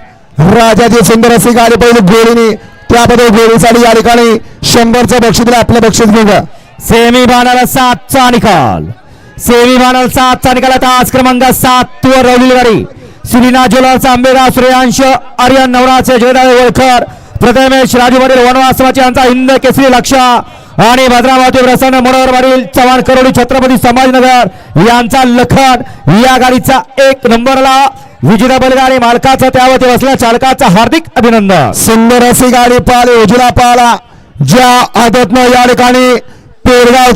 राजाची सुंदर अशी गाडी पहिली गोळीनी त्याबद्दल गोळीसाठी या ठिकाणी 100चं बक्षीस दिलं. आपलं बक्षीस घेऊन सेमी फायनल 7चा निकाल. सेमी फायनल 7चा निकाल आता आज क्रमांक 7 वर रविवारी सुरीना ज्वेलर्स आंबेगाव सूर्यांश आर्यन नवराचे जयदाव वळकर प्रथमेश राजू पाटील वनवासवाची यांचा हिंद केसरी लक्ष आणि भद्रावती प्रसन्न मनोहर पाटील चव्हाण करोडी छत्रपती संभाजीनगर यांचा लखन या गाडीचा 1 नंबरला विजेता बैलगाडी मालकाचा त्यावरती बसल्या चालकाचा हार्दिक अभिनंदन. सुंदर अशी गाडी पाहिली. उजला पाला ज्या आदतनं या ठिकाणी पेरगाव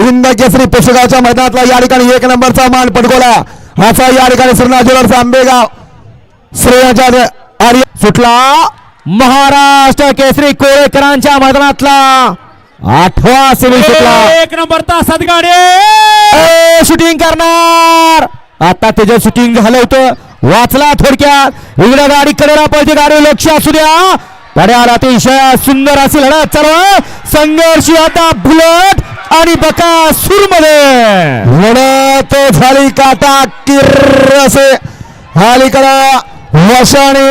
हिंद केसरी पुस्तकाच्या मैदानातला या ठिकाणी 1 नंबरचा मान पटकोला असा या ठिकाणी सुरीना ज्वेलर्स आंबेगाव श्रेयाच्या आर्य सुटला महाराष्ट्र केसरी कोळेकरांच्या मैदानातला 8वा सेमी सुटला. एक नंबर तासात गाडी शूटिंग करणार आता त्याचं शूटिंग झालं होतं वाचला थोडक्यात इकडे गाडी कडेला पळते गाडी लक्ष असू द्या पड्यावर अतिशय सुंदर अशी लढत चालू संघर्ष आता बुलेट आणि बकासूर मध्ये लढत झाली काटा किर्र असे अलीकडं वशाने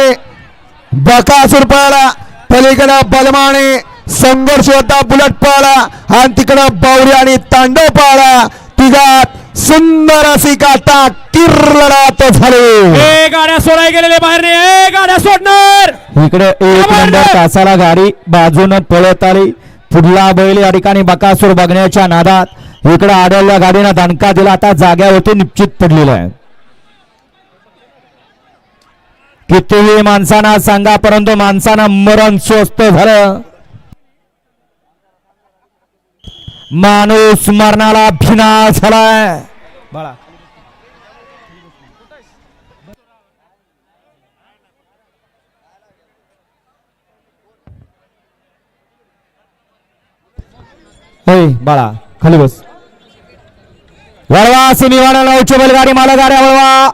बकासूर पळाला पलीकडं बलमाने संघर्ष होता बुलेट पळाला आणि तिकडं बावरी आणि तांडव पळाला तिघात सुंदर अशी काटा किर्र लढत झाली. गाड्या सोडाय गेलेले बाहेर नाही गाड्या सोडणार इकडे एक नंबर तासाला गाडी बाजूनं पळत आली पुढला बैल या ठिकाणी बकासूर बघण्याच्या नादात इकडे आढळल्या गाडीनं दणका दिला आता जाग्यावरती निश्चित पडलेला आहे. कितीही माणसांना सांगा परंतु माणसांना मरण स्वस्त झालं. माणूस मरणाला भिना झालाय. बाळा बाळा खाली बस. वळवा सिमीवाडा नऊची बैलगाडी मला गाड्या वळवा.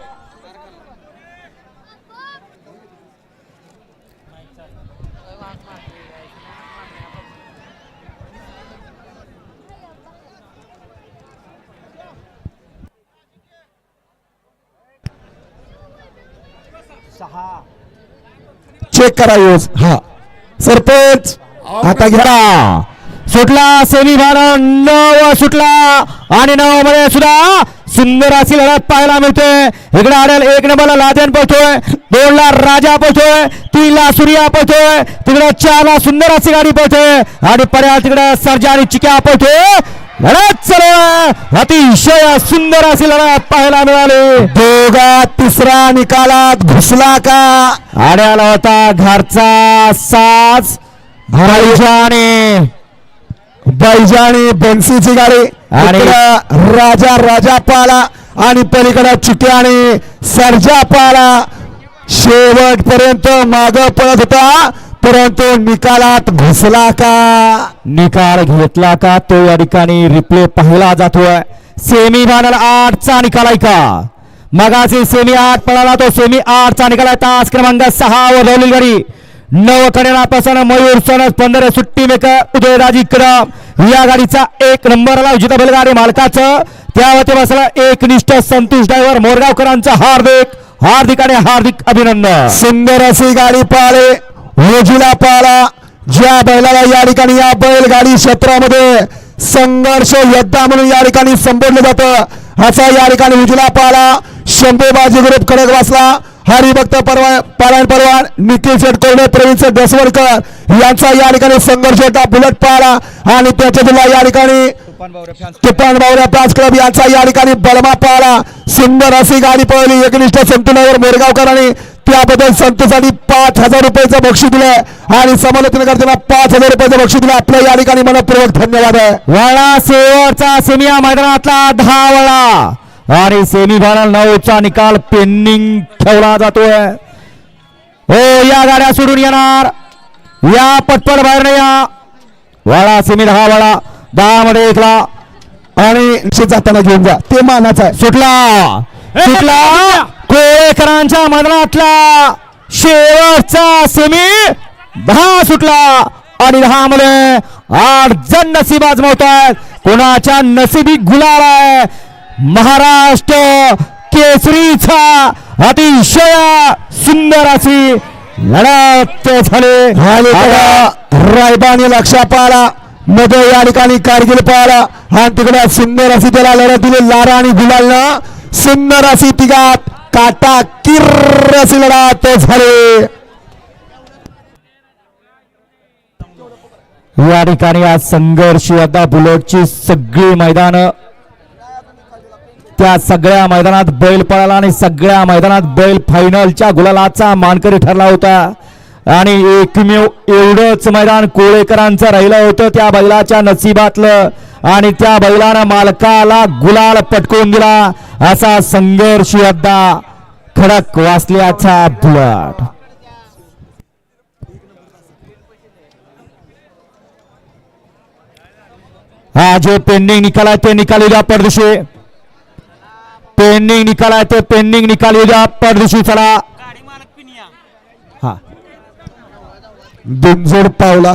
चेक करा यूज हा सरपंच आता घ्या सुटला सेमी भाडा 9 सुटला आणि 9 मध्ये सुद्धा सुंदर अशी लढत पाहायला मिळते. इकडे आडेल 1 नंबरला लादेन पळतोय 2 ला राजा पळतोय 3 ला सूर्या पळतोय तिकडे 4 ला सुंदर अशी गाडी पळतोय आणि पर्याय तिकडे सर्जा आणि चिक्या पळतोय. लढत चालू अतिशय सुंदर अशी लढत पाहायला मिळाली. दोघा तिसरा निकालात घुसला का आड्याला होता घरचा साज बैजाने बन्सीची गाडी आणि राजा पाला आणि पलीकडे चिट्याने सर्जा पाला शेवटपर्यंत माग पळत होता परंतु निकालात घुसला का निकाल घेतला का तो या ठिकाणी रिप्ले पाहिला जातोय. सेमी फायनल 8चा निकाल आहे का मगाशी सेमी 8 पळाला तो सेमी 8चा निकाल आहे. तास क्रमांक 6 वर धावलेली गाडी 9 कडेनापासून मयूर सनस 15 सुट्टी मेकर उदयराजी कदम या गाडीचा 1 नंबरला विजेता बैलगाडी मालकाचं त्यावरती बसला एकनिष्ठ संतोष ड्रायव्हर मोरगावकरांचं हार्दिक आणि हार्दिक अभिनंदन. सुंदर अशी गाडी पाळे रोजीला पाला ज्या बैलाला या ठिकाणी या बैलगाडी क्षेत्रामध्ये संघर्ष योद्धा म्हणून या ठिकाणी संबोधलं जातं असा या ठिकाणी उजला पाला शंभूबाजी ग्रुप कडक बसला हरिभक्त पारायण परवान निखिल शेठ कोरडे प्रवीण शेठ दसवडकर यांचा या ठिकाणी संघर्ष होता बुलेट पाला आणि त्याच्या जिल्हा या ठिकाणी तुफान बावऱ्या पाच क्लब यांचा या ठिकाणी बलमा पाला सुंदर अशी गाडी पळली एकनिष्ठ संतुलावर मोरगावकरांनी त्याबद्दल संतोषाने 5,000 रुपयाचं बक्षीस दिलं आणि समालोचनकर्त्यांना 5,000 रुपयाचं बक्षीस दिलं. आपल्या या ठिकाणी मनपूर्वक धन्यवाद आहे. वळा शेवटचा सेमी या मैदानातला 10 वळा आणि सेमी फायनल 9चा निकाल पेंडिंग ठेवला जातोय. हो या गाड्या सोडून येणार या पटपट बाहेर नाही या वळा सेमी 10 वळा 10 मध्ये एकला आणि निश्चित जाताना घेऊन जा ते मानाचं आहे. सुटला कोळेकरांच्या मैदानातला शेवटचा सेमी 10 सुटला आणि 10 मध्ये 8 जण नशीब आजमावतात. कोणाच्या नशिबी गुलाल आहे महाराष्ट्र केसरीचा अतिशय सुंदर अशी लढत झाली. रायबाने लक्षा पाहिला मध्ये या ठिकाणी कारगिल पाहिला आणि तिकडे सुंदर अशी त्याला लढत दिली लारा आणि गुलालनं सुंदर अशी तिघात काटा किर्र अशी लढत झाली. या ठिकाणी आज संघर्ष आता बुलेटची सगळी मैदान त्या सगळ्या मैदानात बैल पळाला आणि सगळ्या मैदानात बैल फायनलच्या गुलालाचा मानकरी ठरला होता आणि एकमेव एवढंच मैदान कोळेकरांचं राहिलं होतं त्या बैलाच्या नशिबातलं आणि त्या बैलानं मालकाला गुलाल पटकवून दिला. असा संघर्ष यद्दा खडक वाचल्याचा बुलेट हा जे पेंडिंग निकाल आहे ते निकाल येऊ द्या पडदिशी. पेंडिंग निकाल आहे ते पेंडिंग निकाल येऊ द्या पडदिशी. चला बिनजोड पावला